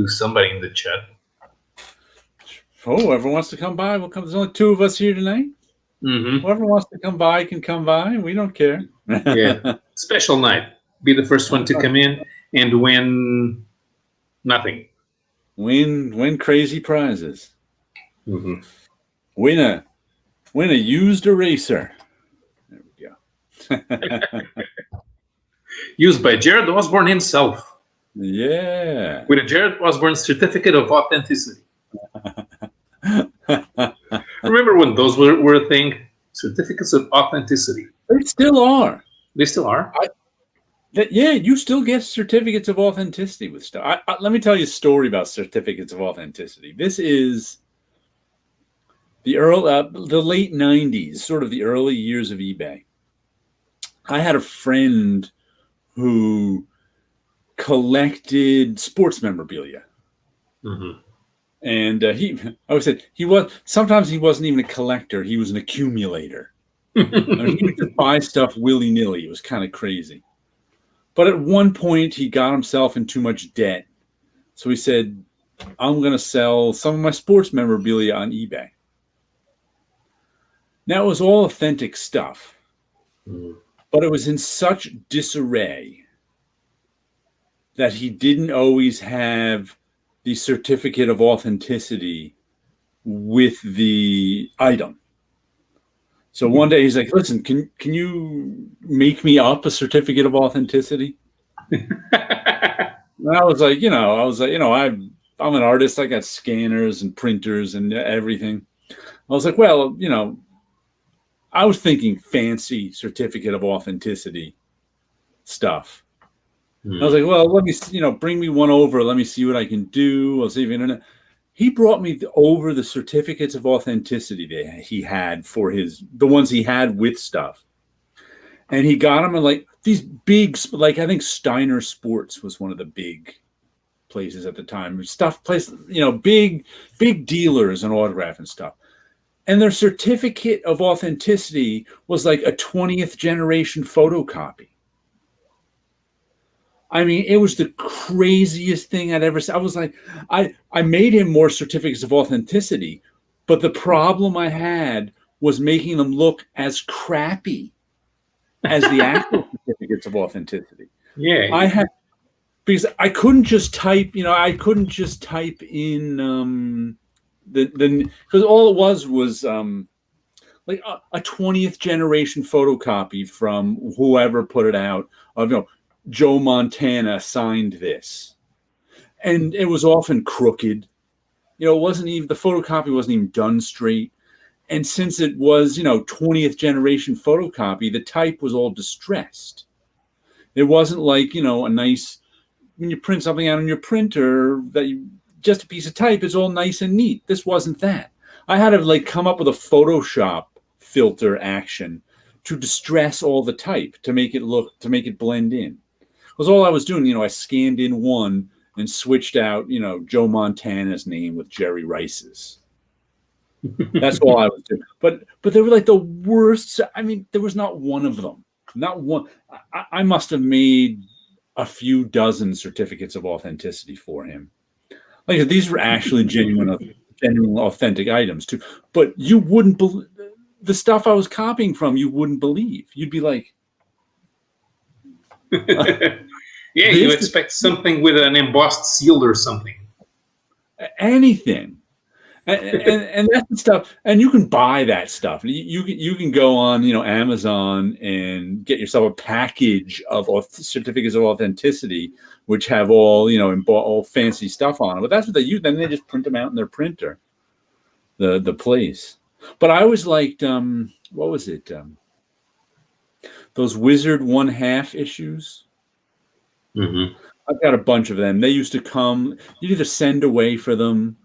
somebody in the chat. Oh, whoever wants to come by, we'll come. There's only two of us here tonight. Mm-hmm. Whoever wants to come by can come by. We don't care. Yeah, special night. Be the first one to come in and win nothing. Win crazy prizes. Mm-hmm. Win a used eraser. There we go. Used by Jared Osborne himself. Yeah. With a Jared Osborne certificate of authenticity. Remember when those were a thing? Certificates of authenticity. They still are. They still are? Yeah, you still get certificates of authenticity with stuff. Let me tell you a story about certificates of authenticity. This is the late 90s, sort of the early years of eBay. I had a friend who collected sports memorabilia. Mm-hmm. And I always said sometimes he wasn't even a collector, he was an accumulator. I mean, he would just buy stuff willy-nilly. It was kind of crazy. But at one point, he got himself in too much debt. So he said, I'm going to sell some of my sports memorabilia on eBay. Now, it was all authentic stuff. Mm. But it was in such disarray that he didn't always have the certificate of authenticity with the item. So one day he's like, listen, can you make me up a certificate of authenticity? And I was like, I'm an artist. I got scanners and printers and everything. I was like, well, I was thinking fancy certificate of authenticity stuff. I was like, well, let me, bring me one over. Let me see what I can do. I'll see if internet. He brought me over the certificates of authenticity that he had for the ones he had with stuff. And he got them in like these big, like I think Steiner Sports was one of the big places at the time. Big dealers and autograph and stuff. And their certificate of authenticity was like a 20th generation photocopy. I mean, it was the craziest thing I'd ever seen. I was like, I made him more certificates of authenticity, but the problem I had was making them look as crappy as the actual certificates of authenticity. Yeah. Because I couldn't just type, I couldn't just type in because all it was like a 20th generation photocopy from whoever put it out of, Joe Montana signed this. And it was often crooked. It wasn't even, the photocopy wasn't even done straight. And since it was, 20th generation photocopy, the type was all distressed. It wasn't like, a nice, when you print something out on your printer, just a piece of type, it's all nice and neat. This wasn't that. I had to come up with a Photoshop filter action to distress all the type to make it blend in. Because all I was doing, I scanned in one and switched out, Joe Montana's name with Jerry Rice's. That's all I was doing. But they were like the worst. I mean, there was not one of them. Not one. I must have made a few dozen certificates of authenticity for him. Like these were actually genuine, authentic items too. But you wouldn't believe the stuff I was copying from. You wouldn't believe. You'd be like, yeah, you expect something with an embossed seal or something. Anything. And that's the stuff, and you can buy that stuff. You can go on Amazon and get yourself a package of certificates of authenticity, which have all all fancy stuff on it. But that's what they use. Then they just print them out in their printer. The place. But I always liked what was it? Those Wizard 1/2 issues. Mm-hmm. I've got a bunch of them. They used to come. You'd either send away for them,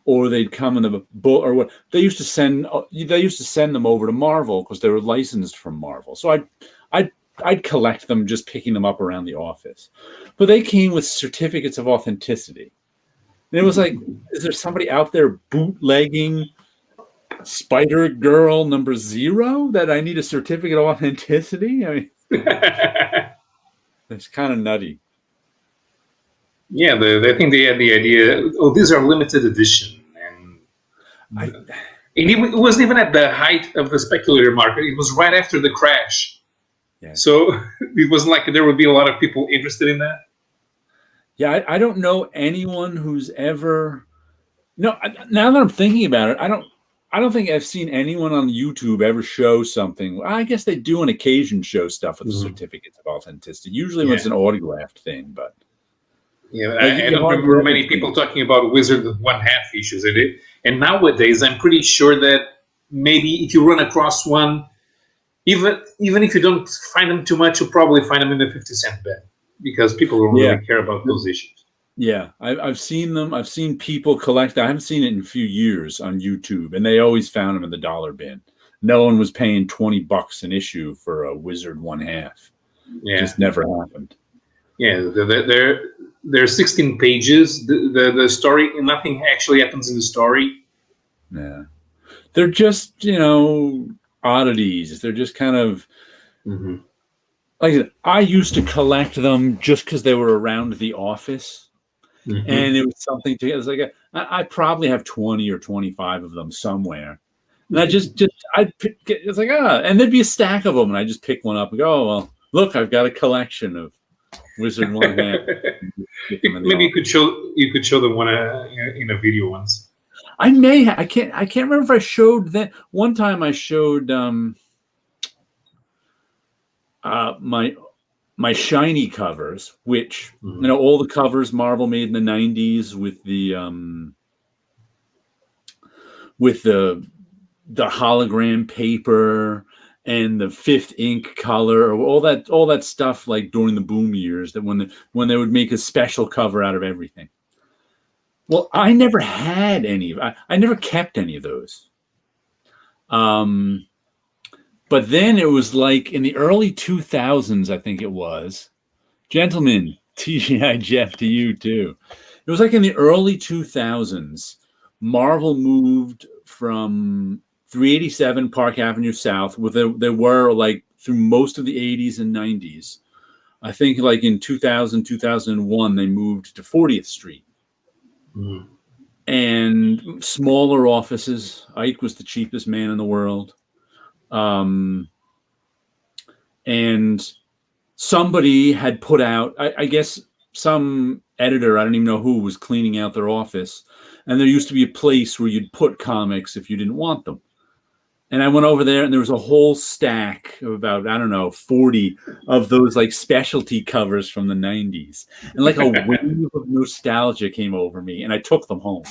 or they'd come in the book, or what they used to send. They used to send them over to Marvel because they were licensed from Marvel. So I'd collect them, just picking them up around the office. But they came with certificates of authenticity, and it was like, is there somebody out there bootlegging Spider Girl #0 that I need a certificate of authenticity? I mean, it's kind of nutty. Yeah, I think they had the idea. Oh, these are limited edition, I, and it wasn't even at the height of the speculator market. It was right after the crash, yeah. so it wasn't like there would be a lot of people interested in that. Yeah, I don't know anyone who's ever. No, now that I'm thinking about it, I don't think I've seen anyone on YouTube ever show something. I guess they do on occasion show stuff with Mhm. certificates of authenticity. Usually when it's Yeah, an autographed thing, but yeah. like I you don't hardly remember ever many see. people talking about Wizard one half issues. And nowadays, I'm pretty sure that maybe if you run across one, even if you don't find them too much, you'll probably find them in the 50-cent bin because people don't Yeah, really care about those issues. yeah. I've seen them. I've seen people collect. I haven't seen it in a few years on YouTube, and they always found them in the dollar bin. No one was paying $20 an issue for a Wizard one half. Yeah, Just never happened. yeah. They're 16 pages. The story, nothing actually happens in the story. Yeah. They're just, oddities. They're just kind of Hmm. like I said, I used to collect them just because they were around the office. Hmm. And it was something to, it was like, I probably have 20 or 25 of them somewhere. And I'd pick, it's like, and there'd be a stack of them. And I just pick one up and go, oh, well, look, I've got a collection of Wizard One Hand. Maybe you could show them one in a video once. I can't remember if I showed that one time. I showed my shiny covers, which Mhm. all the covers Marvel made in the '90s with the hologram paper and the fifth ink color, or all that stuff, like during the boom years, that when they would make a special cover out of everything. Well, I never had any. I never kept any of those. Um, but then it was like in the early 2000s, I think it was. Gentlemen, TGI Jeff to you too. It was like in the early 2000s, Marvel moved from 387 Park Avenue South, where there were like through most of the 80s and 90s. I think like in 2000, 2001, they moved to 40th Street. Mhm. And smaller offices. Ike was the cheapest man in the world. Um, and somebody had put out, I guess some editor, I don't even know who, was cleaning out their office. And there used to be a place where you'd put comics if you didn't want them. And I went over there and there was a whole stack of about, I don't know, 40 of those like specialty covers from the 90s. And like a wave of nostalgia came over me and I took them home.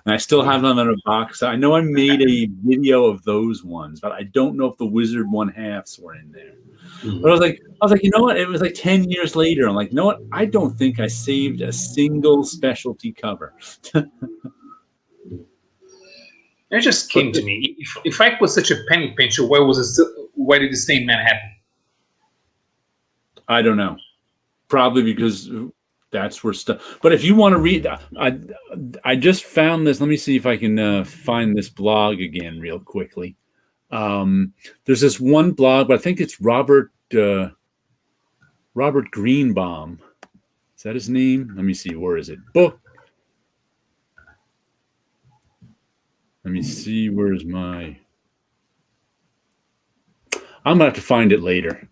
And I still have them in a box. I know I made a video of those ones, but I don't know if the Wizard one halves were in there. Mhm. But I was like, you know what? It was like 10 years later. I'm like, you know what? I don't think I saved a single specialty cover. It just But came to me. If Ike was such a penny pincher, why did he stay in Manhattan? I don't know. Probably because that's where stuff. But if you want to read, I just found this. Let me see if I can find this blog again real quickly. There's this one blog, but I think it's Robert Greenbaum. Is that his name? Let me see. Where is it? Book. Let me see. Where's my? I'm gonna have to find it later.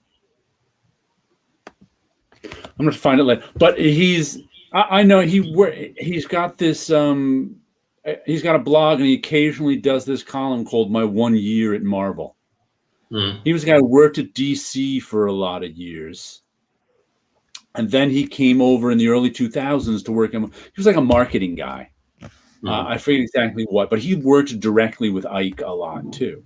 I'm gonna find it later. But I know he's got this. He's got a blog, and he occasionally does this column called "My 1 Year at Marvel." Hmm. He was a guy who worked at DC for a lot of years, and then he came over in the early 2000s to work. He was like a marketing guy. I forget exactly what, but he worked directly with Ike a lot too.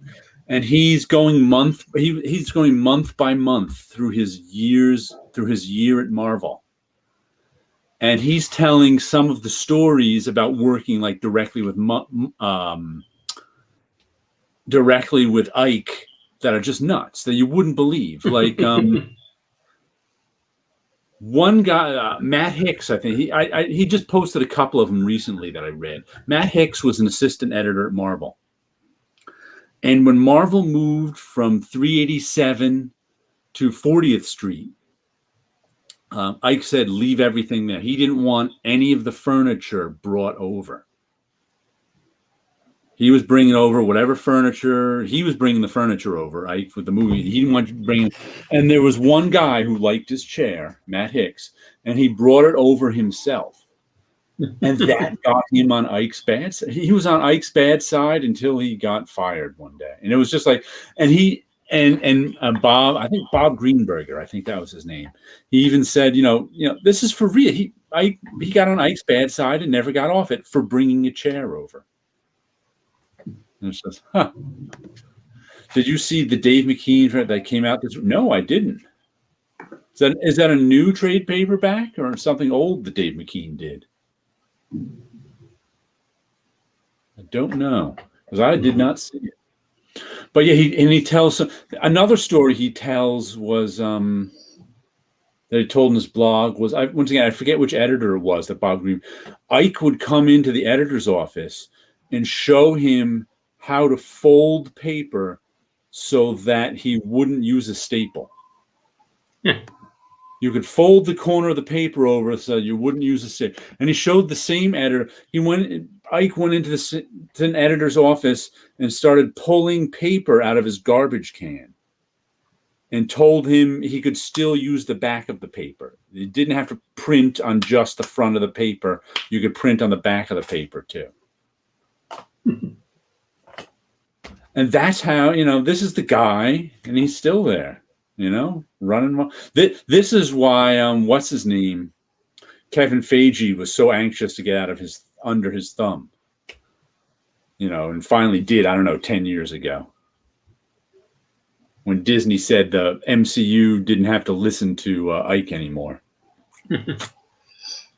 And he's going he's going month by month through his year at Marvel. And he's telling some of the stories about working like directly with Ike that are just nuts, that you wouldn't believe. Like one guy, Matt Hicks, I think he just posted a couple of them recently that I read. Matt Hicks was an assistant editor at Marvel. And when Marvel moved from 387 to 40th Street, Ike said, leave everything there. He didn't want any of the furniture brought over. He was bringing over whatever furniture. He was bringing the furniture over, Ike, with the movie. He didn't want to bring it. And there was one guy who liked his chair, Matt Hicks, and he brought it over himself. And that got him on Ike's bad side. He was on Ike's bad side until he got fired one day. And it was just like, and he, and Bob, I think Bob Greenberger, I think that was his name. He even said, this is for real. He got on Ike's bad side and never got off it for bringing a chair over. And it's just, Did you see the Dave McKean that came out? No, I didn't. Is that a new trade paperback or something old that Dave McKean did? I don't know, because I did not see it. But yeah, he tells another story he tells was that he told in his blog was, once again, I forget which editor it was that Bob Green. Ike would come into the editor's office and show him how to fold paper so that he wouldn't use a staple. Yeah. You could fold the corner of the paper over so you wouldn't use a staple. And he showed the same editor. Ike went into an editor's office and started pulling paper out of his garbage can and told him he could still use the back of the paper. You didn't have to print on just the front of the paper. You could print on the back of the paper too. And that's how, this is the guy, and he's still there, running. This is why, what's his name? Kevin Feige was so anxious to get out of under his thumb, and finally did, 10 years ago. When Disney said the MCU didn't have to listen to Ike anymore.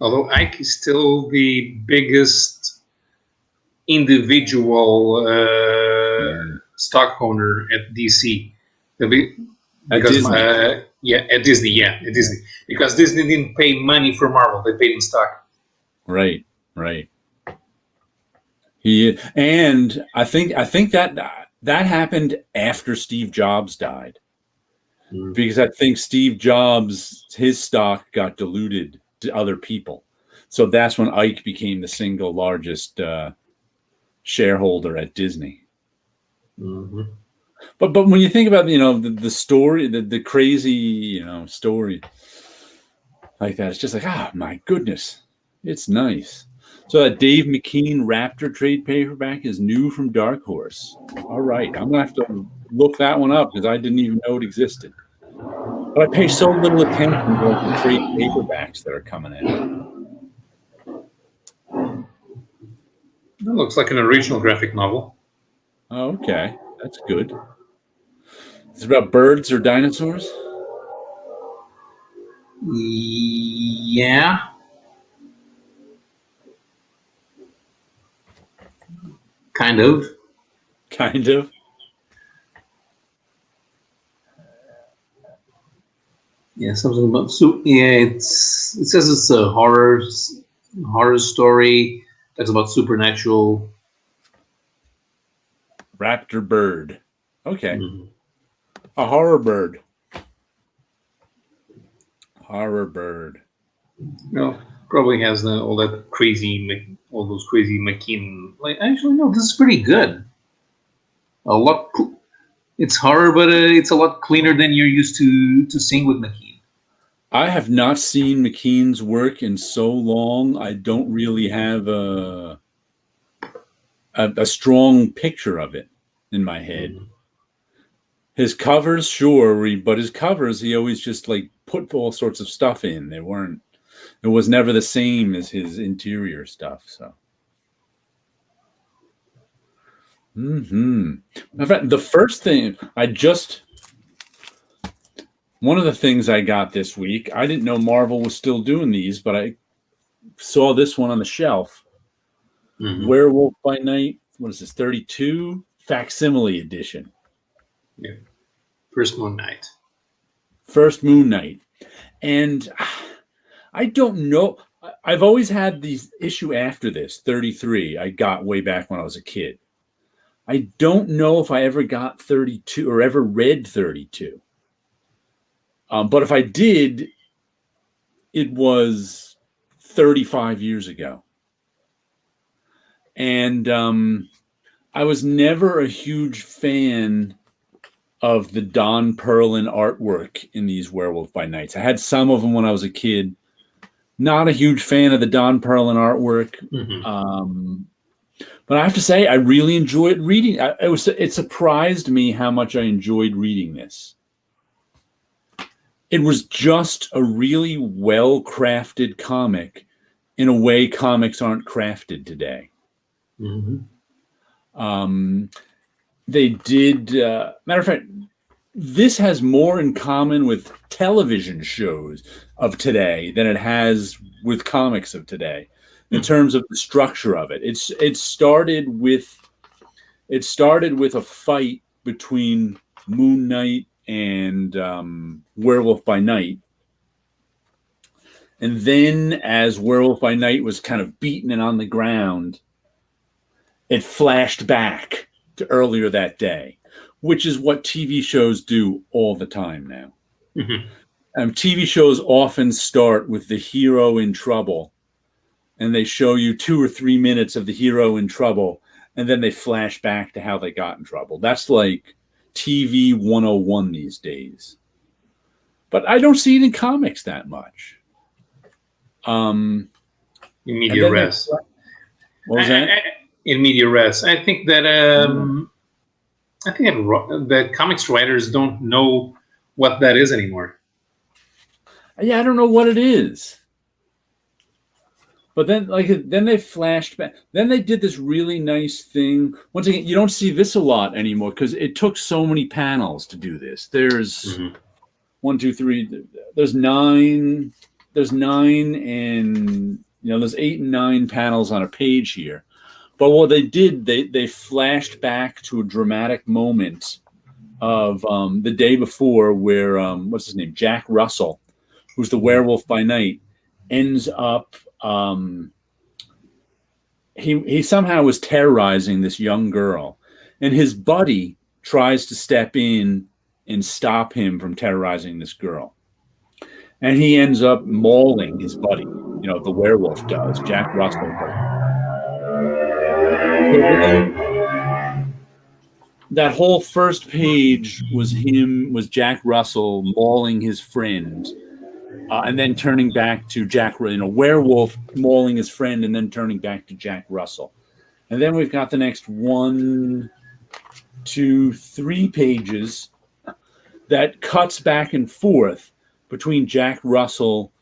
Although Ike is still the biggest individual stock owner at DC. At Disney. At Disney. Because Disney didn't pay money for Marvel; they paid in stock. Right. And I think that happened after Steve Jobs died, because I think Steve Jobs, his stock got diluted to other people, so that's when Ike became the single largest shareholder at Disney. Mm-hmm. But when you think about the story, the crazy story like that, it's just like, my goodness, it's nice. So that Dave McKean Raptor trade paperback is new from Dark Horse. All right, I'm gonna have to look that one up because I didn't even know it existed. But I pay so little attention to the trade paperbacks that are coming in. That looks like an original graphic novel. Oh, okay, that's good. Is it about birds or dinosaurs? Yeah. Kind of. Yeah, something about it says it's a horror story. Talks about supernatural. Raptor bird. Okay. Mm-hmm. A horror bird. No, probably has all those crazy McKean. Actually, no, this is pretty good. A lot. It's horror, but it's a lot cleaner than you're used to seeing with McKean. I have not seen McKean's work in so long. I don't really have a strong picture of it in my head. Mm-hmm. His covers, sure, but his covers, he always just put all sorts of stuff in. It was never the same as his interior stuff. So, the first thing one of the things I got this week, I didn't know Marvel was still doing these, but I saw this one on the shelf. Mm-hmm. Werewolf by Night. What is this? 32 facsimile edition. Yeah. First Moon Knight. And I don't know. I've always had the issue after this, 33, I got way back when I was a kid. I don't know if I ever got 32 or ever read 32. But if I did, it was 35 years ago. And I was never a huge fan of the Don Perlin artwork in these Werewolf by Nights. I had some of them when I was a kid. Not a huge fan of the Don Perlin artwork. But I have to say, I really enjoyed reading. It surprised me how much I enjoyed reading this. It was just a really well-crafted comic in a way comics aren't crafted today. They did, matter of fact, this has more in common with television shows of today than it has with comics of today in terms of the structure of it. It started with a fight between Moon Knight and Werewolf by Night. And then as Werewolf by Night was kind of beaten and on the ground, it flashed back to earlier that day, which is what TV shows do all the time now. TV shows often start with the hero in trouble, and they show you 2 or 3 minutes of the hero in trouble, and then they flash back to how they got in trouble. That's like TV 101 these days. But I don't see it in comics that much. In media res. What was that? In media res. I think that that comics writers don't know what that is anymore. Yeah, I don't know what it is. But then they flashed back. Then they did this really nice thing. Once again, you don't see this a lot anymore because it took so many panels to do this. There's 1, 2, 3. There's 9. There's 9, and there's 8 and 9 panels on a page here. But what they did, they flashed back to a dramatic moment of the day before where what's his name, Jack Russell, who's the Werewolf by Night, ends up he somehow was terrorizing this young girl, and his buddy tries to step in and stop him from terrorizing this girl, and he ends up mauling his buddy. The werewolf does. Jack Russell does. That whole first page was Jack Russell mauling his friend, and then turning back to werewolf mauling his friend, and then turning back to Jack Russell. And then we've got the next 1, 2, 3 pages that cuts back and forth between Jack Russell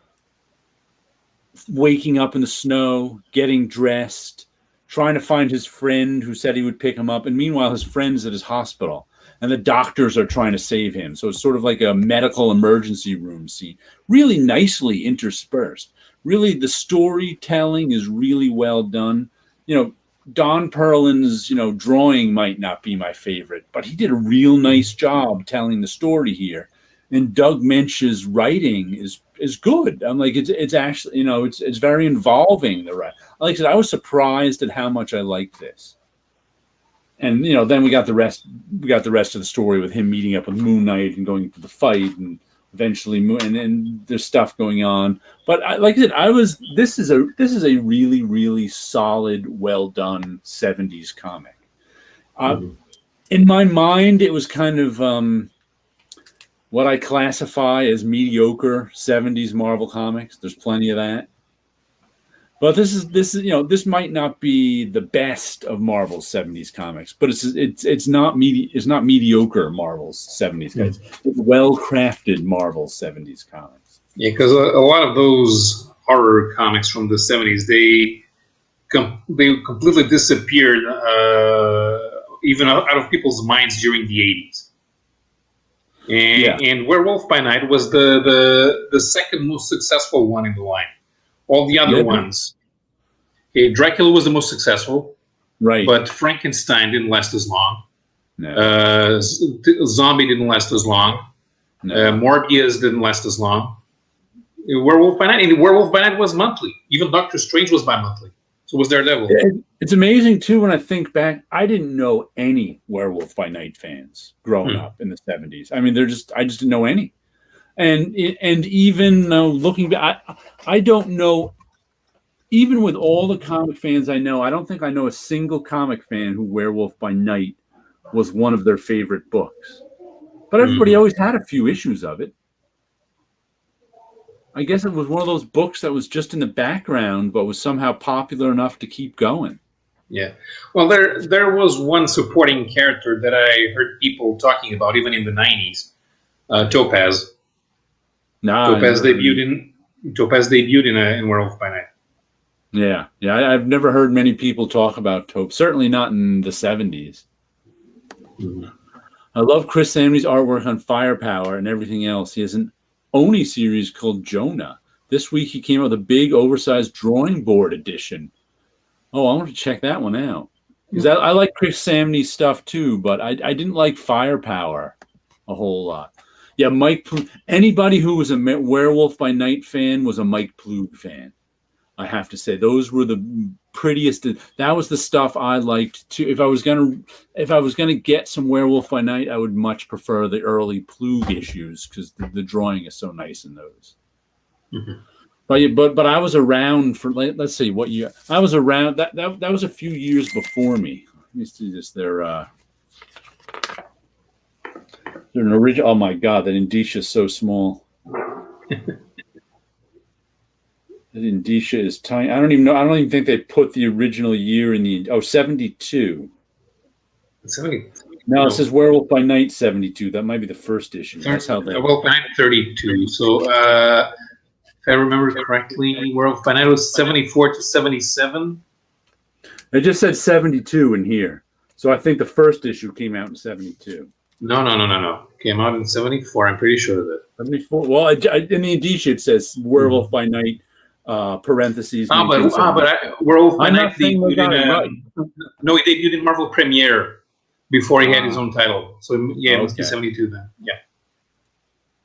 waking up in the snow, getting dressed, trying to find his friend who said he would pick him up. And meanwhile, his friend's at his hospital and the doctors are trying to save him. So it's sort of like a medical emergency room scene, really nicely interspersed. Really, the storytelling is really well done. Don Perlin's, drawing might not be my favorite, but he did a real nice job telling the story here. And Doug Mensch's writing is good. I'm like, it's actually, it's very involving. Like I said, I was surprised at how much I liked this. And then we got the rest. We got the rest of the story with him meeting up with Moon Knight and going to the fight, and eventually, and there's stuff going on. But like I said, this is a really, really solid, well done 70s comic. In my mind, it was kind of what I classify as mediocre 70s Marvel comics. There's plenty of that. But this is this might not be the best of Marvel's 70s comics, but it's not mediocre Marvel's 70s guys. It's well-crafted Marvel's 70s comics. Yeah, because a lot of those horror comics from the 70s, they completely disappeared even out of people's minds during the 80s. And Werewolf by Night was the second most successful one in the line. All the other ones. Dracula was the most successful. Right. But Frankenstein didn't last as long. No. Zombie didn't last as long. No. Morbius didn't last as long. Werewolf by Night. And Werewolf by Night was monthly. Even Doctor Strange was bi-monthly. So was Daredevil. It's amazing, too, when I think back. I didn't know any Werewolf by Night fans growing up in the 70s. I mean, I just didn't know any. And even looking back, I don't know. Even with all the comic fans I know, I don't think I know a single comic fan who Werewolf by Night was one of their favorite books. But everybody always had a few issues of it. I guess it was one of those books that was just in the background, but was somehow popular enough to keep going. Yeah. Well, there was one supporting character that I heard people talking about, even in the 90s, Topaz. Topaz debuted in Werewolf by Night. Yeah. I've never heard many people talk about Topaz. Certainly not in the 70s. Mm-hmm. I love Chris Samney's artwork on Firepower and everything else. He has an Oni series called Jonah. This week he came out with a big, oversized drawing board edition. Oh, I want to check that one out. Because I like Chris Samney's stuff too, but I didn't like Firepower a whole lot. Yeah, Mike. Anybody who was a Werewolf by Night fan was a Mike Ploog fan. I have to say, those were the prettiest. That was the stuff I liked too. If I was gonna get some Werewolf by Night, I would much prefer the early Ploog issues because the drawing is so nice in those. Mm-hmm. But I was around for, let's see what year I was around. That was a few years before me. Let me see this. They're an original. Oh my God, that indicia is so small. The indicia is tiny. I don't even know. I don't even think they put the original year in the 72. 70. No, it says Werewolf by Night 72. That might be the first issue. That's how they. Werewolf by Night 32. So if I remember correctly, Werewolf by Night was 74 to 77. It just said 72 in here. So I think the first issue came out in 72. No. Came out in 74. I'm pretty sure of it. 74. Well, in the indicia it says Werewolf by Night. Parentheses. Werewolf by Night debuted no, he debuted in Marvel Premiere before he had his own title. So yeah, it must be 72 then. Yeah.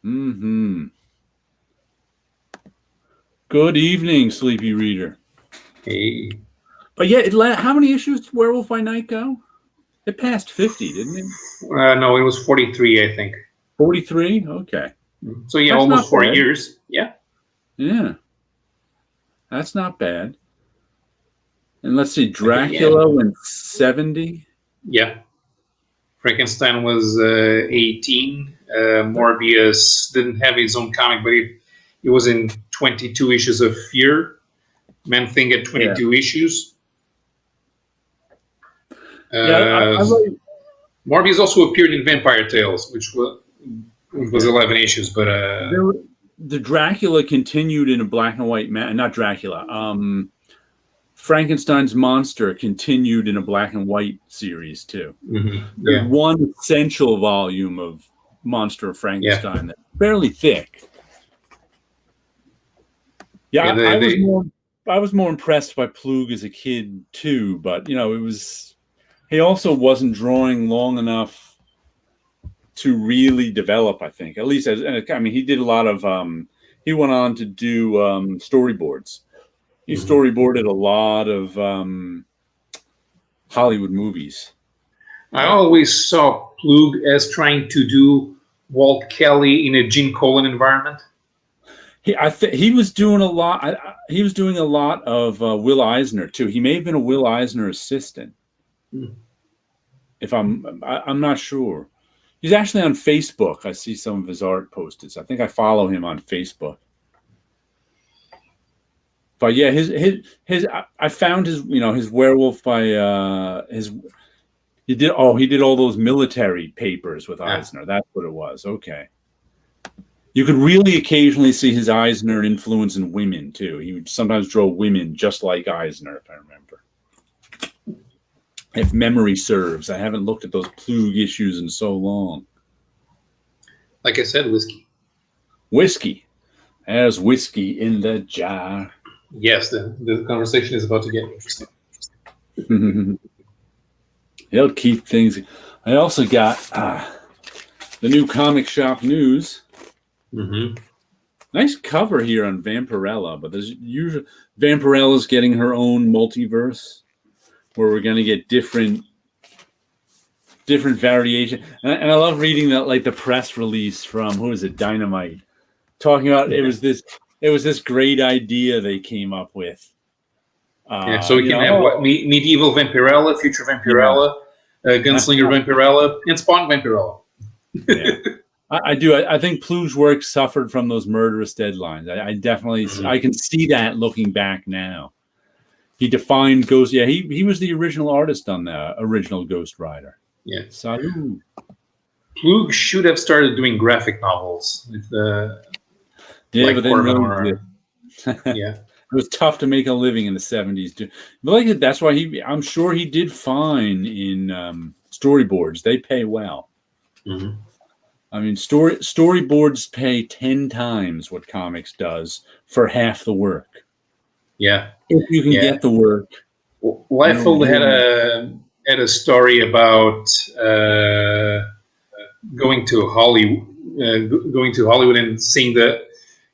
Mm-hmm. Good evening, Sleepy Reader. Hey. But yeah, how many issues did Werewolf by Night go? It passed 50, didn't it? No, it was 43, I think. 43? Okay. So yeah, that's almost 4 years. Yeah. Yeah. That's not bad. And let's see, Dracula went 70. Yeah. Frankenstein was 18. Morbius didn't have his own comic, but it was in 22 issues of Fear. Man-Thing had 22 issues. Morbius also appeared in Vampire Tales, which was 11 issues, but the Dracula continued in a black and white not Dracula. Frankenstein's monster continued in a black and white series too. Mm-hmm. There's one essential volume of Monster of Frankenstein that's fairly thick. Yeah, I was more impressed by Ploog as a kid too, but he also wasn't drawing long enough to really develop, I think. At least, he did a lot of. He went on to do storyboards. He storyboarded a lot of Hollywood movies. I always saw Ploog as trying to do Walt Kelly in a Gene Colan environment. He was doing a lot. He was doing a lot of Will Eisner too. He may have been a Will Eisner assistant. If I'm not sure. He's actually on Facebook. I see some of his art posted. So I think I follow him on Facebook. But yeah, I found his Werewolf by he did all those military papers with Eisner. That's what it was. Okay. You could really occasionally see his Eisner influence in women too. He would sometimes draw women just like Eisner, if I remember. If memory serves. I haven't looked at those Ploog issues in so long. Like I said, whiskey. There's whiskey in the jar. Yes, the conversation is about to get interesting. He'll keep things. I also got the new comic shop news. Mm-hmm. Nice cover here on Vampirella, but there's usually Vampirella's getting her own multiverse where we're going to get different variation. And I love reading that, like the press release from, who is it, Dynamite, talking about it was this great idea they came up with. Yeah, so we can have what medieval Vampirella, future Yeah. Vampirella, Gunslinger Vampirella, and Spawn Vampirella. Yeah. I do. I think Plu's work suffered from those murderous deadlines. I definitely, I can see that looking back now. He defined Ghost. Yeah, he was the original artist on the original Ghost Rider. Yeah. Salud. Plu should have started doing graphic novels. With, yeah, but then yeah. It was tough to make a living in the 70s too. But like that's why I'm sure he did fine in storyboards. They pay well. Mm-hmm. I mean, storyboards pay 10 times what comics does for half the work. Yeah, if you can get the work. Liefeld had a story about going to Hollywood and seeing the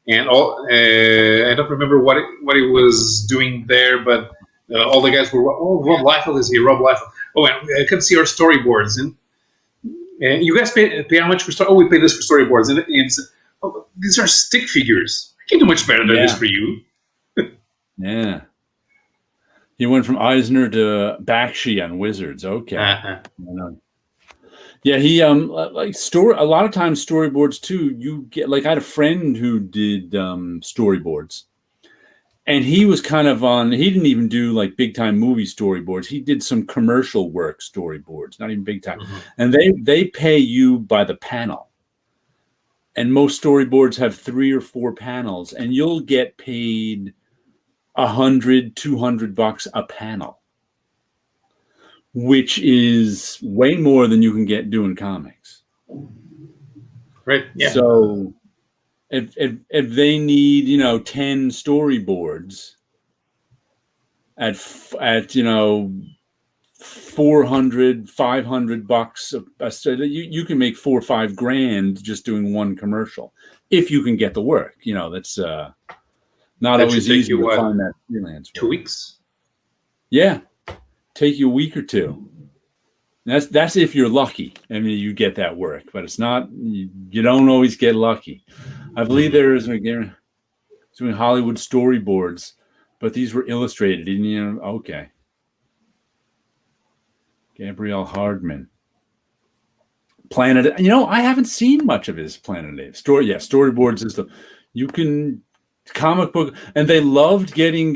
and all. I don't remember what he was doing there, but all the guys were, Rob Liefeld is here. Rob Liefeld. Oh, and come see our storyboards and. And you guys pay how much for story? Oh, we pay this for storyboards, and it's these are stick figures. I can do much better than this for you. Yeah, he went from Eisner to Bakshi on Wizards. Okay, yeah, he like a lot of times storyboards too. You get like I had a friend who did storyboards. And he was kind of he didn't even do like big time movie storyboards. He did some commercial work storyboards, not even big time. Mm-hmm. And they pay you by the panel. And most storyboards have 3 or 4 panels, and you'll get paid $100, $200 a panel, which is way more than you can get doing comics. Right. Yeah. So if they need 10 storyboards at $400, $500 you can make $4 or $5 grand just doing one commercial if you can get the work. That's not always easy to find that freelance work. 2 weeks. Yeah, take you a week or 2. That's if you're lucky. I mean, you get that work, but it's not. You don't always get lucky. I believe there is again doing Hollywood storyboards, but these were illustrated. Okay. Gabriel Hardman, Planet. I haven't seen much of his Planet Apes story. Yeah, storyboards is you can comic book, and they loved getting.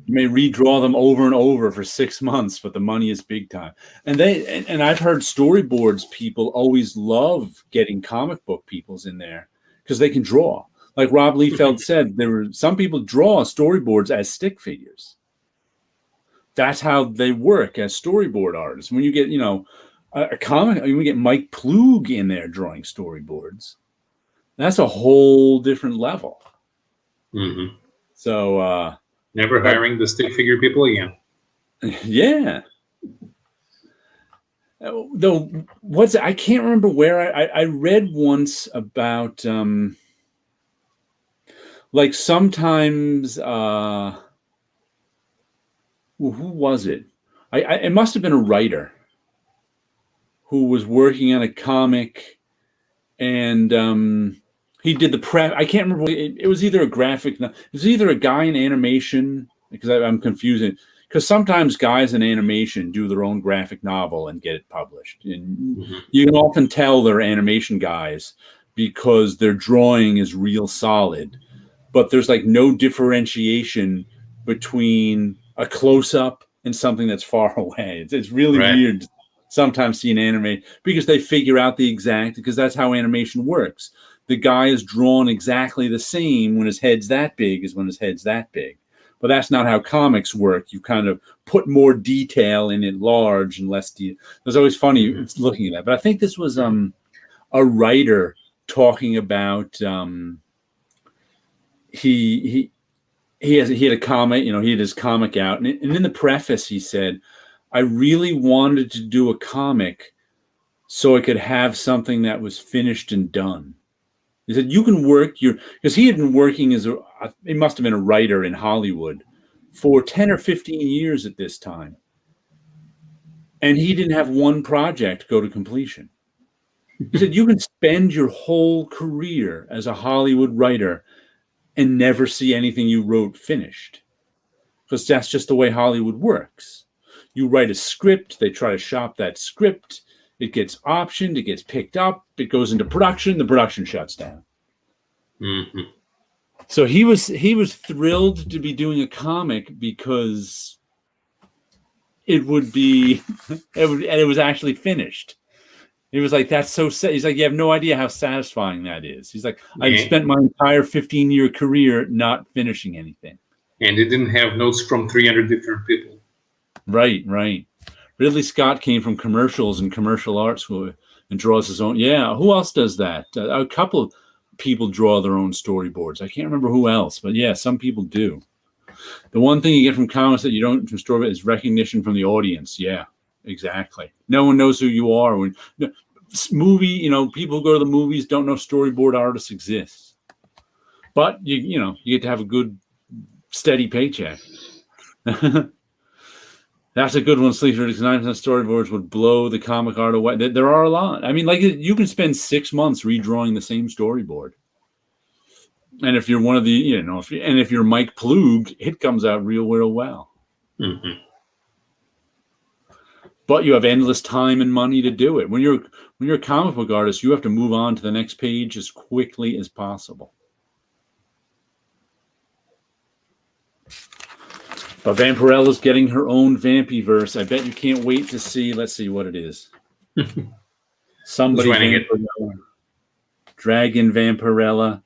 You may redraw them over and over for 6 months, but the money is big time. And I've heard storyboards people always love getting comic book peoples in there because they can draw. Like Rob Liefeld said, there were some people draw storyboards as stick figures. That's how they work as storyboard artists. When you get, a comic, you get Mike Plug in there drawing storyboards. That's a whole different level. Mm-hmm. So, never hiring the stick figure people again. Yeah. Though, I can't remember where I read once about, like sometimes, who was it? It must have been a writer who was working on a comic, and he did the prep. I can't remember. It was either a graphic. It was either a guy in animation, because I'm confusing. Because sometimes guys in animation do their own graphic novel and get it published. And you can often tell they're animation guys because their drawing is real solid. But there's like no differentiation between a close-up and something that's far away. It's really weird sometimes seeing anime because they figure out because that's how animation works. The guy is drawn exactly the same when his head's that big as when his head's that big. But that's not how comics work. You kind of put more detail in it large and less detail. It's always funny looking at that. But I think this was a writer talking about he had a comic, he had his comic out. And in the preface, he said, I really wanted to do a comic so I could have something that was finished and done. He said, you can work because he had been working he must have been a writer in Hollywood for 10 or 15 years at this time. And he didn't have one project go to completion. He said you can spend your whole career as a Hollywood writer and never see anything you wrote finished, because that's just the way Hollywood works. You write a script, they try to shop that script, it gets optioned, it gets picked up, it goes into production, the production shuts down. Mm-hmm. So he was thrilled to be doing a comic because it would be and it was actually finished. He was like, that's so sad. He's like, you have no idea how satisfying that is. He's like, I've spent my entire 15-year career not finishing anything. And it didn't have notes from 300 different people. Right. Ridley Scott came from commercials and commercial arts and draws his own. Yeah, who else does that? A couple of people draw their own storyboards. I can't remember who else, but yeah, some people do. The one thing you get from comics that you don't from storyboard is recognition from the audience. Yeah, exactly. No one knows who you are. When movie, people who go to the movies don't know storyboard artists exist. But you get to have a good, steady paycheck. That's a good one, Sleeper, because 9% storyboards would blow the comic art away. There are a lot. I mean, like, you can spend 6 months redrawing the same storyboard. And if you're one of the, if you're Mike Plug, it comes out real well. Mm-hmm. But you have endless time and money to do it. When you're a comic book artist, you have to move on to the next page as quickly as possible. But Vampirella's getting her own Vampyverse. I bet you can't wait to see. Let's see what it is. Somebody Vampirella, Dragon Vampirella.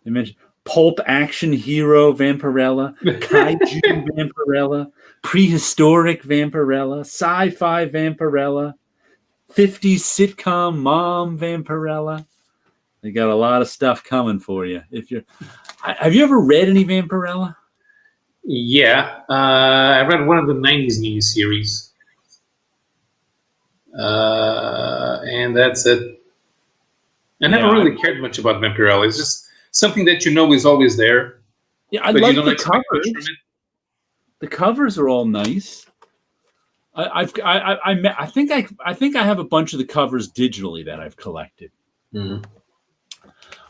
They mentioned pulp action hero Vampirella, kaiju Vampirella, prehistoric Vampirella, sci-fi Vampirella, 50s sitcom mom Vampirella. They got a lot of stuff coming for you. Have you ever read any Vampirella? Yeah, I read one of the 90s miniseries. And that's it. I never really cared much about Vampirella. It's just something that is always there. Yeah, I like the covers. The covers are all nice. I think I have a bunch of the covers digitally that I've collected. Mm-hmm.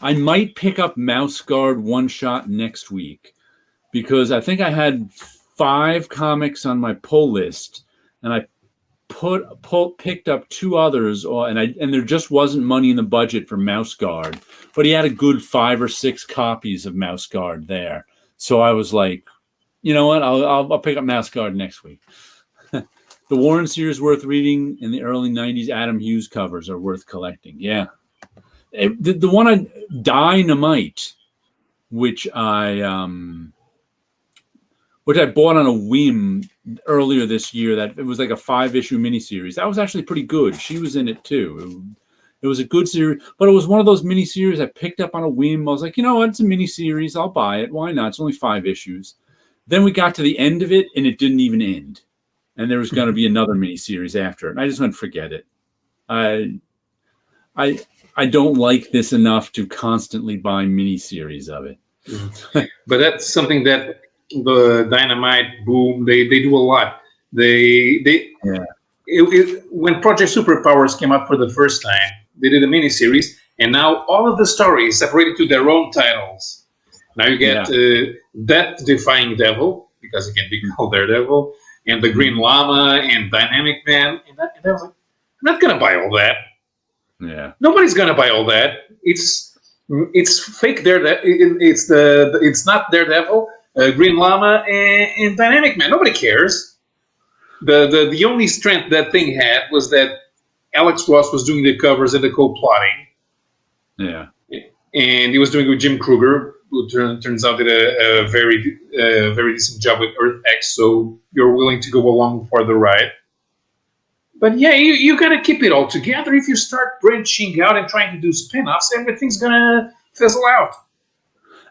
I might pick up Mouse Guard one shot next week, because I think I had 5 comics on my pull list, and I picked up 2 others, and there just wasn't money in the budget for Mouse Guard, but he had a good 5 or 6 copies of Mouse Guard there. So I was like, you know what? I'll pick up Mouse Guard next week. The Warren series worth reading in the early 90s. Adam Hughes covers are worth collecting. Yeah. The one on Dynamite, which I bought on a whim earlier this year, that it was like a 5-issue miniseries. That was actually pretty good. She was in it too. It was a good series, but it was one of those miniseries I picked up on a whim. I was like, it's a miniseries. I'll buy it. Why not? It's only 5 issues. Then we got to the end of it, and it didn't even end. And there was going to be another miniseries after it. And I just went, forget it. I don't like this enough to constantly buy miniseries of it. But that's something that the Dynamite, Boom, they do a lot. When Project Superpowers came up for the first time, they did a miniseries, and now all of the stories separated to their own titles. Now you get Death-Defying Devil, because it can be called Daredevil, and the Green Llama, and Dynamic Man, and I was like, I'm not gonna buy all that. Yeah, nobody's gonna buy all that. It's fake Daredevil. It's not Daredevil, Green Llama, and Dynamic Man. Nobody cares. The only strength that thing had was that Alex Ross was doing the covers and the co-plotting. Yeah, and he was doing it with Jim Kruger, who turns out did a very decent job with Earth X. So you're willing to go along for the ride. But yeah, you gotta keep it all together. If you start branching out and trying to do spin-offs, everything's gonna fizzle out.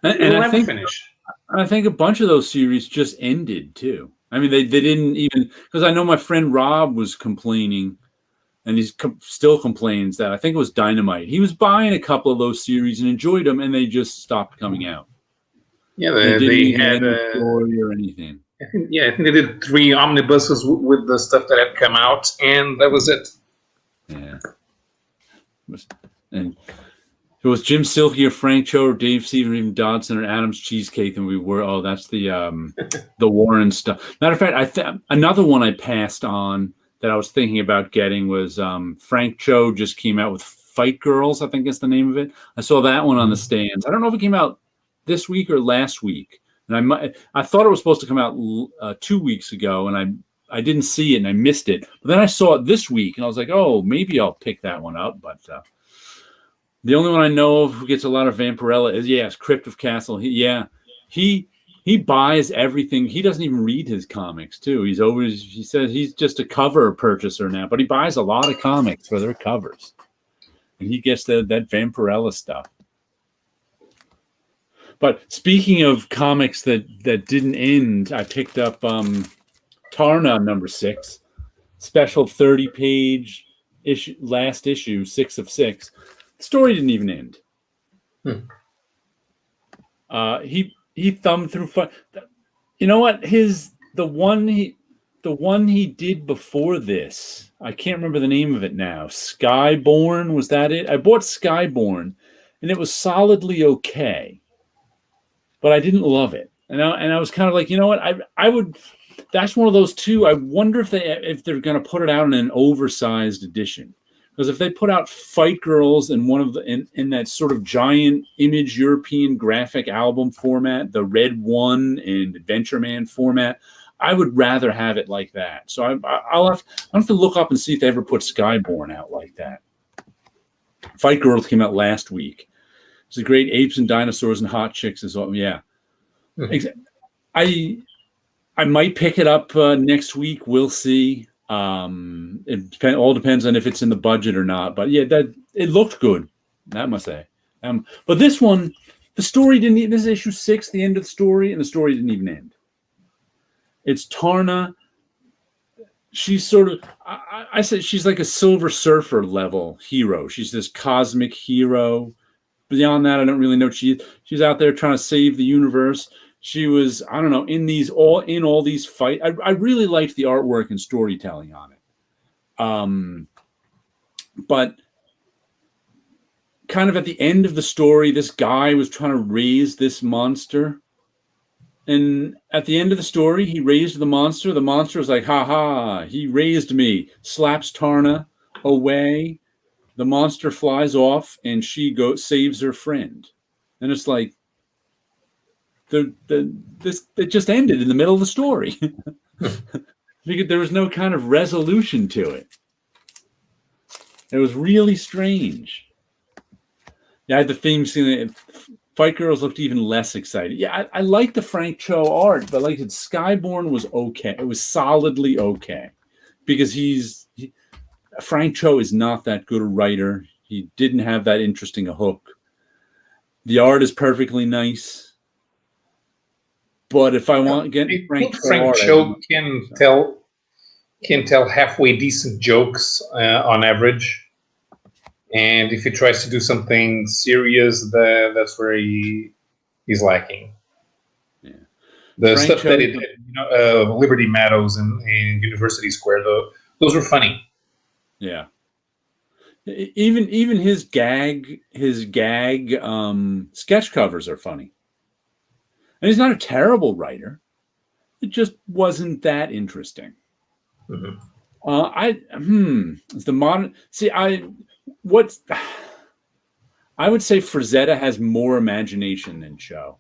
And I think a bunch of those series just ended too. I mean, they didn't even, because I know my friend Rob was complaining, and he still complains that I think it was Dynamite. He was buying a couple of those series and enjoyed them, and they just stopped coming out. Yeah, they had a story or anything. I think they did 3 omnibuses with the stuff that had come out, and that was it. Yeah. And it was Jim Silky or Frank Cho or Dave Seaver, even Dodson or Adams Cheesecake, and we were. Oh, that's the Warren stuff. Matter of fact, another one I passed on that I was thinking about getting was Frank Cho just came out with Fight Girls, I think is the name of it. I saw that one on the stands. I don't know if it came out this week or last week, and I thought it was supposed to come out 2 weeks ago, and I didn't see it and I missed it. But then I saw it this week, and I was like, oh, maybe I'll pick that one up, but. The only one I know of who gets a lot of Vampirella is Crypt of Castle. He buys everything. He doesn't even read his comics too. He says he's just a cover purchaser now, but he buys a lot of comics for their covers, and he gets that Vampirella stuff. But speaking of comics that didn't end, I picked up Tarna #6, special 30-page issue, last issue, 6 of 6. The story didn't even end. He thumbed through fun. You know what? The one he did before this, I can't remember the name of it now. Skyborn, was that it? I bought Skyborn, and it was solidly okay, but I didn't love it. And I was kind of like, you know what? I would. That's one of those two. I wonder if they're going to put it out in an oversized edition. Because if they put out Fight Girls in that sort of giant Image European graphic album format, the Red One and Adventure Man format, I would rather have it like that. So I'll have to look up and see if they ever put Skyborn out like that. Fight Girls came out last week. It's a great Apes and Dinosaurs and Hot Chicks as well. Yeah, I might pick it up next week. We'll see. It all depends on if it's in the budget or not. But yeah, it looked good, I must say. But this one, the story didn't. This is issue 6, the end of the story, and the story didn't even end. It's Tarna. She's sort of, I said she's like a Silver Surfer level hero. She's this cosmic hero. Beyond that, I don't really know. She's out there trying to save the universe. She was, I don't know, in all these fights. I really liked the artwork and storytelling on it. But kind of at the end of the story, this guy was trying to raise this monster. And at the end of the story, he raised the monster. The monster was like, ha ha, he raised me. Slaps Tarna away. The monster flies off and she saves her friend. And it's like, it just ended in the middle of the story. Because there was no kind of resolution to it. It was really strange. Yeah, I had the theme scene. Fight Girls looked even less excited. Yeah, I like the Frank Cho art, but like Skyborn was okay. It was solidly okay. Because Frank Cho is not that good a writer. He didn't have that interesting a hook. The art is perfectly nice. But if I want to get Frank Cho can tell halfway decent jokes on average, and if he tries to do something serious, that's where he's lacking. Yeah, the Frank stuff Cho, that he did, Liberty Meadows and University Square, those were funny. Yeah, even his gag sketch covers are funny. And he's not a terrible writer. It just wasn't that interesting. Mm-hmm. It's the modern. See, I would say Frazetta has more imagination than Cho.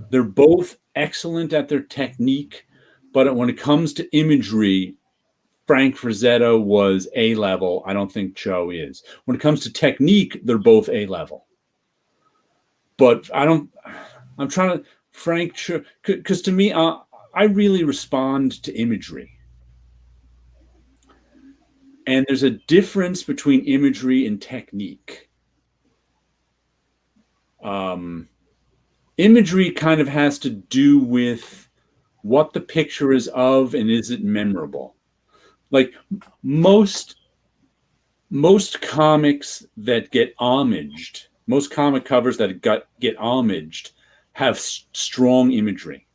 They're both excellent at their technique, but when it comes to imagery, Frank Frazetta was A-level. I don't think Cho is. When it comes to technique, they're both A-level. But I'm trying to, Frank, because to me, I really respond to imagery. And there's a difference between imagery and technique. Imagery kind of has to do with what the picture is of and is it memorable. Like most comics that get homaged, most comic covers that get homaged, have strong imagery.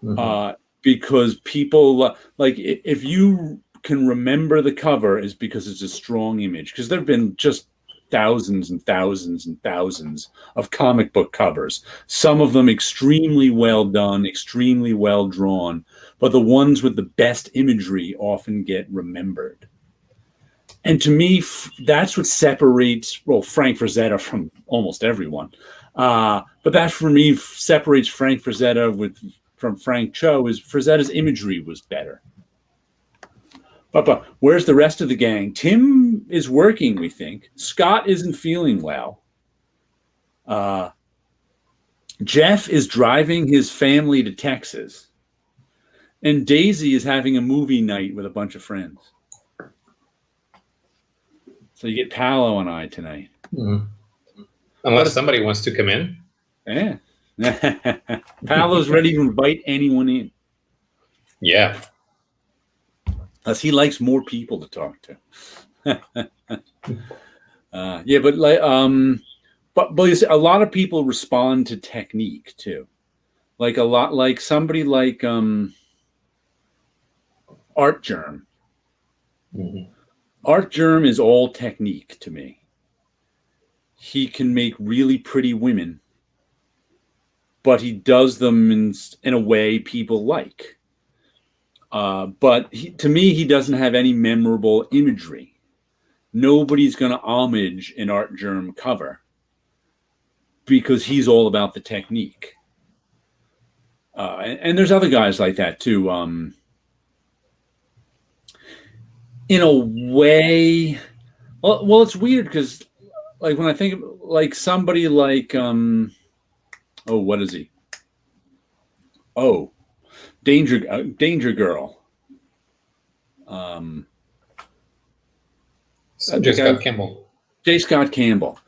Mm-hmm. Because people like if you can remember the cover is because it's a strong image. Because there have been just thousands and thousands and thousands of comic book covers. Some of them extremely well done, extremely well drawn, but the ones with the best imagery often get remembered. And to me, that's what separates, Frank Frazetta from almost everyone. But that, for me, separates Frank Frazetta from Frank Cho, is Frazetta's imagery was better. But where's the rest of the gang? Tim is working, we think. Scott isn't feeling well. Jeff is driving his family to Texas. And Daisy is having a movie night with a bunch of friends. So you get Paulo and I tonight. Mm-hmm. Unless somebody wants to come in. Yeah. Paulo's ready to invite anyone in. Yeah. Unless he likes more people to talk to. Yeah, but you see, a lot of people respond to technique too. Like somebody like Art Germ. Mm-hmm. Art Germ is all technique to me. He can make really pretty women, but he does them in a way people like. But to me, he doesn't have any memorable imagery. Nobody's going to homage an Art Germ cover because he's all about the technique. And there's other guys like that too. In a way, well, it's weird because, like, when I think of like somebody like, what is he? Oh, Danger Girl. J. Scott Campbell. J. Scott Campbell.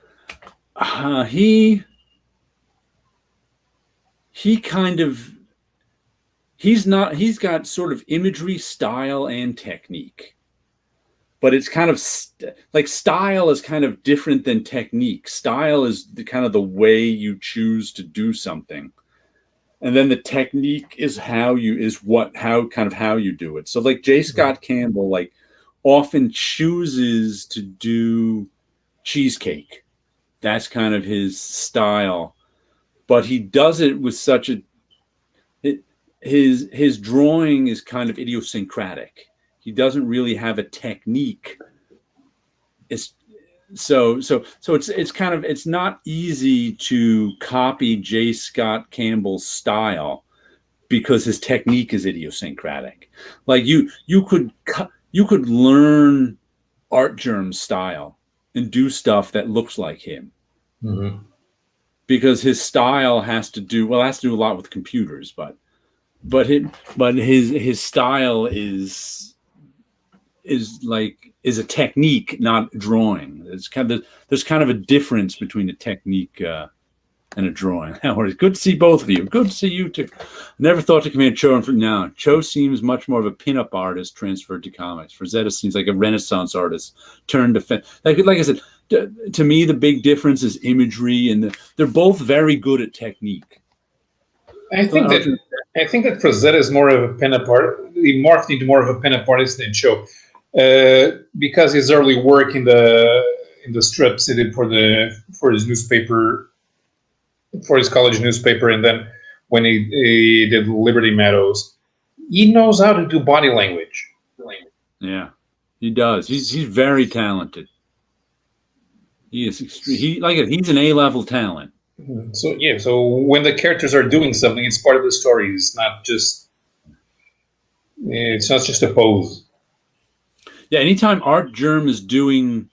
He kind of, he's got sort of imagery, style, and technique. But it's kind of like style is kind of different than technique. Style is kind of the way you choose to do something. And then the technique is how you do it. So like J. Scott Campbell, like often chooses to do cheesecake. That's kind of his style, but he does it with such his drawing is kind of idiosyncratic. He doesn't really have a technique. It's not easy to copy J. Scott Campbell's style because his technique is idiosyncratic. Like you could learn Art Germ's style and do stuff that looks like him. Mm-hmm. Because his style has to do a lot with computers, but his style is a technique, not drawing. There's kind of a difference between a technique and a drawing. Howard, good to see both of you. Good to see you too. Never thought to command Cho now. Cho seems much more of a pinup artist transferred to comics. Frazetta seems like a Renaissance artist turned to like I said. To me, the big difference is imagery, and they're both very good at technique. I think that Frazetta is more of a pinup art. He morphed into more of a pinup artist than Cho. Because his early work in the strips he did for his newspaper, for his college newspaper, and then when he did Liberty Meadows, he knows how to do body language. Yeah, he does. He's very talented. He is he's an A-level talent. So when the characters are doing something, it's part of the story. It's not just a pose. Yeah, anytime Art Germ is doing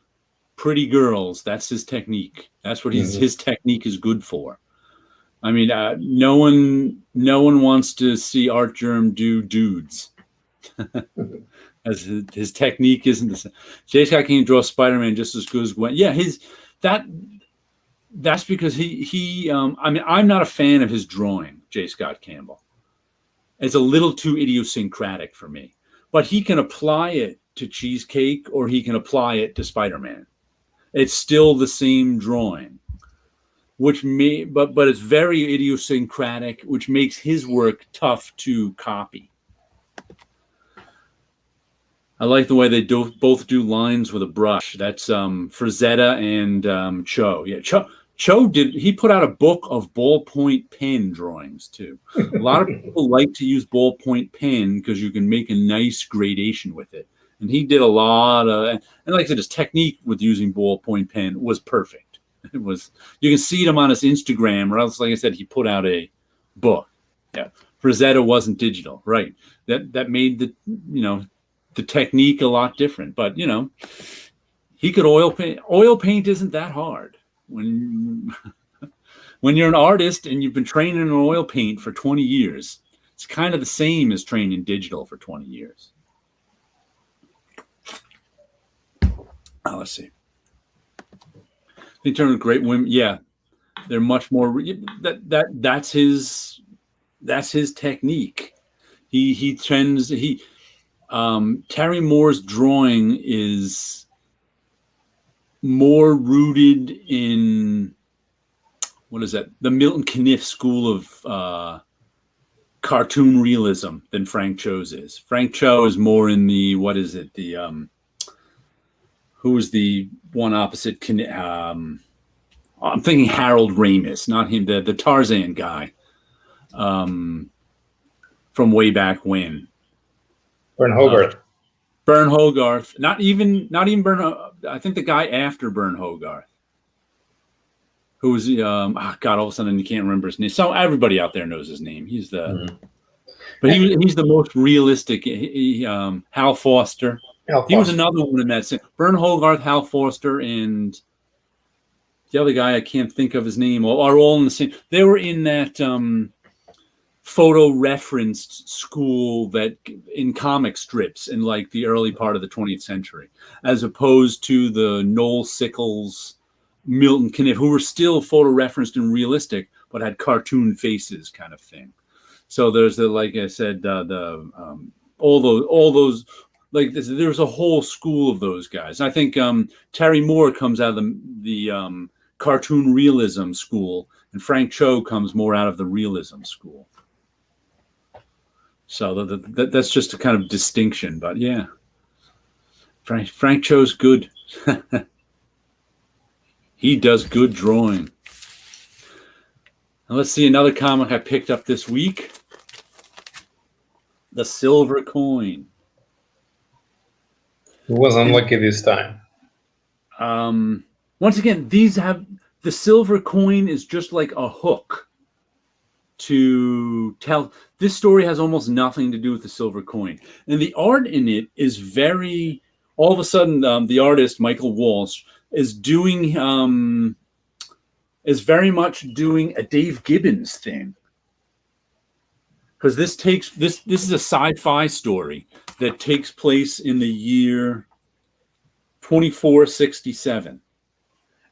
pretty girls, that's his technique. That's what his technique is good for. I mean, no one wants to see Art Germ do dudes. As his technique isn't the same. J. Scott can draw Spider-Man just as good as Gwen. Yeah, that's because he I mean, I'm not a fan of his drawing, J. Scott Campbell. It's a little too idiosyncratic for me. But he can apply it to Cheesecake or he can apply it to Spider-Man. It's still the same drawing, but it's very idiosyncratic, which makes his work tough to copy. I like the way they both do lines with a brush. That's Frazetta and Cho. Yeah, Cho he put out a book of ballpoint pen drawings too. A lot of people like to use ballpoint pen because you can make a nice gradation with it. And he did a lot of, and like I said, his technique with using ballpoint pen was perfect. It was, you can see him on his Instagram, or else, like I said, he put out a book. Yeah, Frazetta wasn't digital, right? That made the technique a lot different. But he could oil paint. Oil paint isn't that hard when when you're an artist and you've been training in oil paint for 20 years. It's kind of the same as training digital for 20 years. Let's see. In terms of great women, yeah, they're much more. That's his technique. He trends. Terry Moore's drawing is more rooted in, what is that? The Milton Caniff school of cartoon realism than Frank Cho's is. Frank Cho is more in the, what is it? The who is the one opposite? I'm thinking Harold Ramis, not him. The Tarzan guy from way back when. Vern Hogarth. Vern Hogarth. Not even Vern. I think the guy after Vern Hogarth, who was God. All of a sudden, you can't remember his name. So everybody out there knows his name. He's the, but he's the most realistic. Hal Foster. He was another one in that scene. Vern Hogarth, Hal Foster, and the other guy I can't think of his name are all in the same. They were in that photo referenced school that in comic strips in like the early part of the 20th century, as opposed to the Noel Sickles, Milton Caniff, who were still photo referenced and realistic, but had cartoon faces kind of thing. So there's the, like I said, all those. Like there's a whole school of those guys. I think Terry Moore comes out of the cartoon realism school, and Frank Cho comes more out of the realism school. So that's just a kind of distinction. But yeah, Frank Cho's good. He does good drawing. Now let's see another comic I picked up this week. The Silver Coin. It was unlucky this time. Once again, these have the silver coin is just like a hook to tell. This story has almost nothing to do with the silver coin, and the art in it is very. All of a sudden, the artist Michael Walsh is doing is very much doing a Dave Gibbons thing, because this is a sci-fi story that takes place in the year 2467.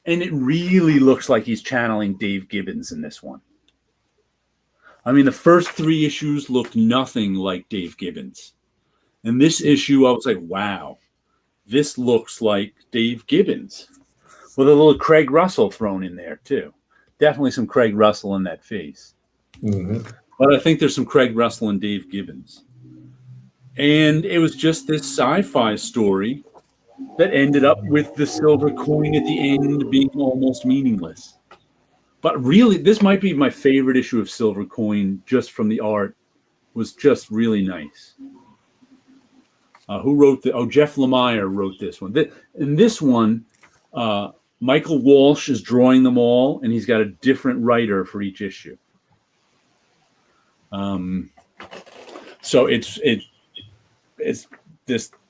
And it really looks like he's channeling Dave Gibbons in this one. I mean, the first 3 issues looked nothing like Dave Gibbons. And this issue, I was like, wow, this looks like Dave Gibbons. With a little Craig Russell thrown in there, too. Definitely some Craig Russell in that face. Mm-hmm. But I think there's some Craig Russell and Dave Gibbons. And it was just this sci-fi story that ended up with the silver coin at the end being almost meaningless. But really, this might be my favorite issue of Silver Coin, just from the art. Was just really nice. Who wrote the? Oh, Jeff Lemire wrote this one. In this one, Michael Walsh is drawing them all, and he's got a different writer for each issue. So it's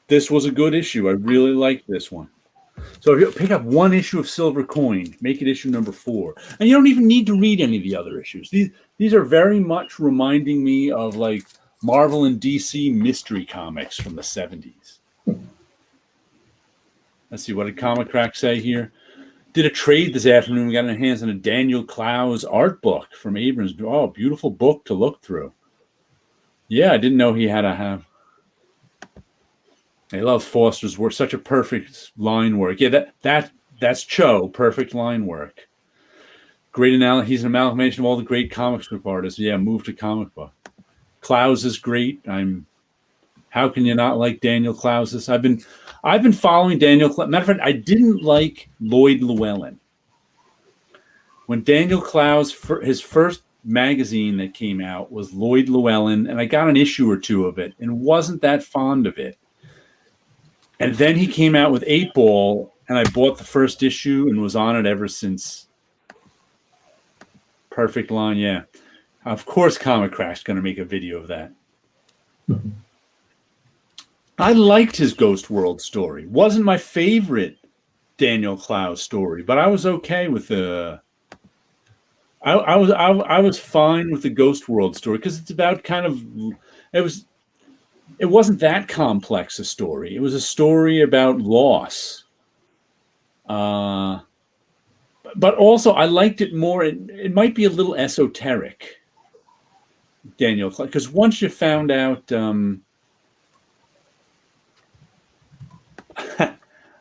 this was a good issue. I really liked this one. So if you pick up one issue of Silver Coin, make it issue number 4, and you don't even need to read any of the other issues. These are very much reminding me of like Marvel and DC mystery comics from the 70s. Let's see, what did Comic Crack say here? Did a trade this afternoon. We got our hands on a Daniel Clowes art book from Abrams. Oh, beautiful book to look through. Yeah, I didn't know he had a have. I love Foster's work. Such a perfect line work. Yeah, that's Cho. Perfect line work. Great analysis. He's an amalgamation of all the great comic strip artists. Yeah, move to comic book. Clowes is great. I'm How can you not like Daniel Clowes? I've been following Daniel Clowes. Matter of fact, I didn't like Lloyd Llewellyn. When Daniel Clowes, his first magazine that came out was Lloyd Llewellyn, and I got an issue or two of it and wasn't that fond of it. And then he came out with 8 Ball, and I bought the first issue and was on it ever since. Perfect line, yeah. Of course, Comic Crack's going to make a video of that. Mm-hmm. I liked his Ghost World story. Wasn't my favorite Daniel Clowes story, but I was okay with the. I was fine with the Ghost World story because it's about kind of it wasn't that complex a story. It was a story about loss. But also I liked it more. It might be a little esoteric, Daniel, because once you found out,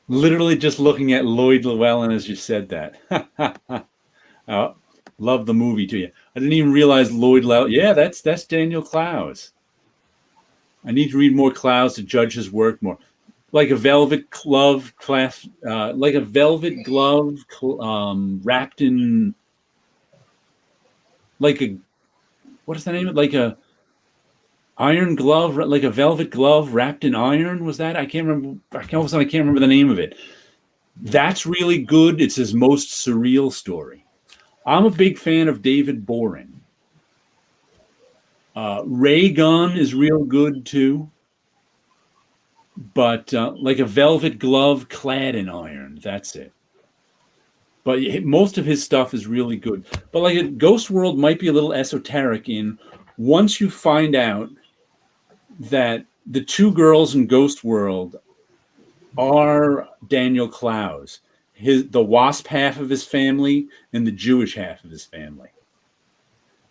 literally just looking at Lloyd Llewellyn as you said that. Love the movie to you. I didn't even realize Lloyd Llewellyn. Yeah, that's Daniel Clowes. I need to read more Clowes to judge his work more. Like a velvet glove wrapped in like a what is the name of it? Like a iron glove, like a velvet glove wrapped in iron. Was that? I can't remember. All of a sudden, I can't remember the name of it. That's really good. It's his most surreal story. I'm a big fan of David Boring. Ray Gunn is real good too. But like a velvet glove clad in iron. That's it. But most of his stuff is really good. But like a Ghost World might be a little esoteric in once you find out that the 2 girls in Ghost World are Daniel Clowes, the Wasp half of his family and the Jewish half of his family.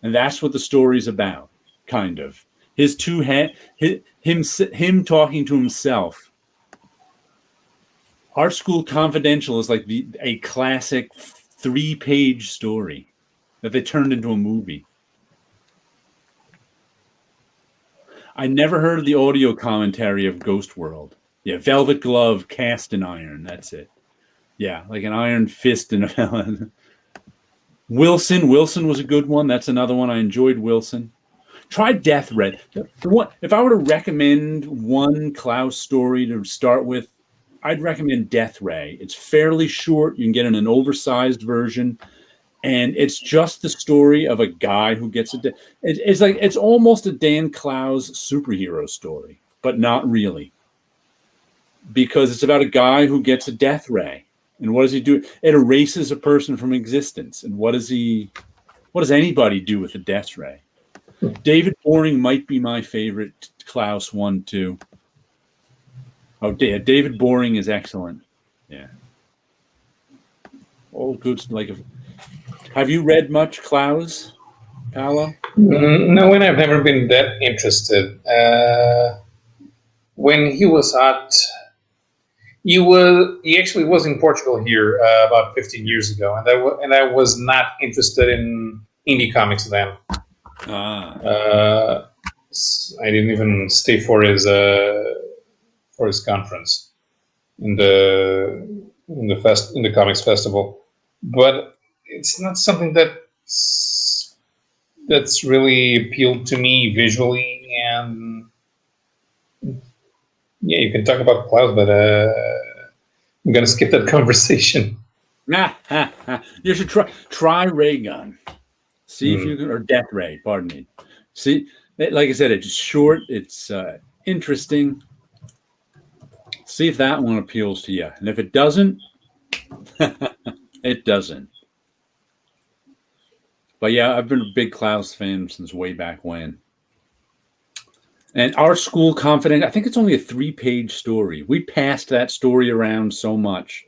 And that's what the story's about, kind of. His him talking to himself. Art School Confidential is like a classic 3-page story that they turned into a movie. I never heard of the audio commentary of Ghost World. Yeah, velvet glove cast in iron. That's it. Yeah, like an iron fist in a Wilson. Wilson was a good one. That's another one. I enjoyed Wilson. Try Death Red. If I were to recommend one Clowes story to start with, I'd recommend Death Ray. It's fairly short. You can get in an oversized version. And it's just the story of a guy who gets it's almost a Dan Clowes superhero story, but not really. Because it's about a guy who gets a death ray. And what does he do? It erases a person from existence. And what does anybody do with a death ray? David Boring might be my favorite Clowes one too. Oh, yeah, David Boring is excellent. Yeah. All good. Have you read much Clowes, Paolo? No, and I've never been that interested. When he was hot, he actually was in Portugal here about 15 years ago, and I was not interested in indie comics then. I didn't even stay for his conference in the comics festival, but it's not something that's really appealed to me visually. And yeah, you can talk about Clowes, but I'm gonna skip that conversation. You should try Ray Gun. See if you can, or Death Ray, pardon me. See, like I said, it's short, it's interesting. See if that one appeals to you. And if it doesn't, it doesn't. But yeah, I've been a big Clowes fan since way back when. And Art School Confident, I think it's only a 3-page story. We passed that story around so much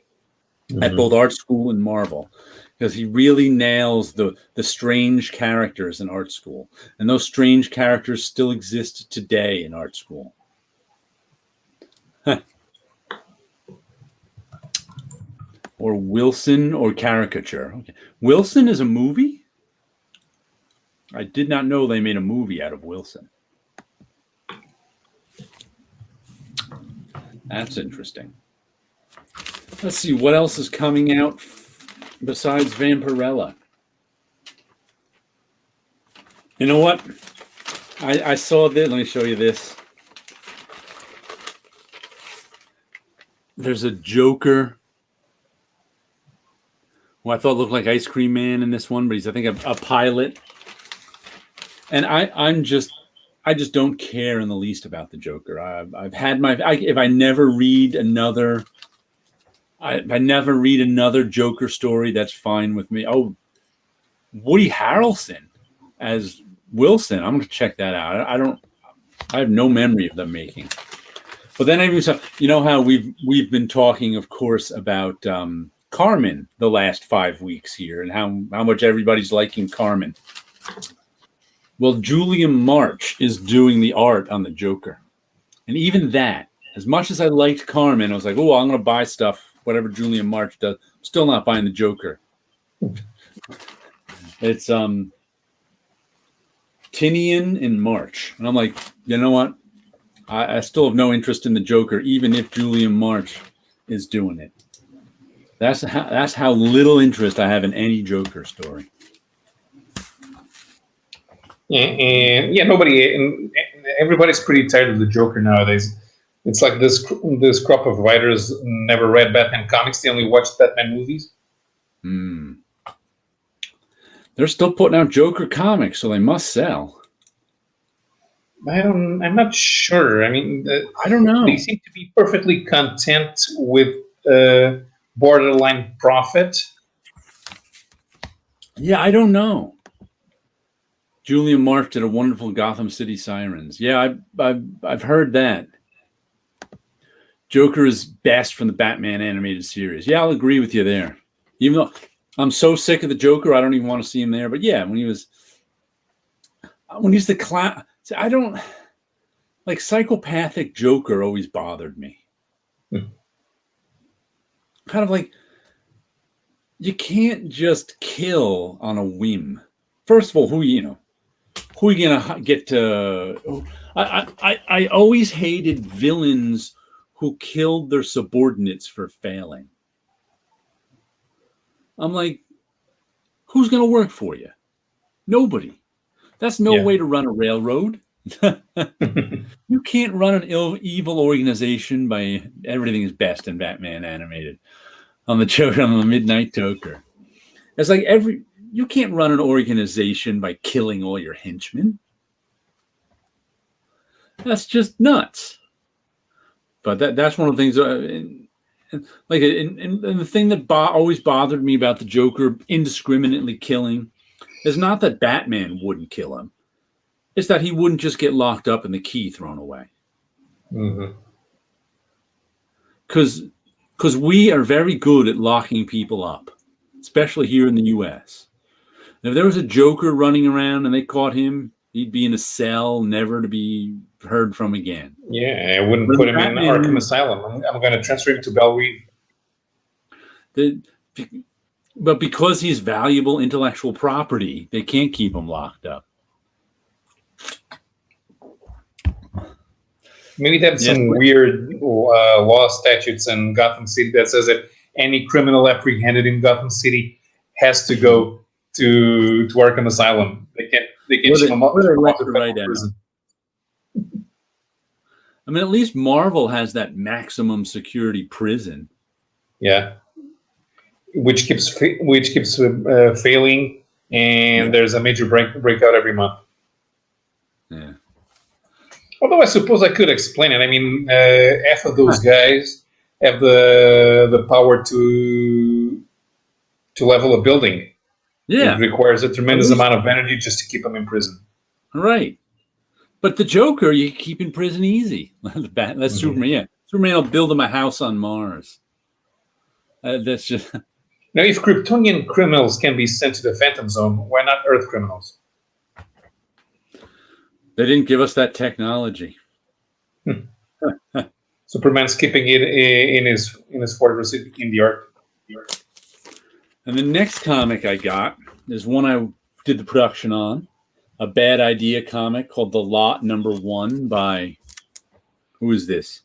at both Art School and Marvel, because he really nails the strange characters in Art School. And those strange characters still exist today in Art School. Or Wilson or Caricature. Okay. Wilson is a movie? I did not know they made a movie out of Wilson. That's interesting. Let's see what else is coming out besides Vampirella. You know what? I saw this. Let me show you this. There's a Joker who I thought looked like Ice Cream Man in this one, but he's, I think, a pilot. And I just don't care in the least about the Joker. I've had my if I never read another Joker story, that's fine with me. Oh, Woody Harrelson as Wilson. I'm going to check that out. I have no memory of them making. But then I even saw, you know how we've been talking, of course, about Carmen the last 5 weeks here, and how much everybody's liking Carmen. Well, Julian March is doing the art on the Joker. And even that, as much as I liked Carmen, I was like, oh, I'm going to buy stuff, whatever Julian March does. I'm still not buying the Joker. It's Tinian and March. And I'm like, you know what? I still have no interest in the Joker, even if Julian March is doing it. That's how little interest I have in any Joker story. And everybody's pretty tired of the Joker nowadays. It's like this crop of writers never read Batman comics; they only watched Batman movies. They're still putting out Joker comics, so they must sell. I'm not sure. I mean, I don't know. They seem to be perfectly content with borderline profit. Yeah, I don't know. Julian March did a wonderful Gotham City Sirens. Yeah, I've heard that. Joker is best from the Batman animated series. Yeah, I'll agree with you there. Even though I'm so sick of the Joker, I don't even want to see him there. But yeah, when he's the clown, I don't like psychopathic Joker. Always bothered me. Kind of like you can't just kill on a whim. First of all, who are you gonna get to? I always hated villains who killed their subordinates for failing. I'm like, who's gonna work for you? Nobody. That's no way to run a railroad. You can't run an evil organization by everything is best in Batman animated on the Midnight Joker. It's like you can't run an organization by killing all your henchmen. That's just nuts. But that's one of the things. And the thing that always bothered me about the Joker indiscriminately killing is not that Batman wouldn't kill him. It's that he wouldn't just get locked up and the key thrown away. Because we are very good at locking people up, especially here in the U.S. And if there was a Joker running around and they caught him, he'd be in a cell, never to be heard from again. Yeah, I wouldn't put him in Arkham Asylum. I'm going to transfer him to Belle Reeve. But because he's valuable intellectual property, they can't keep him locked up. Maybe that's some weird law statutes in Gotham City that says that any criminal apprehended in Gotham City has to go to Arkham Asylum. They can't ship him up to prison. I mean, at least Marvel has that maximum security prison. Yeah, which keeps failing, and there's a major breakout every month. Yeah. Although I suppose I could explain it. I mean, half of those guys have the power to level a building. Yeah. It requires a tremendous amount of energy just to keep them in prison. Right. But the Joker, you keep in prison easy. That's Superman. Yeah. Superman will build him a house on Mars. That's just... Now, if Kryptonian criminals can be sent to the Phantom Zone, why not Earth criminals? They didn't give us that technology. Superman's keeping it in his fortress in the Earth. And the next comic I got is one I did the production on, a Bad Idea comic called The Lot #1 by, who is this?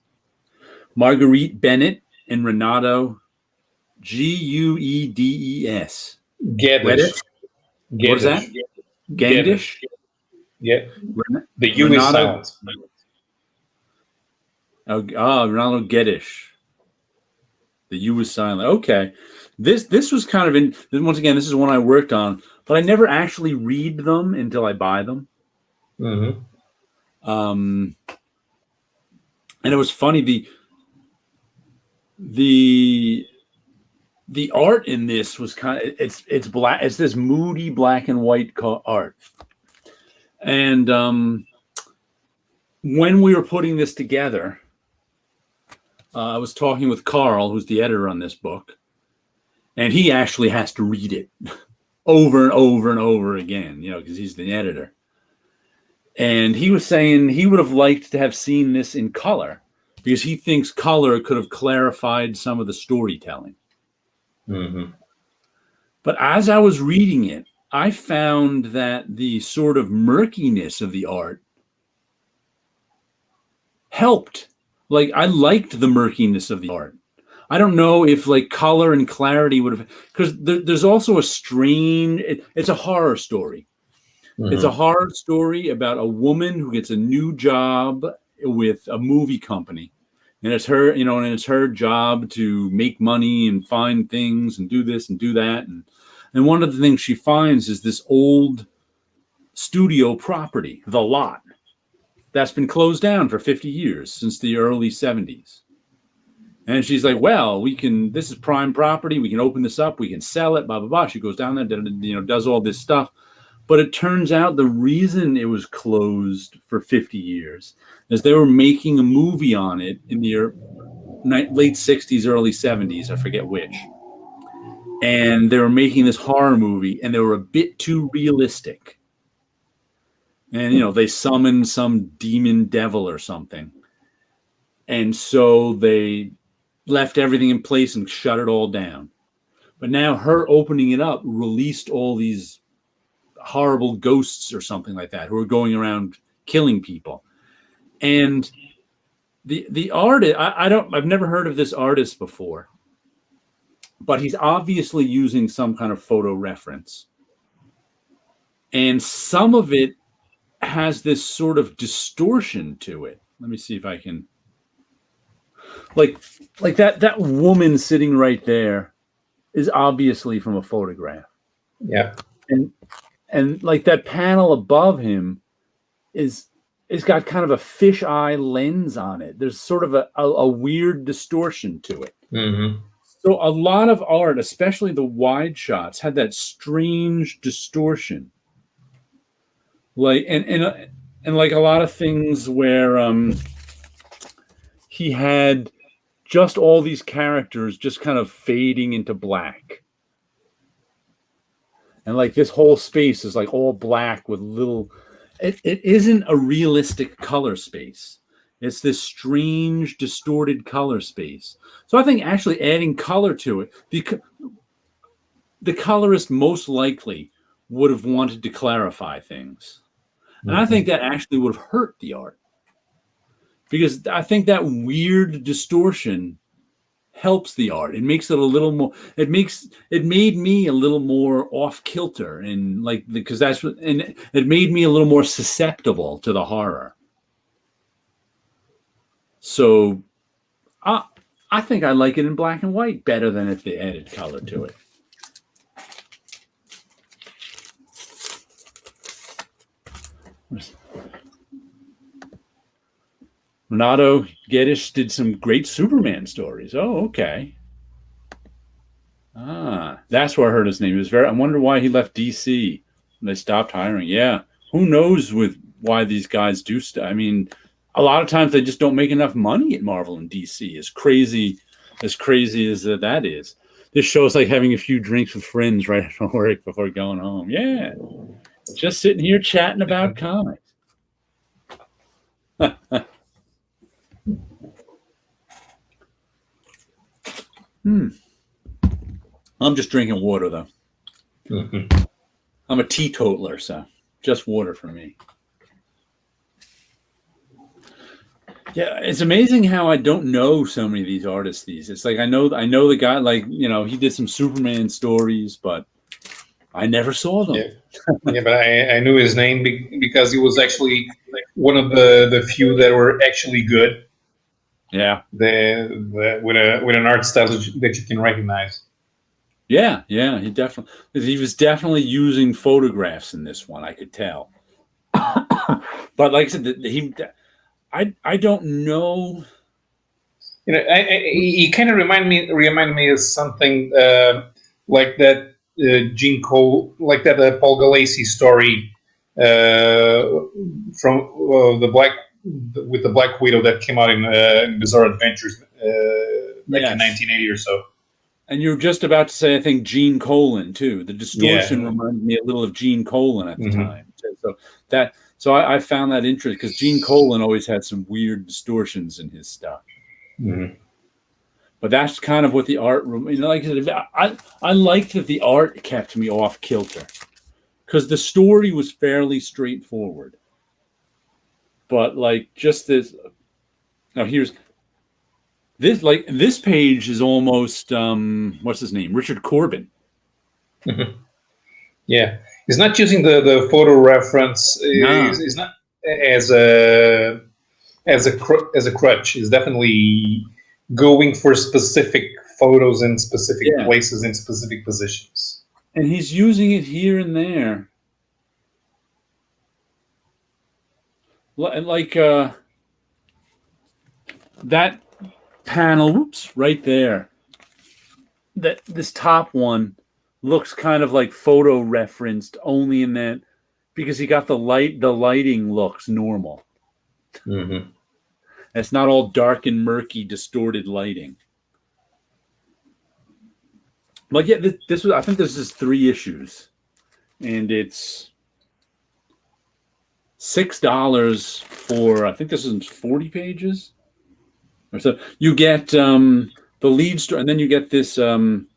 Marguerite Bennett and Renato Guedes. Geddes. What is that? Gandish? Yeah. The U is Renato. silent. Renato Guedes. The U was silent. Okay. This was kind of once again, this is one I worked on, but I never actually read them until I buy them. Mm-hmm. And it was funny, the art in this was kind of it's black. It's this moody black and white art. And when we were putting this together, I was talking with Carl, who's the editor on this book, and he actually has to read it over and over and over again, because he's the editor. And he was saying he would have liked to have seen this in color because he thinks color could have clarified some of the storytelling. Mm-hmm. But as I was reading it, I found that the sort of murkiness of the art helped. Like, I liked the murkiness of the art. I don't know if like color and clarity would have, because there's also a strain. It's a horror story. Mm-hmm. It's a horror story about a woman who gets a new job with a movie company. And it's her, and it's her job to make money and find things and do this and do that. And one of the things she finds is this old studio property, The Lot, that's been closed down for 50 years, since the early 70s. And she's like, well, this is prime property. We can open this up. We can sell it, blah, blah, blah. She goes down there, does all this stuff. But it turns out the reason it was closed for 50 years is they were making a movie on it in the late 60s, early 70s. I forget which. And they were making this horror movie, and they were a bit too realistic. And, they summoned some demon devil or something. And so they left everything in place and shut it all down. But now her opening it up released all these horrible ghosts or something like that who are going around killing people. And the artist, I've never heard of this artist before, but he's obviously using some kind of photo reference. And some of it has this sort of distortion to it. Let me see if I can, like that woman sitting right there is obviously from a photograph. Yeah. And like that panel above him is got kind of a fisheye lens on it. There's sort of a weird distortion to it. Mm-hmm. So a lot of art, especially the wide shots, had that strange distortion. Like and like a lot of things where he had just all these characters just kind of fading into black. And like this whole space is like all black with little, it isn't a realistic color space. It's this strange, distorted color space. So I think actually adding color to it, the colorist most likely would have wanted to clarify things. And I think that actually would have hurt the art. Because I think that weird distortion helps the art. It makes it a little more, it made me a little more off kilter, and like, because that's what, and it made me a little more susceptible to the horror. So I think I like it in black and white better than if they added color to it. Renato Guedes did some great Superman stories. Oh, okay. That's where I heard his name. He was I wonder why he left DC. They stopped hiring. Yeah. Who knows why these guys do stuff. I mean, a lot of times they just don't make enough money at Marvel and DC. As crazy as that is. This show's like having a few drinks with friends right after work before going home. Yeah. Just sitting here chatting about comics. I'm just drinking water, though. Mm-hmm. I'm a teetotaler, so just water for me. Yeah, it's amazing how I don't know so many of these artists. It's like I know the guy. Like he did some Superman stories, but I never saw them. Yeah, yeah, but I knew his name because he was actually one of the few that were actually good. Yeah, With an art style that you can recognize. yeah. He was definitely using photographs in this one. I could tell. But like I said, I don't know. He kind of remind me of something like that Gene Cole, like that Paul Galassi story uh, from the Black with the Black Widow that came out in Bizarre Adventures back in Yes, 1980 or so. and you're just about to say, I think Gene Colan too. The distortion Yeah. reminded me a little of Gene Colan at the Hmm. time. So I found that interesting because Gene Colan always had some weird distortions in his stuff. Hmm. But that's kind of what the art, like I said, I liked that the art kept me off kilter because the story was fairly straightforward. But like just this, now here's this page is almost what's his name, Richard Corbin. Hmm. Yeah, he's not using the photo reference. No, He's not as as a crutch. He's definitely going for specific photos in specific yeah, places in specific positions. and he's using it here and there, like that panel. Whoops, right there. That this top one looks kind of like photo referenced only in that because he got the lighting looks normal. Hmm. It's not all dark and murky distorted lighting. But yeah, this was, I think this is 3 issues and it's $6 for, I think this is 40 pages or so. You get the lead story and then you get this who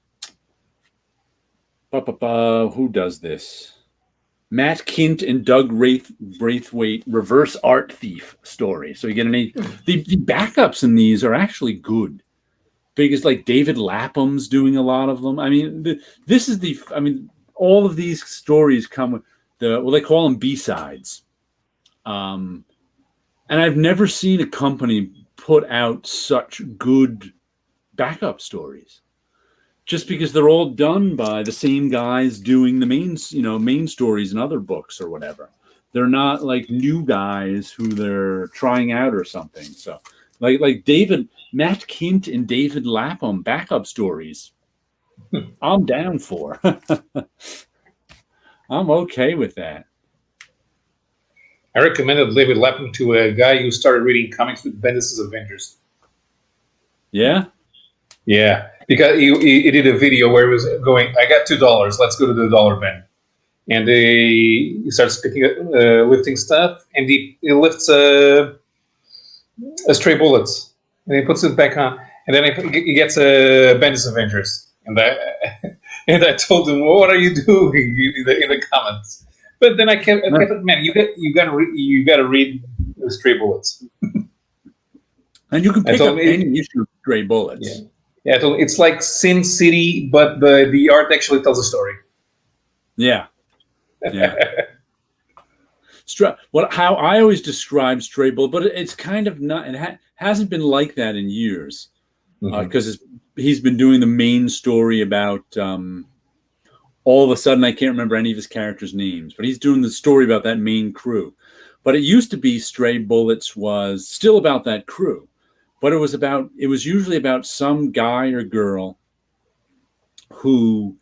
does this? Matt Kint and Doug Braithwaite reverse art thief story. So you get the backups in these are actually good. Because like David Lapham's doing a lot of them. I mean, this is I mean, all of these stories come with they call them B-sides. And I've never seen a company put out such good backup stories. Just because they're all done by the same guys doing the main stories in other books or whatever. They're not like new guys who they're trying out or something. So like Matt Kint and David Lapham backup stories, I'm down for. I'm okay with that. I recommended David Lapham to a guy who started reading comics with Bendis' Avengers. Yeah. Yeah, because he did a video where he was going, I got $2, let's go to the dollar bin. And he starts picking up, lifting stuff, and he lifts a stray bullets, and he puts it back on, and then he gets a Bendis Avengers, and and I told him, well, what are you doing in the comments? But then I kept man, you gotta read the stray bullets. And you can I pick told up him, any issue of Stray yeah, Bullets. yeah, I told him, it's like Sin City, but the art actually tells a story. Yeah. Yeah. How I always describe Stray Bullet, but it's kind of not. It hasn't been like that in years because he's been doing the main story about. All of a sudden, I can't remember any of his characters' names, but he's doing the story about that main crew. But it used to be Stray Bullets was still about that crew, but it was usually about some guy or girl who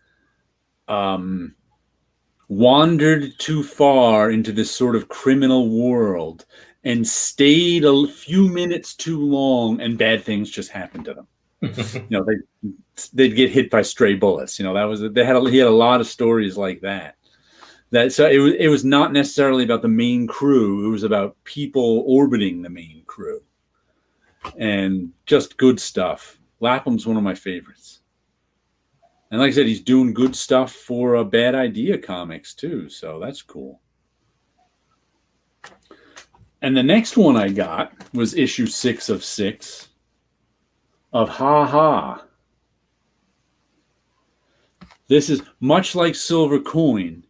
wandered too far into this sort of criminal world and stayed a few minutes too long, and bad things just happened to them. They'd get hit by stray bullets. That was he had a lot of stories like that. So it was not necessarily about the main crew. It was about people orbiting the main crew, and just good stuff. Lapham's one of my favorites. And like I said, he's doing good stuff for Bad Idea Comics too, so that's cool. And the next one I got was issue 6 of 6 of Ha Ha. This is much like Silver Coin,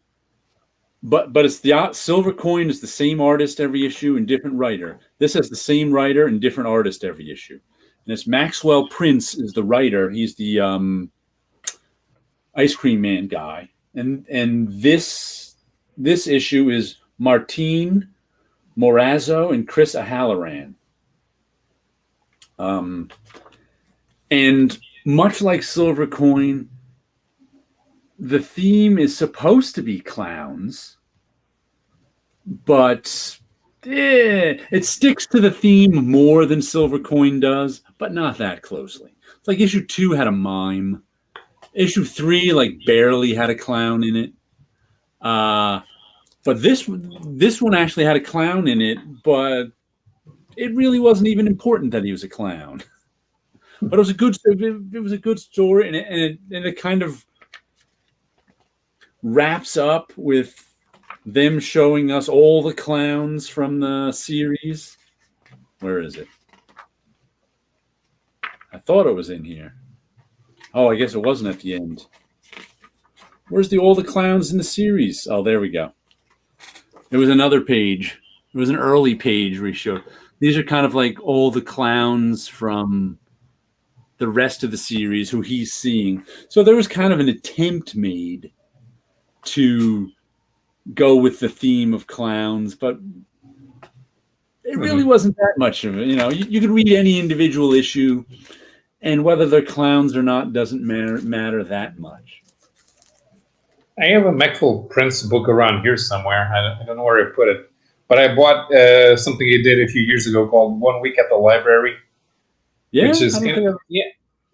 but it's the Silver Coin is the same artist every issue and different writer. This has the same writer and different artist every issue. And it's Maxwell Prince is the writer. He's the Ice Cream Man guy. And this issue is Martine Morazzo and Chris O'Halloran. And much like Silver Coin, the theme is supposed to be clowns, but it sticks to the theme more than Silver Coin does, but not that closely. It's like issue 2 had a mime. Issue 3 like barely had a clown in it. But this one actually had a clown in it, but it really wasn't even important that he was a clown. But it was a good story, and it kind of wraps up with them showing us all the clowns from the series. Where is it? I thought it was in here. Oh, I guess it wasn't at the end. Where's all the clowns in the series? Oh, there we go. It was another page. It was an early page where he showed. These are kind of like all the clowns from the rest of the series who he's seeing. So there was kind of an attempt made to go with the theme of clowns, but it really wasn't that much of it. You could read any individual issue, and whether they're clowns or not doesn't matter that much. I have a Maxwell Prince book around here somewhere. I don't know where I put it, but I bought something he did a few years ago called 1 Week at the Library. Yeah, which is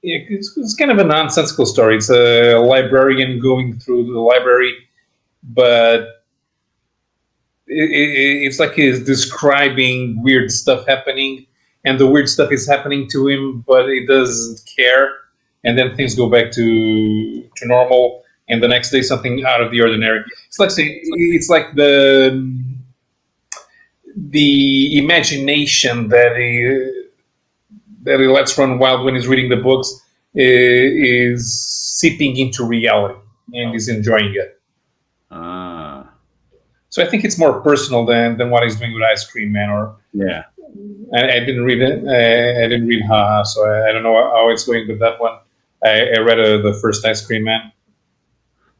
it's kind of a nonsensical story. It's a librarian going through the library, but it's like he's describing weird stuff happening, and the weird stuff is happening to him, but he doesn't care. And then things go back to normal, and the next day something out of the ordinary. It's like the imagination that he lets run wild when he's reading the books is seeping into reality, and he's enjoying it. So I think it's more personal than what he's doing with Ice Cream Man. I didn't read it. I didn't read Ha Ha, so I don't know how it's going with that one. I read the first Ice Cream Man.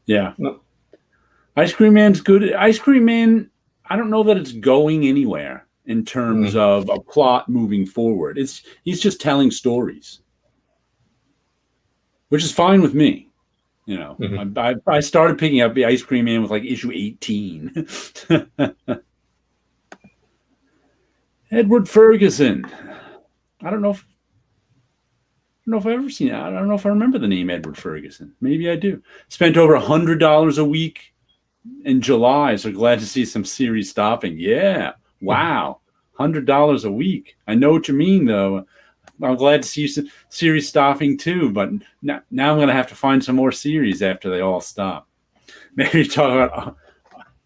Yeah. No. Ice Cream Man's good. Ice Cream Man, I don't know that it's going anywhere in terms of a plot moving forward. He's just telling stories, which is fine with me. I started picking up the Ice Cream Man with like issue 18. Edward Ferguson. I don't know if I've ever seen it. I don't know if I remember the name Edward Ferguson. Maybe I do. Spent over $100 a week in July, so glad to see some series stopping. Yeah. Wow. $100 a week. I know what you mean, though. I'm glad to see some series stopping, too, but now I'm going to have to find some more series after they all stop. Maybe talk about...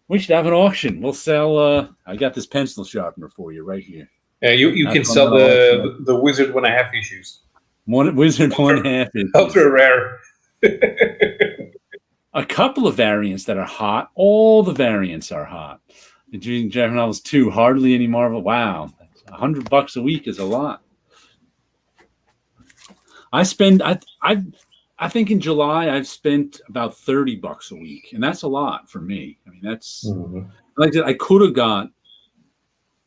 we should have an auction. We'll sell... I got this pencil sharpener for you right here. Yeah, you can sell the Wizard 1.5 issues. Wizard 1.5 issues. Ultra rare. A couple of variants that are hot. All the variants are hot. Including Jeff Novels 2. Hardly any Marvel. Wow. $100 a week is a lot. I think in July I've spent about $30 a week, and that's a lot for me. I mean, that's like I could have got,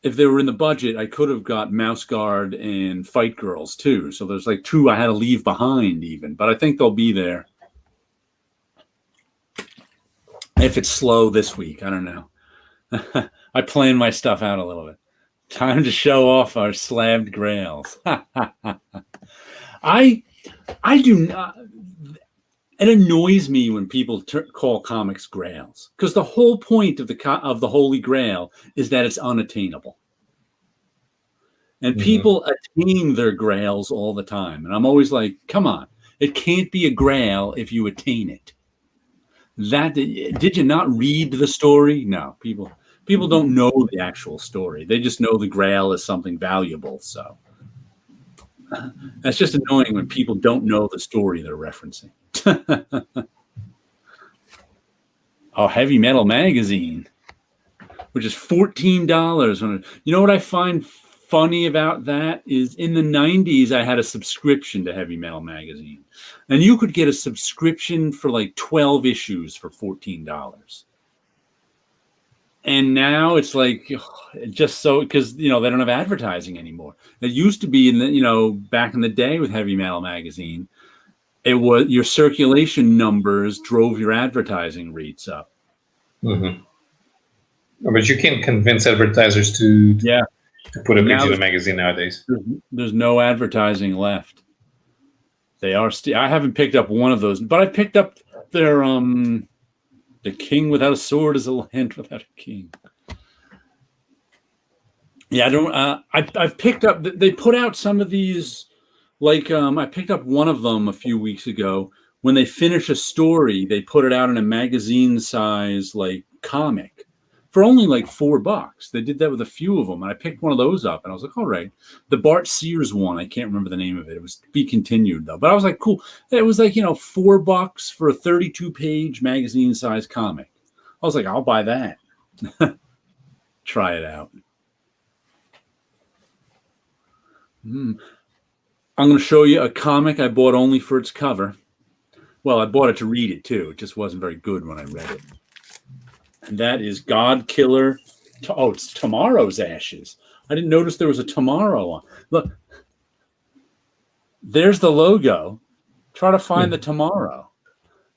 if they were in the budget, I could have got Mouse Guard and Fight Girls too. So there's like 2 I had to leave behind even, but I think they'll be there. If it's slow this week, I don't know. I plan my stuff out a little bit. Time to show off our slabbed grails. I do not. It annoys me when people call comics grails, because the whole point of the Holy Grail is that it's unattainable, and people attain their grails all the time. And I'm always like, come on, it can't be a grail if you attain it. Did you not read the story? No, People don't know the actual story. They just know the Grail is something valuable. So that's just annoying when people don't know the story they're referencing. Oh, Heavy Metal Magazine, which is $14. You know what I find funny about that is in the 90s, I had a subscription to Heavy Metal Magazine. And you could get a subscription for like 12 issues for $14. And now it's like just so because they don't have advertising anymore. It used to be in the back in the day with Heavy Metal Magazine, it was your circulation numbers drove your advertising rates up. Mm-hmm. But you can convince advertisers to put a page in a magazine nowadays. There's no advertising left. They are I haven't picked up one of those, but I picked up their The King Without a Sword is a Land Without a King. Yeah, I don't. I've picked up. They put out some of these. Like I picked up one of them a few weeks ago. When they finish a story, they put it out in a magazine size like comic for only like $4. They did that with a few of them, and I picked one of those up, and I was like, all right. The Bart Sears one, I can't remember the name of it. It was to be continued though, but I was like, cool. It was like $4 for a 32-page magazine size comic. I was like, I'll buy that. Try it out. I'm going to show you a comic I bought only for its cover. Well, I bought it to read it too. It just wasn't very good when I read it. And that is God Killer. Oh, it's Tomorrow's Ashes. I didn't notice there was a tomorrow on. Look, there's the logo. Try to find the tomorrow.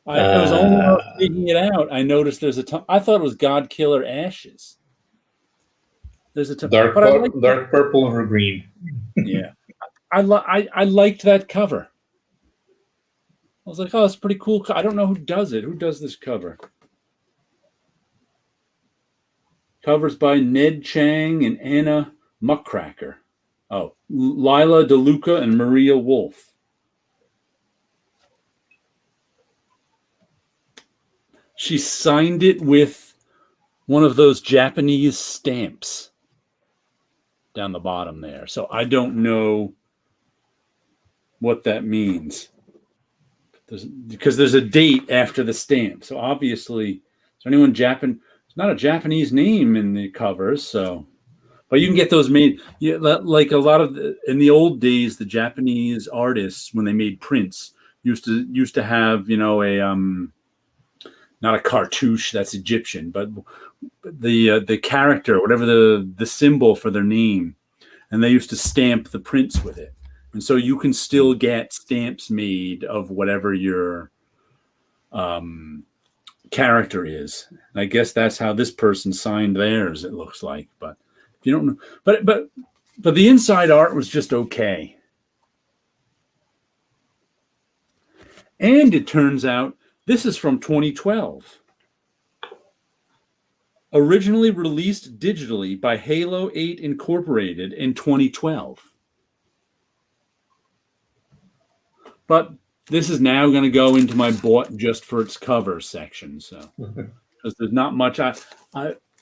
It was only when I was figuring it out. I noticed there's I thought it was God Killer Ashes. There's a dark purple over green. Yeah. I liked that cover. I was like, oh, it's pretty cool. I don't know who does it. Who does this cover? Covers by Ned Chang and Anna Muckraker. Oh, Lila DeLuca and Maria Wolf. She signed it with one of those Japanese stamps down the bottom there. So I don't know what that means. Because there's a date after the stamp. So obviously, is there anyone it's not a Japanese name in the covers, so but you can get those made. Yeah, like a lot of in the old days, the Japanese artists, when they made prints, used to have, a not a cartouche, that's Egyptian, but the character, whatever the symbol for their name, and they used to stamp the prints with it. And so you can still get stamps made of whatever your character is. And I guess that's how this person signed theirs, it looks like. But if you don't know, but the inside art was just okay. And it turns out this is from 2012. Originally released digitally by Halo 8 Incorporated in 2012. But this is now going to go into my bought just for its cover section. So, because there's not much.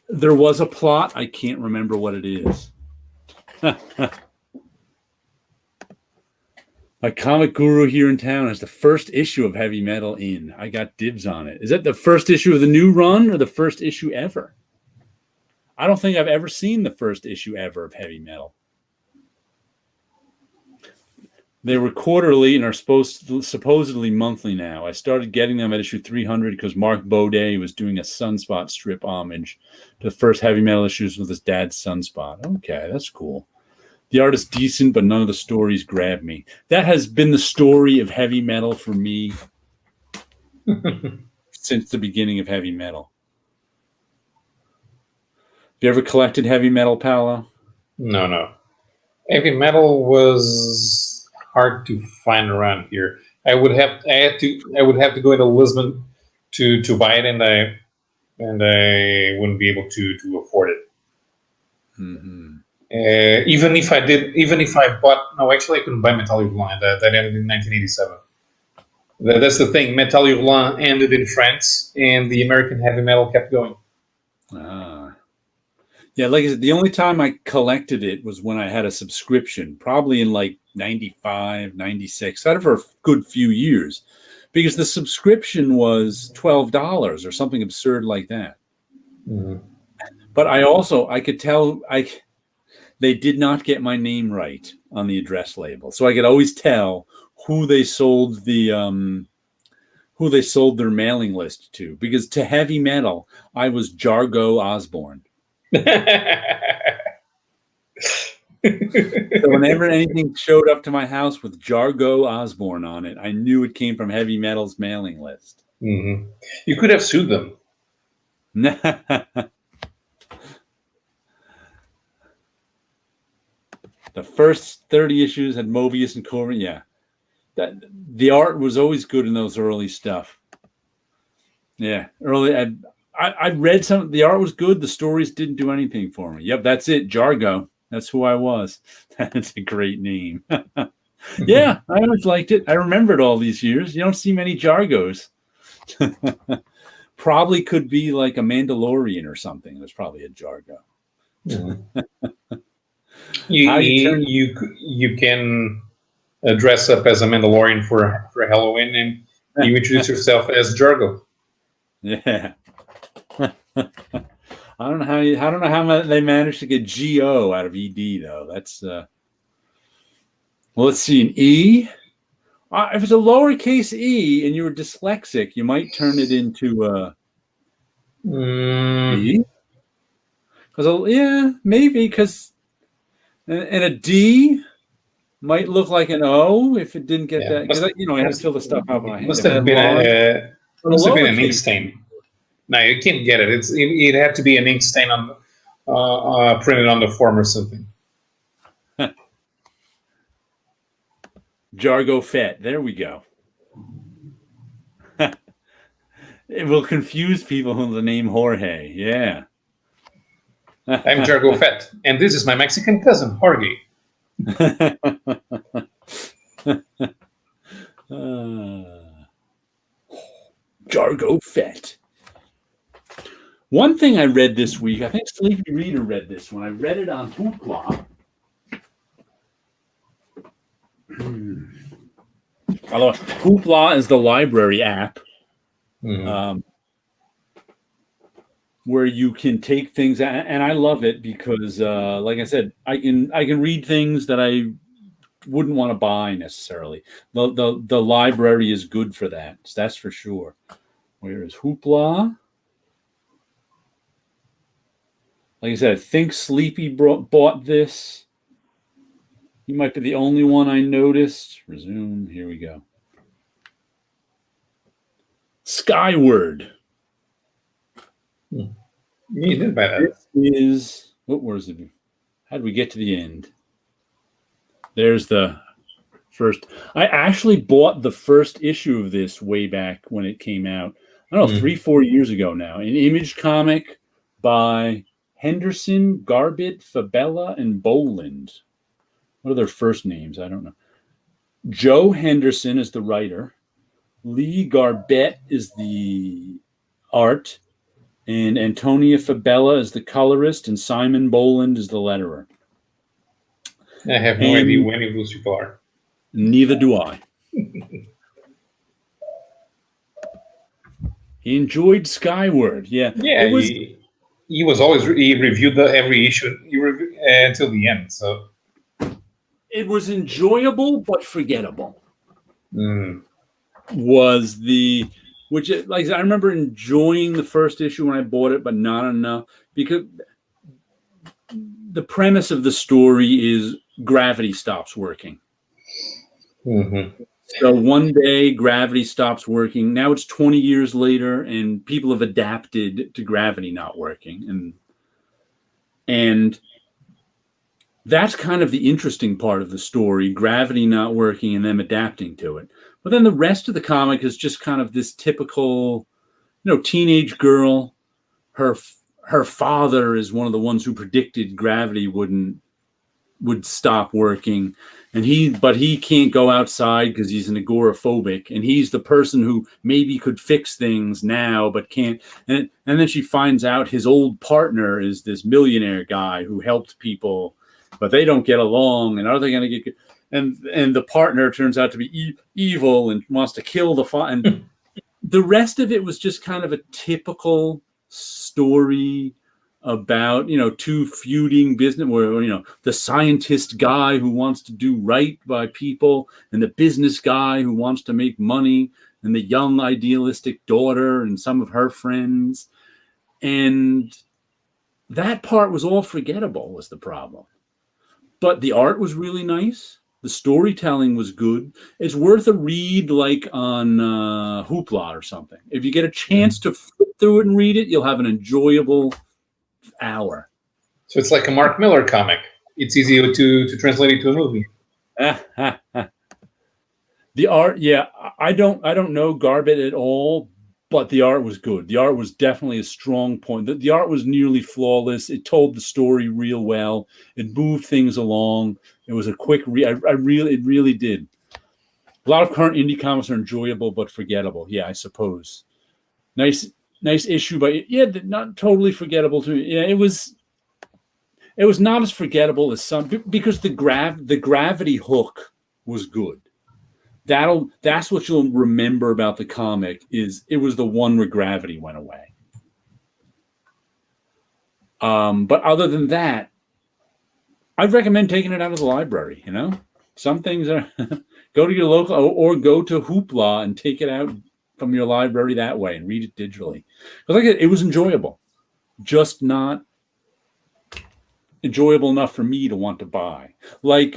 There was a plot. I can't remember what it is. My comic guru here in town has the first issue of Heavy Metal in. I got dibs on it. Is that the first issue of the new run or the first issue ever? I don't think I've ever seen the first issue ever of Heavy Metal. They were quarterly and are supposedly monthly now. I started getting them at issue 300 because Mark Baudet was doing a Sunspot strip homage to the first Heavy Metal issues with his dad's Sunspot. Okay, that's cool. The art is decent, but none of the stories grab me. That has been the story of Heavy Metal for me since the beginning of Heavy Metal. Have you ever collected Heavy Metal, Paolo? No. Heavy Metal was hard to find around here. I would have to go into Lisbon to buy it, and I wouldn't be able to afford it. Mm-hmm. Even if I bought, no, actually I couldn't buy Metal Hurlant. That ended in 1987. That's the thing. Metal Hurlant ended in France, and the American heavy metal kept going. Ah. Yeah, like I said, the only time I collected it was when I had a subscription, probably in like 95, 96. I had it for a good few years because the subscription was $12 or something absurd like that. Mhm. But I could tell they did not get my name right on the address label. So I could always tell who they sold their mailing list to, because to heavy metal, I was Jargo Osborne. So whenever anything showed up to my house with Jargo Osborne on it, I knew it came from heavy metal's mailing list. Mhm. You could have sued them. The first 30 issues had Mobius and Corbin. Yeah. The art was always good in those early stuff. Yeah. I read some, the art was good. The stories didn't do anything for me. Yep. That's it. Jargo. That's who I was. That's a great name. Yeah. I always liked it. I remembered all these years. You don't see many Jargos. Probably could be like a Mandalorian or something. There's probably a Jargo. Mhm. How you turn You can dress up as a Mandalorian for Halloween, and you introduce yourself as Jargo. Yeah. I don't know how they managed to get GO out of ED though. That's well, let's see, an E. If it's a lowercase e and you were dyslexic, you might turn it into Mm, E. Because yeah, maybe because and a D might look like an O if it didn't get yeah, that, because I had to fill the stuff out by hand. must If it have had been long, but a must have been an ink lowercase. stain. No, you can't get it. It had to be an ink stain on printed on the form or something. Jargo Fett. There we go. It will confuse people with the name Jorge. Yeah. I'm Jargo Fett, and this is my Mexican cousin, Jorge. Jargo Fett. One thing I read this week, I think Sleepy Reader read this one. I read it on Hoopla. Although Hoopla is the library app, where you can take things, and I love it because, like I said, I can read things that I wouldn't want to buy necessarily. The library is good for that. That's for sure. Where is Hoopla? Like I said, I think Sleepy bought this. He might be the only one I noticed. Resume. Here we go. Skyward. You did buy that. This is, what was it? How did we get to the end? There's the first. I actually bought the first issue of this way back when it came out. I don't know, 3-4 years ago now. An Image comic by Henderson, Garbett, Fabella, and Boland. What are their first names? I don't know. Joe Henderson is the writer. Lee Garbett is the art. And Antonia Fabella is the colorist. And Simon Boland is the letterer. I have no idea who any of those people are. Neither do I. He enjoyed Skyward. Yeah. Yeah, It was, he was always he reviewed every issue until the end. So it was enjoyable but forgettable. Was the which, like I remember enjoying the first issue when I bought it, but not enough, because the premise of the story is gravity stops working. So one day gravity stops working. Now it's 20 years later, and people have adapted to gravity not working, and that's kind of the interesting part of the story: gravity not working and them adapting to it. But then the rest of the comic is just kind of this typical, teenage girl. Her father is one of the ones who predicted gravity would stop working, and he can't go outside because he's an agoraphobic, and he's the person who maybe could fix things now but can't. And then she finds out his old partner is this millionaire guy who helped people, but they don't get along. And are they going to get? And the partner turns out to be evil and wants to kill the and the rest of it was just kind of a typical story about, two feuding business where, the scientist guy who wants to do right by people and the business guy who wants to make money and the young idealistic daughter and some of her friends. And that part was all forgettable was the problem. But the art was really nice. The storytelling was good. It's worth a read like on Hoopla or something. If you get a chance to flip through it and read it, you'll have an enjoyable hour. So it's like a Mark Miller comic. It's easy to translate it to a movie. The art, yeah, I don't know Garbett at all, but the art was good. The art was definitely a strong point. The art was nearly flawless. It told the story real well. It moved things along. It was a quick read. It really did. A lot of current indie comics are enjoyable but forgettable. Yeah, I suppose. Nice issue, but yeah, not totally forgettable too. Yeah, it was not as forgettable as some, because the gravity hook was good. That's what you'll remember about the comic, is it was the one where gravity went away. But other than that, I'd recommend taking it out of the library. Some things are go to your local or go to Hoopla and take it out from your library that way and read it digitally. Because it was enjoyable, just not enjoyable enough for me to want to buy. Like,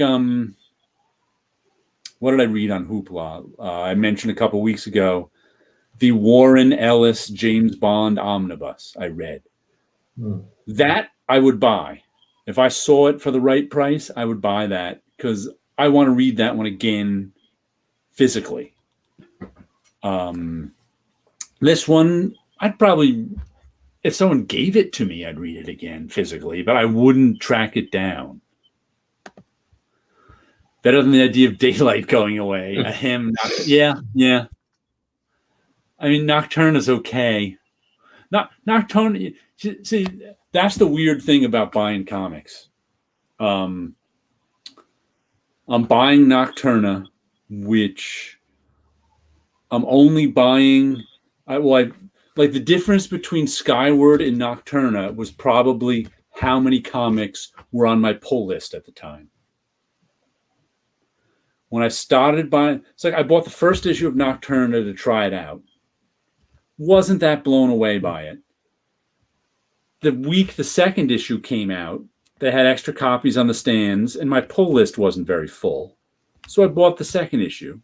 what did I read on Hoopla? I mentioned a couple weeks ago, the Warren Ellis James Bond omnibus I read. That I would buy. If I saw it for the right price, I would buy that because I want to read that one again physically. This one, I'd probably, if someone gave it to me, I'd read it again physically, but I wouldn't track it down. Better than the idea of Daylight going away. Yeah. I mean, Nocturne is okay. Nocturne. See, that's the weird thing about buying comics. I'm buying Nocturna, which I'm only buying. Like the difference between Skyward and Nocturna was probably how many comics were on my pull list at the time. When I started buying, it's like I bought the first issue of Nocturna to try it out. Wasn't that blown away by it. The week the second issue came out, they had extra copies on the stands, and my pull list wasn't very full. So I bought the second issue.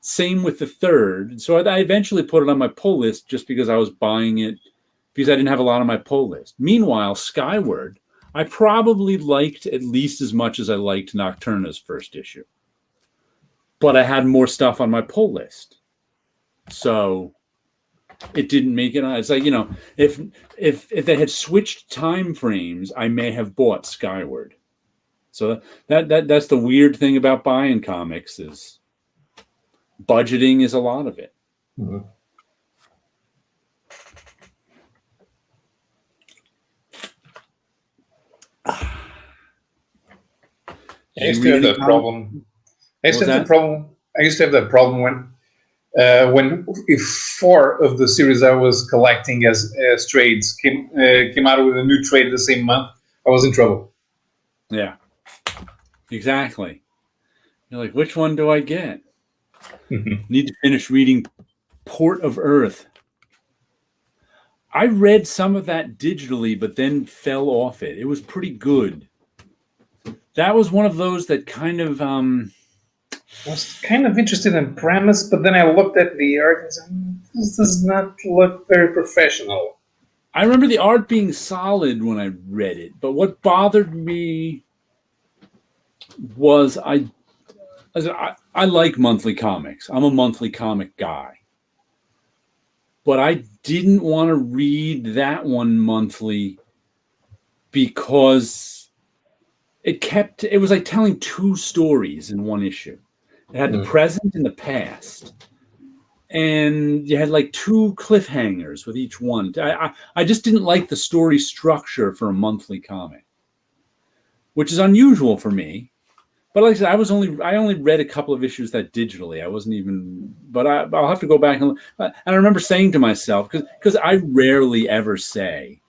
Same with the third. So I eventually put it on my pull list just because I was buying it because I didn't have a lot on my pull list. Meanwhile, Skyward, I probably liked at least as much as I liked Nocturna's first issue. But I had more stuff on my pull list. So it didn't make it. It's like, if they had switched time frames, I may have bought Skyward. So that's the weird thing about buying comics, is budgeting is a lot of it. Mm-hmm. I used to have that problem. I used to have that problem when if 4 of the series I was collecting as trades came out with a new trade the same month, I was in trouble. Yeah, exactly. You're like, which one do I get? Need to finish reading Port of Earth. I read some of that digitally, but then fell off it. It was pretty good. That was one of those that kind of... I was kind of interested in premise, but then I looked at the art and said, this does not look very professional. I remember the art being solid when I read it, but what bothered me was I like monthly comics. I'm a monthly comic guy. But I didn't want to read that one monthly because it was like telling two stories in one issue. It had the present and the past. And you had like two cliffhangers with each one. I just didn't like the story structure for a monthly comic, which is unusual for me. But like I said, I only read a couple of issues that digitally. I wasn't even, but I'll have to go back and I remember saying to myself, because I rarely ever say,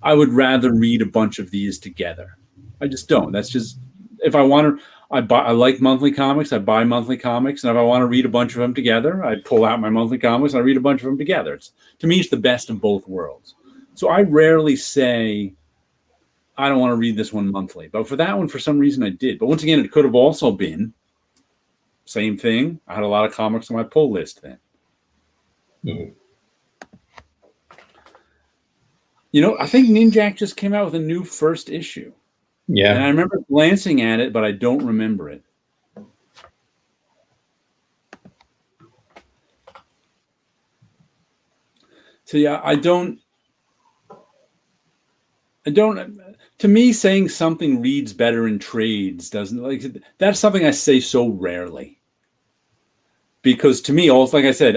I would rather read a bunch of these together. I just don't. That's just, if I want to, I like monthly comics. I buy monthly comics, and if I want to read a bunch of them together, I pull out my monthly comics and I read a bunch of them together. To me, it's the best of both worlds. So I rarely say, I don't want to read this one monthly. But for that one, for some reason, I did. But once again, it could have also been same thing. I had a lot of comics on my pull list then. Mm-hmm. I think Ninjak just came out with a new first issue. Yeah. And I remember glancing at it, but I don't remember it. So yeah, I don't, to me, saying something reads better in trades doesn't, like, that's something I say so rarely. Because to me, also, like I said,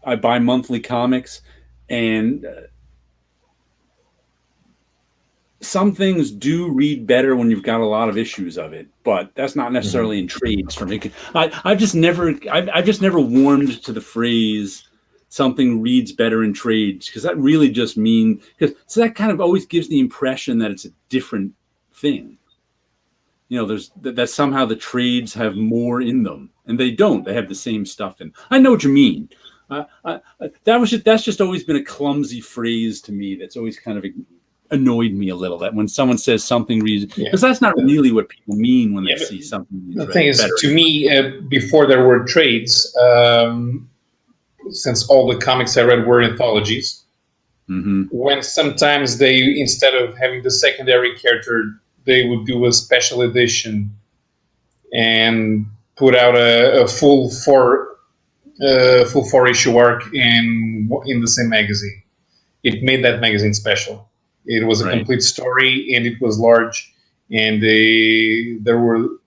I buy monthly comics, and some things do read better when you've got a lot of issues of it, but that's not necessarily in trades for me. I've just never warmed to the phrase something reads better in trades, because that really just means, so that kind of always gives the impression that it's a different thing. There's that somehow the trades have more in them, and they don't. They have the same stuff in. I know what you mean. That's just always been a clumsy phrase to me. That's always kind of annoyed me a little, that when someone says something reads, because that's not really what people mean when they see something. The thing is, to me, before there were trades, since all the comics I read were anthologies, when sometimes they, instead of having the secondary character, they would do a special edition and put out a full four issue arc in the same magazine. It made that magazine special. It was a complete story, and it was large, and there were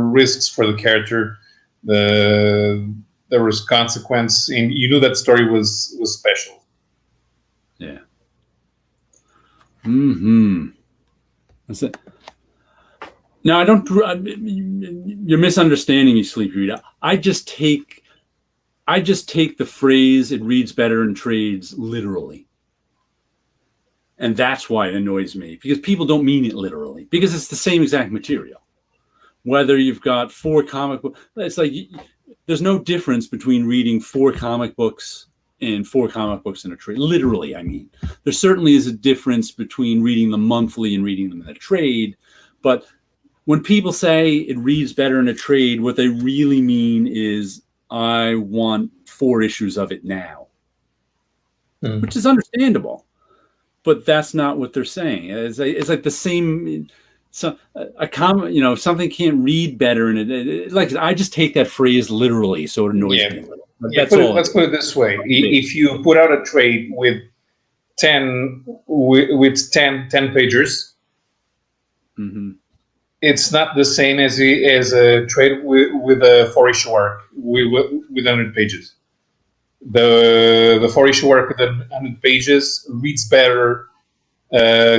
risks for the character. There was consequence, and you knew that story was special. Yeah. That's it. No, I don't. You're misunderstanding me, Sleepy Reader. I just take the phrase "it reads better in trades" literally. And that's why it annoys me, because people don't mean it literally, because it's the same exact material. Whether you've got 4 comic books, it's like there's no difference between reading 4 comic books and 4 comic books in a trade. Literally, I mean, there certainly is a difference between reading them monthly and reading them in a trade. But when people say it reads better in a trade, what they really mean is, I want 4 issues of it now, which is understandable. But that's not what they're saying. It's like the same. So something can't read better, and it like, I just take that phrase literally, so it annoys me a little. But that's all. Let's put it this way: if you put out a trade with 10 pages, it's not the same as a trade with a 4 issue arc with 100 pages. The 4 issue arc with 100 pages reads better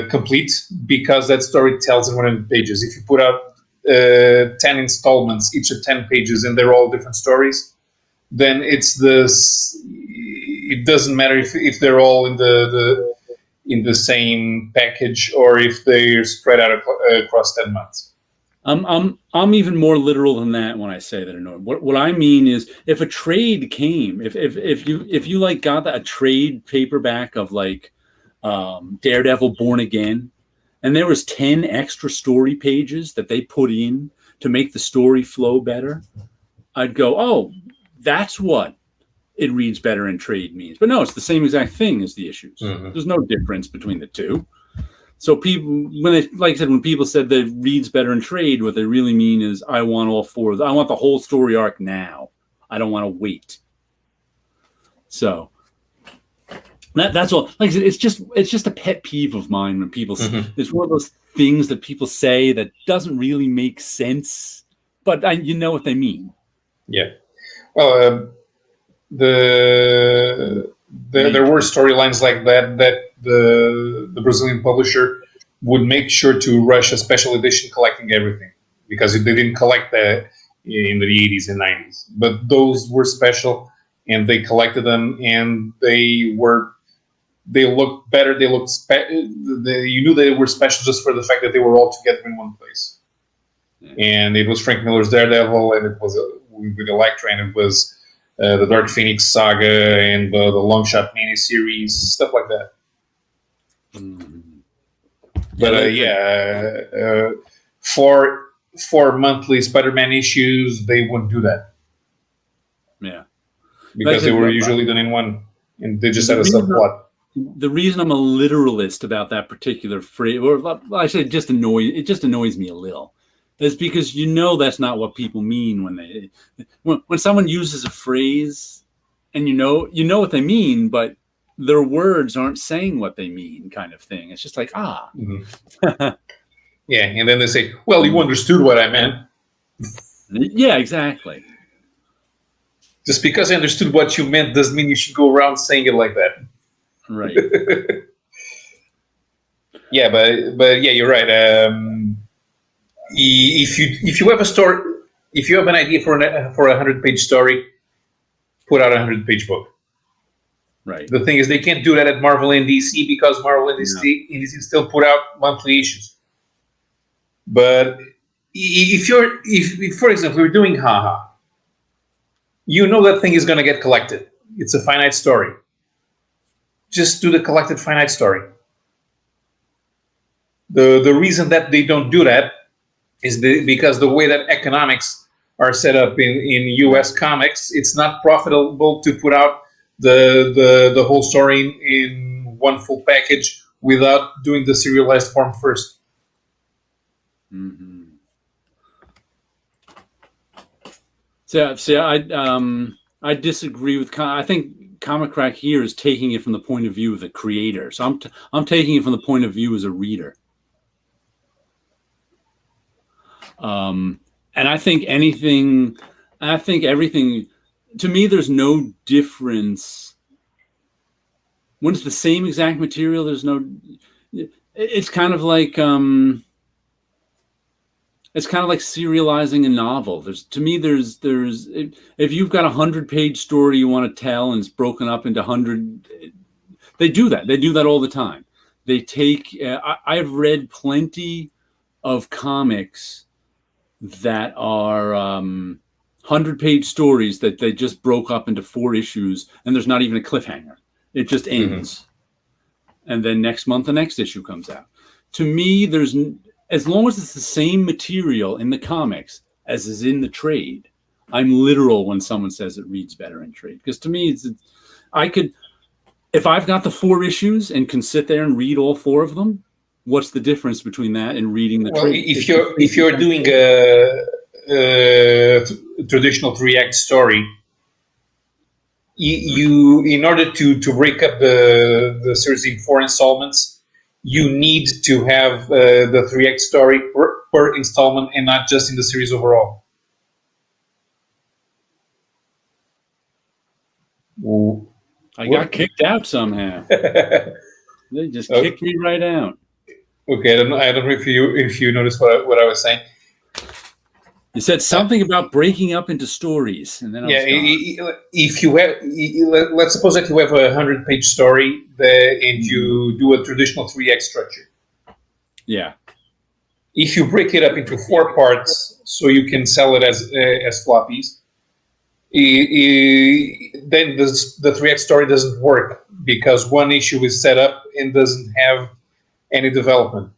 complete, because that story tells in 100 pages. If you put out 10 installments, each of 10 pages, and they're all different stories, then it doesn't matter if they're all in the same package, or if they're spread out across 10 months. I'm even more literal than that when I say that annoying. What I mean is, if a trade came, if you like got a trade paperback of like Daredevil Born Again, and there was 10 extra story pages that they put in to make the story flow better, I'd go, oh, that's what it reads better in trade means. But no, it's the same exact thing as the issues. There's no difference between the two. So people, like I said, when people said that it reads better in trade, what they really mean is, I want all 4. I want the whole story arc now. I don't want to wait. So That's all. Like I said, it's just a pet peeve of mine when people. It's one of those things that people say that doesn't really make sense, but you know what they mean. Yeah. Well, there were storylines like that the Brazilian publisher would make sure to rush a special edition collecting everything because they didn't collect that in the 80s and 90s. But those were special, and they collected them, and they looked better. They looked you knew they were special just for the fact that they were all together in one place. Yeah. And it was Frank Miller's Daredevil, and it was with Elektra, and it was the Dark Phoenix saga and the Long Shot miniseries, stuff like that. But for monthly Spider-Man issues, they wouldn't do that. Yeah, because they were usually done in one, and they just had a subplot. The reason I'm a literalist about that particular phrase, or I say it just annoys me a little, is because that's not what people mean when someone uses a phrase, and you know what they mean, but their words aren't saying what they mean, kind of thing. It's just like yeah, and then they say, "Well, you understood what I meant." Yeah, exactly. Just because I understood what you meant doesn't mean you should go around saying it like that. Right. Yeah, but yeah, you're right. If you have a story, if you have an idea for a 100-page story, put out a 100-page book. Right. The thing is, they can't do that at Marvel and DC because Marvel and DC still put out monthly issues. But if for example, you're doing Haha, you know that thing is going to get collected. It's a finite story. Just do the collected finite story. The reason that they don't do that is because the way that economics are set up in U.S. comics, it's not profitable to put out the whole story in one full package without doing the serialized form first. Mm-hmm. So I disagree with. I think Comic Crack here is taking it from the point of view of the creator. So I'm taking it from the point of view as a reader. And I think everything. To me, there's no difference. When it's the same exact material, there's no. It's kind of like. It's kind of like serializing a novel. There's if you've got 100-page story you want to tell and it's broken up into 100, they do that. They do that all the time. They take. I've read plenty of comics that are 100-page stories that they just broke up into 4 issues, and there's not even a cliffhanger. It just ends, and then next month the next issue comes out. To me, as long as it's the same material in the comics as is in the trade, I'm literal when someone says it reads better in trade. Because to me, if I've got the 4 issues and can sit there and read all 4 of them, what's the difference between that and reading the trade? If you're doing a traditional 3-act story, you in order to break up the series in 4 installments, you need to have the 3-act story per installment and not just in the series overall. I got kicked out somehow. They just kicked me right out. Okay, I don't know if you noticed what I was saying. You said something about breaking up into stories, and then if you have, let's suppose that you have a 100-page story and you do a traditional 3-act structure. Yeah. If you break it up into 4 parts, so you can sell it as floppies, then the 3-act story doesn't work because one issue is set up and doesn't have any development.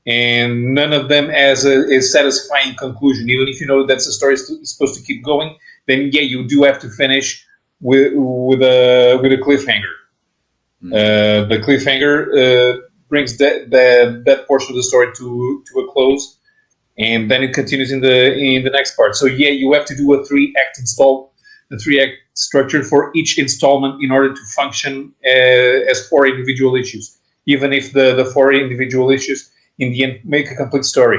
And none of them has a satisfying conclusion. Even if you know that the story is supposed to keep going, then you do have to finish with a cliffhanger. The cliffhanger brings that portion of the story to a close, and then it continues in the next part. So you have to do a 3-act a 3-act structure for each installment in order to function as 4 individual issues, even if the 4 individual issues in the end make a complete story.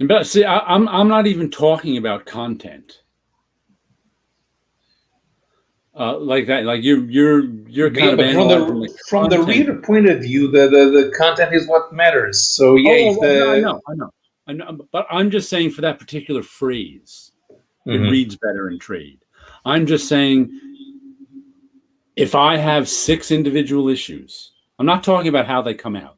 But see, I'm not even talking about content. Like that, like you're kind of analyzing from the reader point of view, the content is what matters. So yeah, I know, but I'm just saying for that particular phrase, it reads better in trade. I'm just saying if I have 6 individual issues, I'm not talking about how they come out.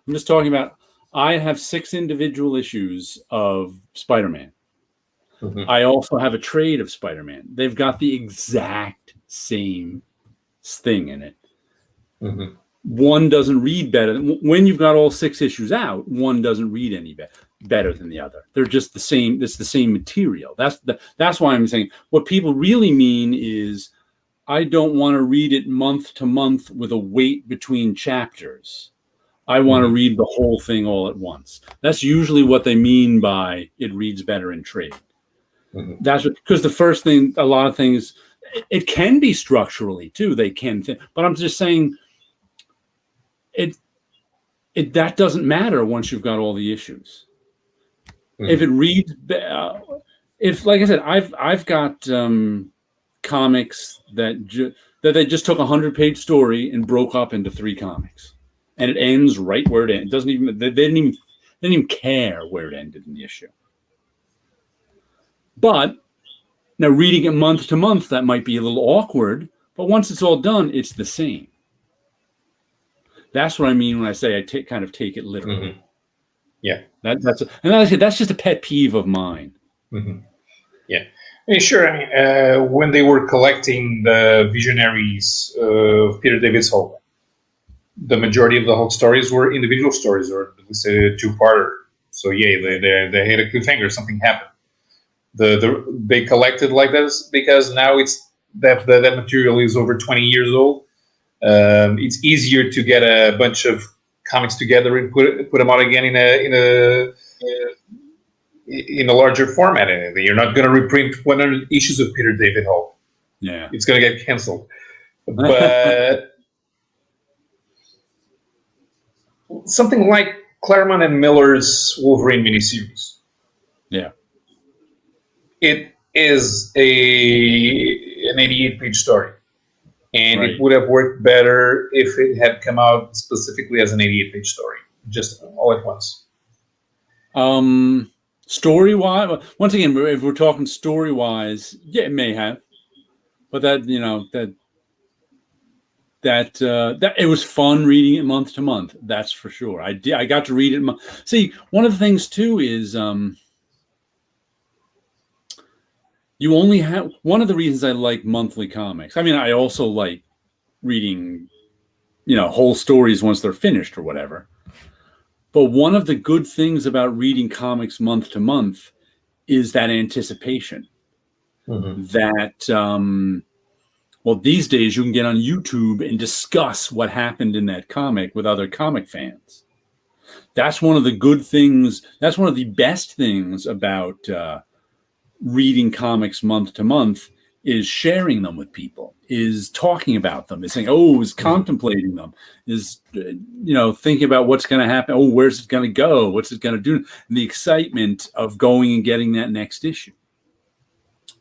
I'm just talking about I have 6 individual issues of Spider-Man. I also have a trade of Spider-Man. They've got the exact same thing in it. One doesn't read better. When you've got all 6 issues out, one doesn't read any better than the other. They're just the same. It's the same material. That's why I'm saying what people really mean is I don't want to read it month to month with a wait between chapters. I want to read the whole thing all at once. That's usually what they mean by it reads better in trade. That's because the first thing, a lot of things, it can be structurally too. They can, but I'm just saying that doesn't matter once you've got all the issues. If it reads, if like I said, I've got comics that they just took a 100-page story and broke up into 3 comics, and it ends right where it ends. It doesn't even they didn't even care where it ended in the issue. But now reading it month to month, that might be a little awkward, but once it's all done, it's the same. That's what I mean when I say I kind of take it literally. Yeah. And that's just a pet peeve of mine. Yeah. Sure. I mean, when they were collecting the Visionaries of Peter David's Hulk, the majority of the Hulk stories were individual stories, or at least a 2-parter. So yeah, they had a cliffhanger, something happened. They collected like this because now it's that material is over 20 years old. It's easier to get a bunch of comics together and put them out again in a larger format. You're not going to reprint 100 issues of Peter David Hulk. Yeah, it's going to get canceled. But something like Claremont and Miller's Wolverine miniseries. Yeah. It is an 88-page story. And it would have worked better if it had come out specifically as an 88-page story, just all at once. Story-wise, once again, if we're talking story-wise, yeah, it may have. But that it was fun reading it month to month. That's for sure. I got to read it. See, one of the things too is you only have one of the reasons I like monthly comics. I mean, I also like reading, whole stories once they're finished or whatever. But one of the good things about reading comics month to month is that anticipation. That these days you can get on YouTube and discuss what happened in that comic with other comic fans. That's one of the good things. That's one of the best things about reading comics month to month is sharing them with people, is talking about them, is saying, is contemplating them, is, thinking about what's going to happen. Oh, where's it going to go? What's it going to do? And the excitement of going and getting that next issue.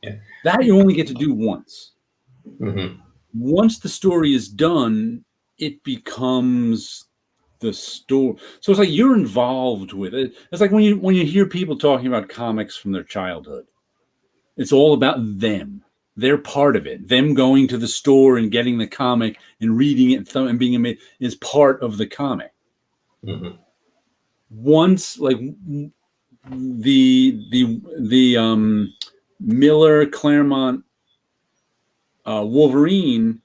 Yeah. That you only get to do once. Once the story is done, it becomes the story. So it's like you're involved with it. It's like when you hear people talking about comics from their childhood. It's all about them. They're part of it. Them going to the store and getting the comic and reading it and being amazed is part of the comic. Once, like the Miller Claremont Wolverine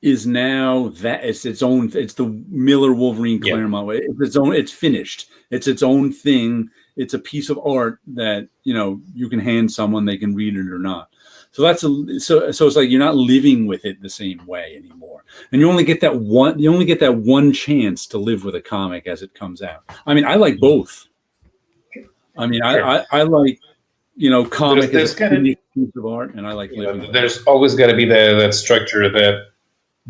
is now that it's its own. It's the Miller Wolverine Claremont. It's its own. It's finished. It's its own thing. It's a piece of art that you can hand someone, they can read it or not. So that's so it's like you're not living with it the same way anymore, and you only get that one. You only get that one chance to live with a comic as it comes out. I mean, I like both. I mean, I like comic there's is a kind of finished piece of art, and I like living with it. there's always got to be that structure, that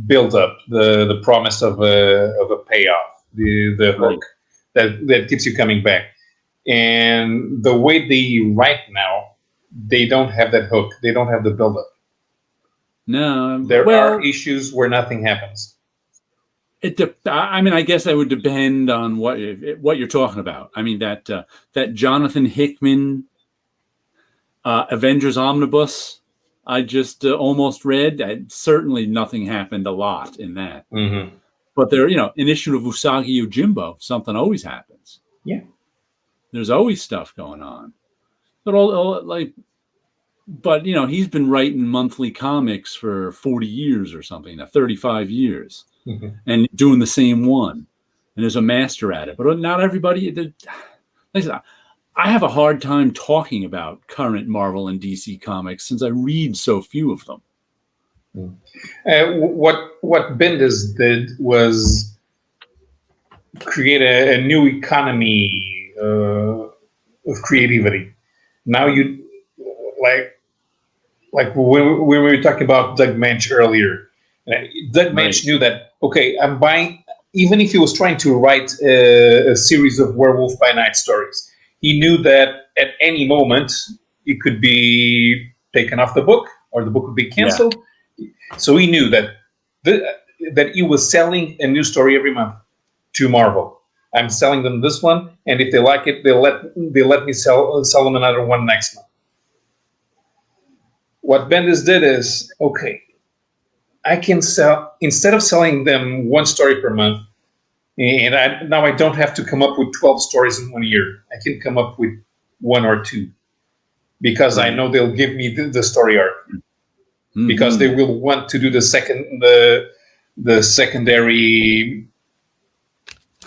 build up, the promise of a payoff, the hook that keeps you coming back. And the way they write now, they don't have that hook. They don't have the build up. No, There are issues where nothing happens. I guess that would depend on what you're talking about. I mean, that Jonathan Hickman Avengers Omnibus I just almost read. Certainly nothing happened a lot in that. Mm-hmm. But there, an issue of Usagi Yojimbo, something always happens. Yeah. There's always stuff going on. But he's been writing monthly comics for 40 years or something, 35 years, and doing the same one. And is a master at it. But not everybody. Listen, I have a hard time talking about current Marvel and DC comics since I read so few of them. What Bendis did was create a new economy of creativity. Now you like when we were talking about Doug Mensch earlier. Doug Mensch knew that, okay, I'm buying, even if he was trying to write a series of Werewolf by Night stories, he knew that at any moment it could be taken off the book or the book would be canceled. Yeah. So he knew that that he was selling a new story every month to Marvel. I'm selling them this one, and if they like it, they'll let me sell them another one next month. What Bendis did is, okay, I can sell, instead of selling them one story per month, and now I don't have to come up with 12 stories in 1 year. I can come up with one or two, because I know they'll give me the story arc. Mm-hmm. Because they will want to do the secondary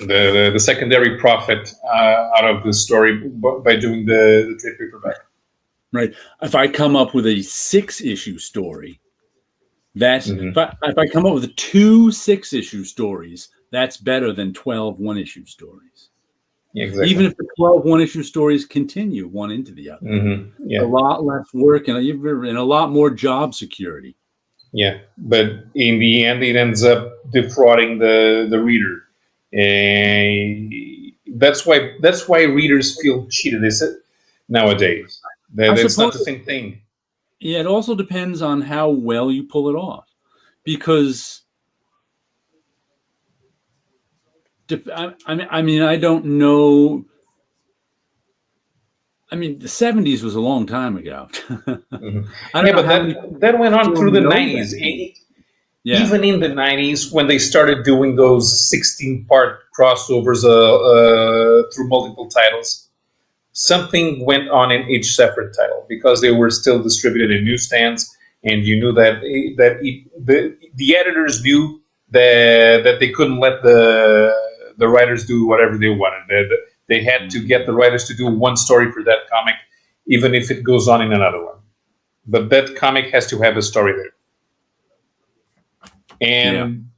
the secondary profit out of the story by doing the trade paperback. Right. If I come up with a 6-issue story, that's if I come up with 2 6-issue stories, that's better than 12 1-issue stories. Yeah, exactly. Even if the 12 1-issue stories continue one into the other. Mm-hmm. Yeah. A lot less work and a lot more job security. Yeah, but in the end, it ends up defrauding the reader. That's why readers feel cheated, is it, nowadays? That's not the same thing. Yeah, it also depends on how well you pull it off, because I don't know. I mean, the 70s was a long time ago. That went on through the 90s. Yeah. Even in the 90s, when they started doing those 16-part crossovers through multiple titles, something went on in each separate title, because they were still distributed in newsstands, and you knew that the editors knew that they couldn't let the writers do whatever they wanted. They had to get the writers to do one story for that comic, even if it goes on in another one. But that comic has to have a story there. And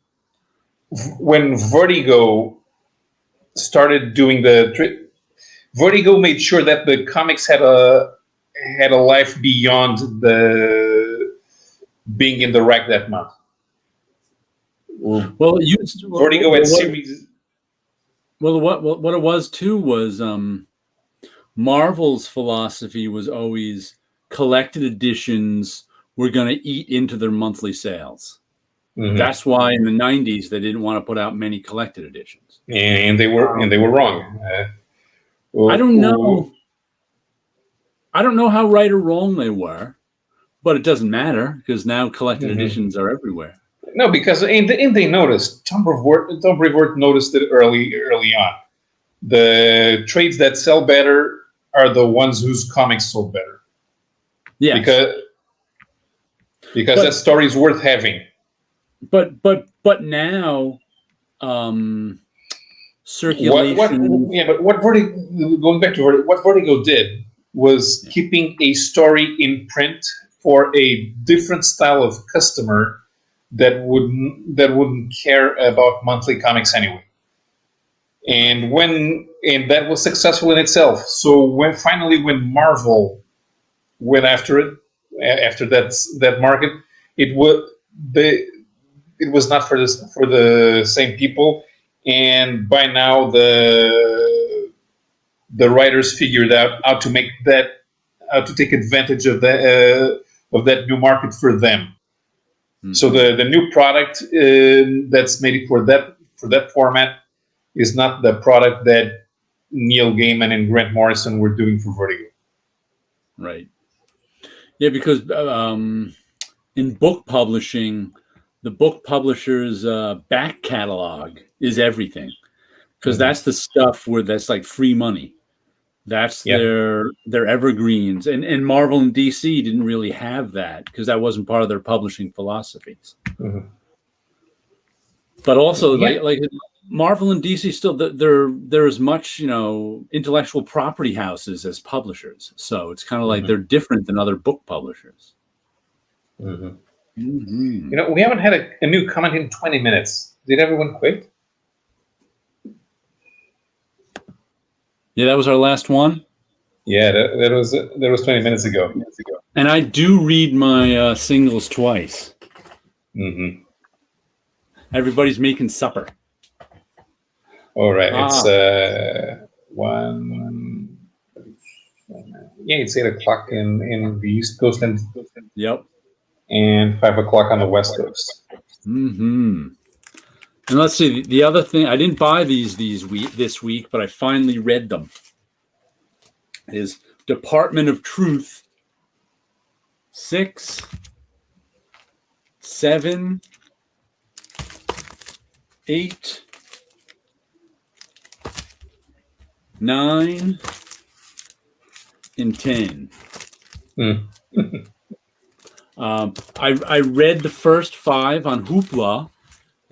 when Vertigo started doing Vertigo made sure that the comics had a life beyond the being in the rack that month. Well, Vertigo had series. Well, what it was too was Marvel's philosophy was always collected editions were going to eat into their monthly sales. Mm-hmm. That's why in the 90s they didn't want to put out many collected editions. And they were wrong. I don't know. I don't know how right or wrong they were, but it doesn't matter, because now collected editions are everywhere. No, because and they noticed. Tom Brevoort noticed it early on. The trades that sell better are the ones whose comics sold better. Yeah, because that story is worth having. But now, circulation. What Vertigo, going back to Vertigo, what Vertigo did was keeping a story in print for a different style of customer that wouldn't care about monthly comics anyway, and that was successful in itself. So when Marvel went after it after that market. It was it was not for the same people, and by now the writers figured out how to take advantage of that new market for them. Mm-hmm. So the new product that's made for that format is not the product that Neil Gaiman and Grant Morrison were doing for Vertigo. Right. Yeah, because in book publishing, the book publisher's back catalog is everything, because that's the stuff that's like free money. That's their evergreens, and Marvel and DC didn't really have that because that wasn't part of their publishing philosophies. Mm-hmm. But also, like Marvel and DC still they're as much intellectual property houses as publishers, so it's kind of like they're different than other book publishers. Mm-hmm. Mm-hmm. We haven't had a new comment in 20 minutes. Did everyone quit? Yeah, that was our last one. Yeah, that was 20 minutes ago. And I do read my singles twice. Mm-hmm. Everybody's making supper. All right, it's 1. Yeah, it's 8:00 in the East Coast, and yep, and 5:00 on the West Coast. Mm-hmm. And let's see, the other thing, I didn't buy these this week, but I finally read them. Is Department of Truth 6, 7, 8, 9, and 10. I read the first 5 on Hoopla,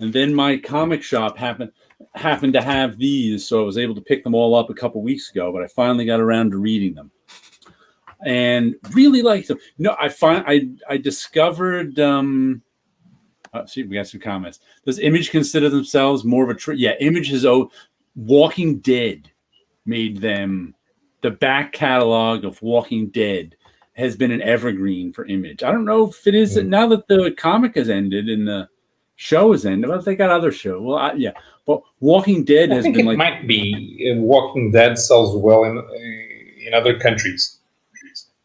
and then my comic shop happened to have these, so I was able to pick them all up a couple weeks ago. But I finally got around to reading them, and really liked them. I discovered. See, we got some comments. Does Image consider themselves more of a Image has Walking Dead made them. The back catalog of Walking Dead has been an evergreen for Image. I don't know if it is now that the comic has ended and the show has ended, but they got other shows. Well, but Walking Dead has been like. It might be Walking Dead sells well in other countries.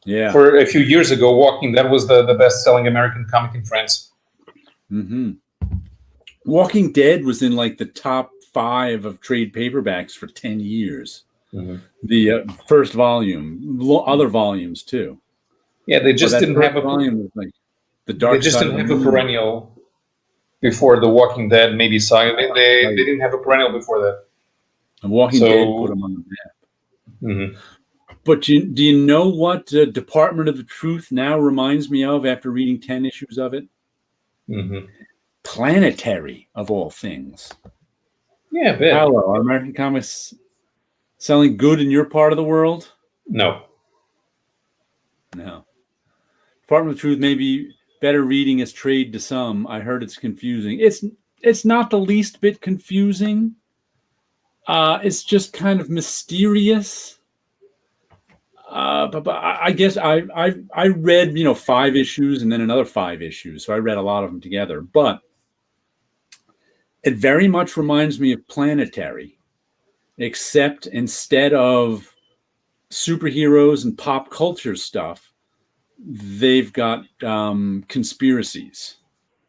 Yeah. For a few years ago, Walking Dead was the best-selling American comic in France. Mm-hmm. Walking Dead was in like the top 5 of trade paperbacks for 10 years. Mm-hmm. The first volume, other volumes too. Yeah, they just didn't have a volume. Like the Dark. They just didn't have a perennial before the Walking Dead maybe saga. They didn't have a perennial before that. And Walking Dead put them on the map. Mm-hmm. But do you know what Department of the Truth now reminds me of after reading 10 issues of it? Mm-hmm. Planetary, of all things. Yeah, a bit. Hello, are American comics selling good in your part of the world? No. Department of Truth may be better reading as trade to some. I heard it's confusing. It's not the least bit confusing. It's just kind of mysterious. But I guess I read 5 issues and then another 5 issues, so I read a lot of them together. But it very much reminds me of Planetary, except instead of superheroes and pop culture stuff, they've got conspiracies.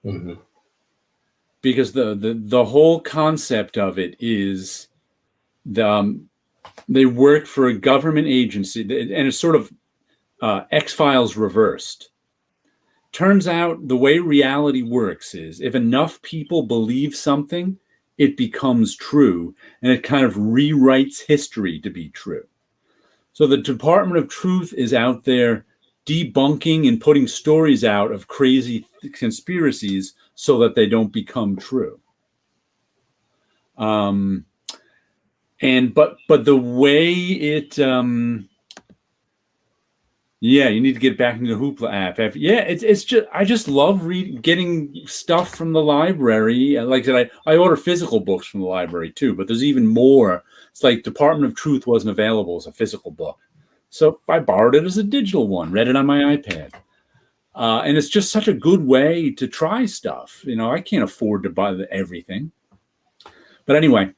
Mm-hmm. Because the whole concept of it is they work for a government agency, and it's sort of X-Files reversed. Turns out the way reality works is if enough people believe something, it becomes true, and it kind of rewrites history to be true. So the Department of Truth is out there debunking and putting stories out of crazy conspiracies so that they don't become true. But the way it you need to get back into the Hoopla app. It's just I just love getting stuff from the library. Like I said, I order physical books from the library too, but there's even more. It's like Department of Truth wasn't available as a physical book. So I borrowed it as a digital one, read it on my iPad. And it's just such a good way to try stuff. I can't afford to buy everything. But anyway,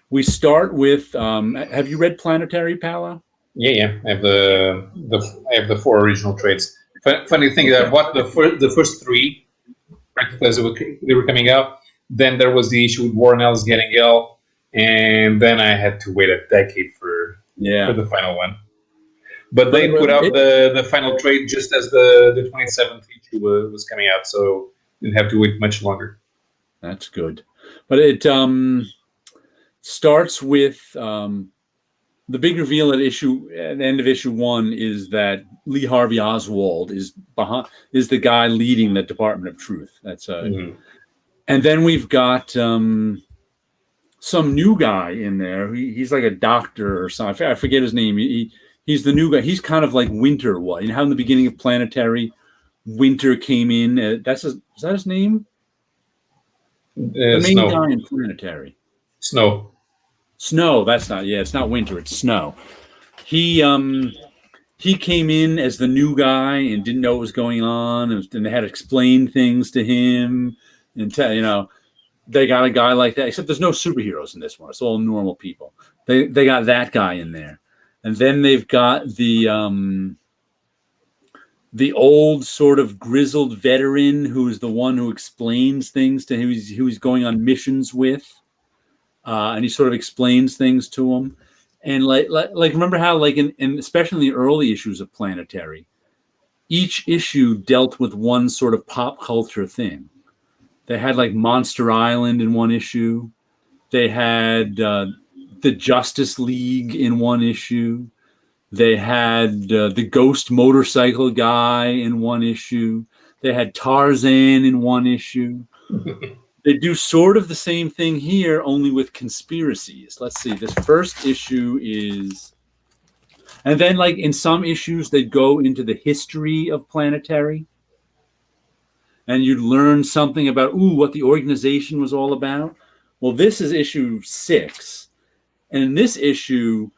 we start with. Have you read Planetary, Paolo? Yeah. I have the four original trades. Funny thing, I bought the first three practically as they were coming out. Then there was the issue with Warren Ellis getting ill, and then I had to wait a decade for the final one. But they put out the final trade just as the 27th issue was coming out, so didn't have to wait much longer. That's good. But it starts with the big reveal at the end of issue 1 is that Lee Harvey Oswald is the guy leading the Department of Truth. That's And then we've got some new guy in there. He's like a doctor or something. I forget his name. He's the new guy. He's kind of like Winter. What? How in the beginning of Planetary, Winter came in. Is that his name? The main guy in Planetary. Snow. That's not. Yeah, it's not Winter. It's Snow. He came in as the new guy and didn't know what was going on, and they had to explain things to him. And they got a guy like that. Except there's no superheroes in this one. It's all normal people. They got that guy in there, and then they've got the old sort of grizzled veteran who's the one who explains things to him, who he's going on missions with, and he sort of explains things to him. And like remember how in especially in the early issues of Planetary, each issue dealt with one sort of pop culture thing. They had like Monster Island in one issue. They had the Justice League in one issue. They had the Ghost Motorcycle guy in one issue. They had Tarzan in one issue. They do sort of the same thing here, only with conspiracies. Let's see. This first issue is... And then like in some issues, they'd go into the history of Planetary. And you'd learn something about, what the organization was all about. Well, this is issue 6. And in this issue,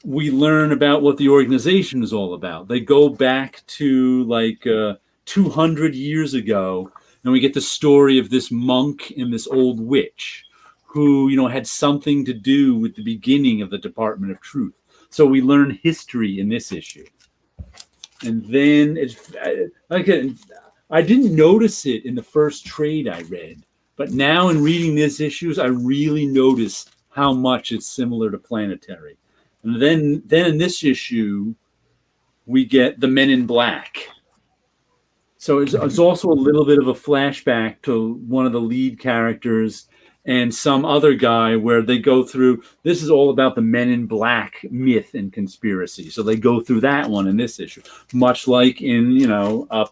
we learn about what the organization is all about. They go back to 200 years ago, and we get the story of this monk and this old witch who, had something to do with the beginning of the Department of Truth. So we learn history in this issue. And then I didn't notice it in the first trade I read, but now in reading these issues, I really notice how much it's similar to Planetary. And then in this issue, we get the Men in Black. So it's also a little bit of a flashback to one of the lead characters and some other guy where they go through, this is all about the Men in Black myth and conspiracy. So they go through that one in this issue, much like in,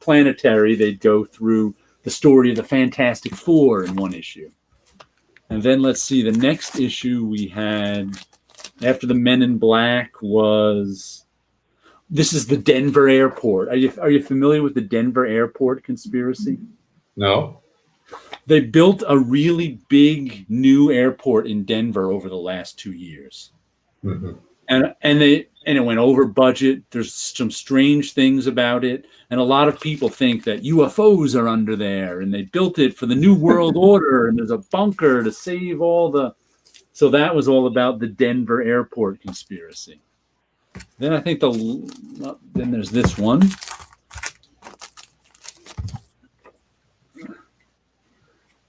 Planetary, they'd go through the story of the Fantastic Four in one issue. And then let's see, the next issue we had after the Men in Black was, this is the Denver airport. Are you familiar with the Denver airport conspiracy? No. They built a really big new airport in Denver over the last 2 years. Mm-hmm. And it went over budget. There's some strange things about it. And a lot of people think that UFOs are under there, and they built it for the New World Order, and there's a bunker to save all the... So that was all about the Denver airport conspiracy. Then I think then there's this one.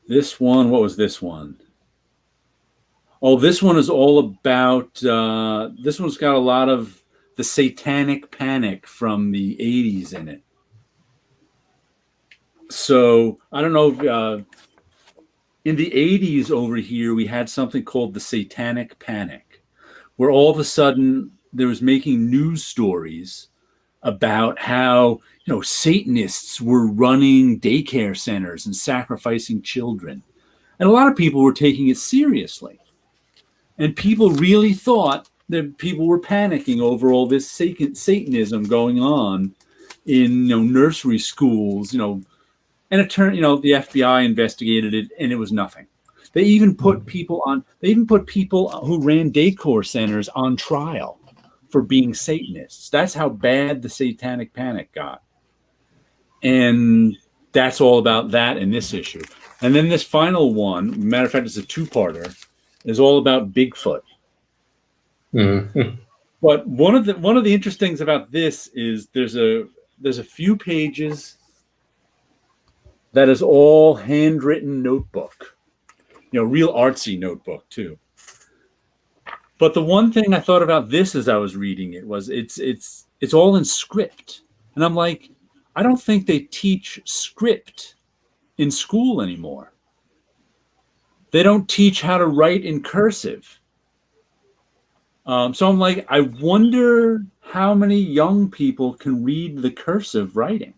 This one, what was this one? Oh, this one is all about, this one's got a lot of the satanic panic from the 80s in it. So, I don't know if, in the 80s over here, we had something called the satanic panic, where all of a sudden there was making news stories about how, Satanists were running daycare centers and sacrificing children. And a lot of people were taking it seriously. And people really thought that people were panicking over all this Satanism going on in, nursery schools, and it turned, the FBI investigated it and it was nothing. They even put people who ran daycare centers on trial for being Satanists. That's how bad the Satanic Panic got. And that's all about that in this issue. And then this final one, matter of fact, it's a two-parter, is all about Bigfoot. Mm-hmm. But one of the interesting things about this is there's a few pages that is all handwritten notebook, real artsy notebook too. But the one thing I thought about this as I was reading it was it's all in script, and I'm like, I don't think they teach script in school anymore. They don't teach how to write in cursive. So I'm like, I wonder how many young people can read the cursive writing.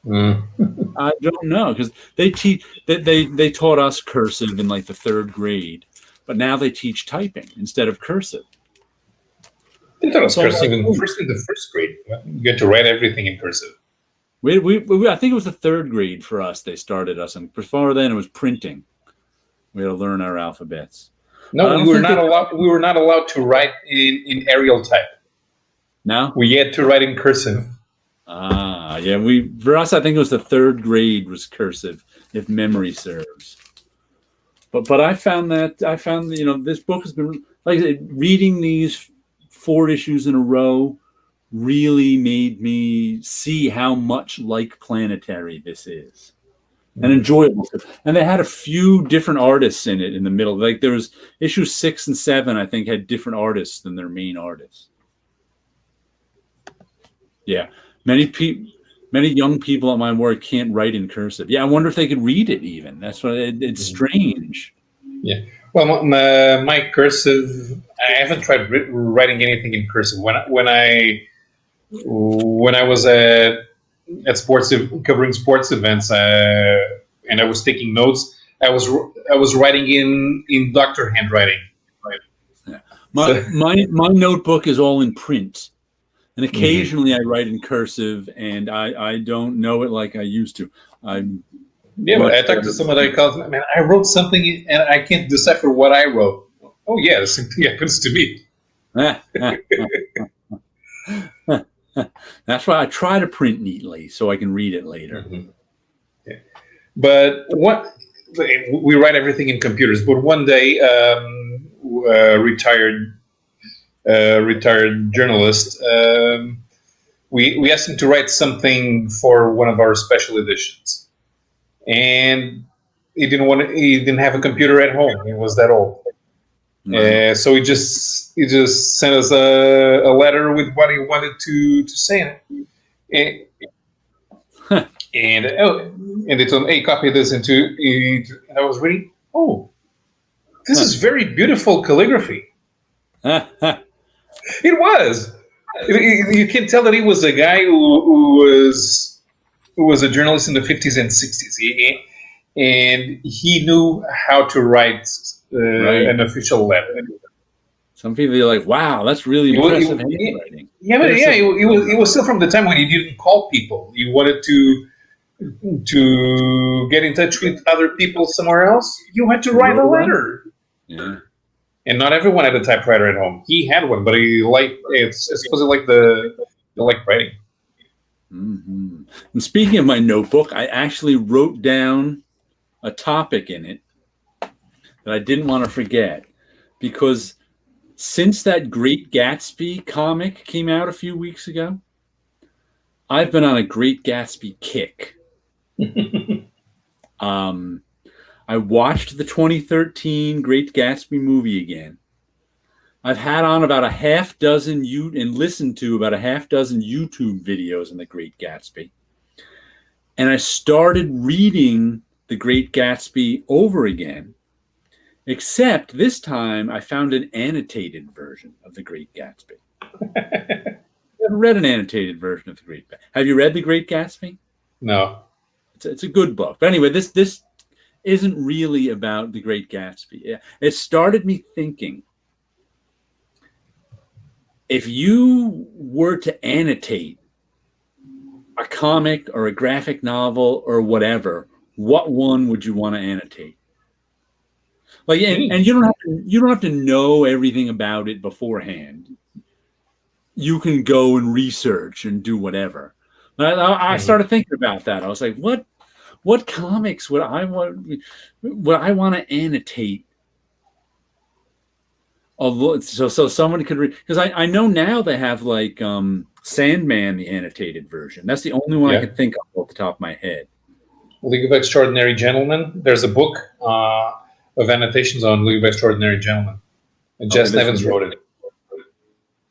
I don't know, because they taught us cursive in like the 3rd grade, but now they teach typing instead of cursive. They taught us cursive in the first grade. You get to write everything in cursive. We I think it was the 3rd grade for us. They started us, and before then it was printing. We had to learn our alphabets. No, we were not allowed. We were not allowed to write in Arial type. No, we had to write in cursive. Yeah. For us, I think it was the 3rd grade was cursive, if memory serves. But I found this book has been, like I said, reading these 4 issues in a row really made me see how much like Planetary this is. And enjoyable. And they had a few different artists in it in the middle. Like there was issue 6 and 7, I think, had different artists than their main artists. Yeah. Many young people at my work can't write in cursive. Yeah, I wonder if they could read it even. That's what it's strange. Yeah. Well, my cursive, I haven't tried writing anything in cursive. When I was at sports, covering sports events, and I was taking notes, I was writing in doctor handwriting. Right? Yeah. My notebook is all in print, and occasionally I write in cursive, and I don't know it like I used to. But I talked to someone that calls, man, I wrote something and I can't decipher what I wrote. Oh yeah, the same thing happens to me. That's why I try to print neatly so I can read it later. Mm-hmm. Yeah. But we write everything in computers. But one day, retired journalist, we asked him to write something for one of our special editions, and he didn't have a computer at home. He was that old. So he just sent us a letter with what he wanted to say in it. And they told him, hey, copy this into and I was reading, oh, this is very beautiful calligraphy. It was. You can tell that he was a guy who was a journalist in the 50s and 60s. And he knew how to write an official letter. Some people are like, "Wow, that's really impressive handwriting." It was still from the time when he didn't call people. He wanted to get in touch with other people somewhere else. You had to write a letter. Yeah. And not everyone had a typewriter at home. He had one, but he supposedly liked writing. Mm-hmm. And speaking of my notebook, I actually wrote down a topic in it that I didn't want to forget, because since that Great Gatsby comic came out a few weeks ago, I've been on a Great Gatsby kick. I watched the 2013 Great Gatsby movie again. I've had on about a half dozen and listened to about a half dozen YouTube videos on the Great Gatsby. And I started reading the Great Gatsby over again, except this time I found an annotated version of the Great Gatsby. I've never read an annotated version of the Great Gatsby. Have you read the Great Gatsby? No. It's a good book. But anyway, this isn't really about the Great Gatsby. It started me thinking, if you were to annotate a comic or a graphic novel or whatever, what one would you want to annotate? Like, and you don't have to know everything about it beforehand. you can go and research and do whatever. I started thinking about that. I was like, what comics would I want to annotate? So someone could read, because I know now they have like Sandman, the annotated version. That's the only one I could think of off the top of my head. League of Extraordinary Gentlemen. There's a book of annotations on League of Extraordinary Gentlemen. And Jess Nevins wrote it.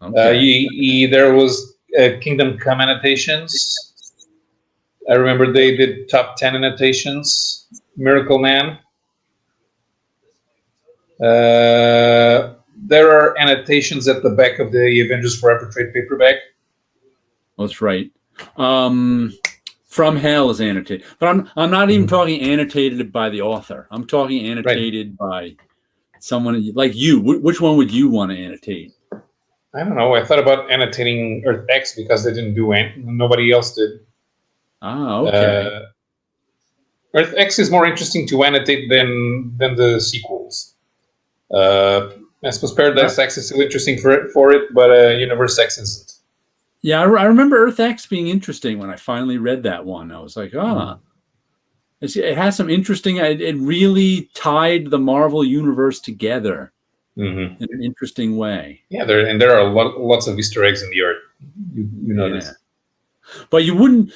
Okay. There was Kingdom Come annotations. I remember they did top 10 annotations. Miracle Man. There are annotations at the back of the Avengers Forever trade paperback. That's right. From Hell is annotated, but I'm not even talking annotated by the author. I'm talking annotated by someone like you. Which one would you want to annotate? I don't know. I thought about annotating Earth X because they didn't do it. Nobody else did. Ah, okay. Earth X is more interesting to annotate than the sequels. I suppose Paradise X is still interesting for it, but Universe X isn't. Yeah, I remember Earth X being interesting when I finally read that one. I was like, it has some interesting. It really tied the Marvel universe together in an interesting way. Yeah, there are lots of Easter eggs in the art. You know this. But you wouldn't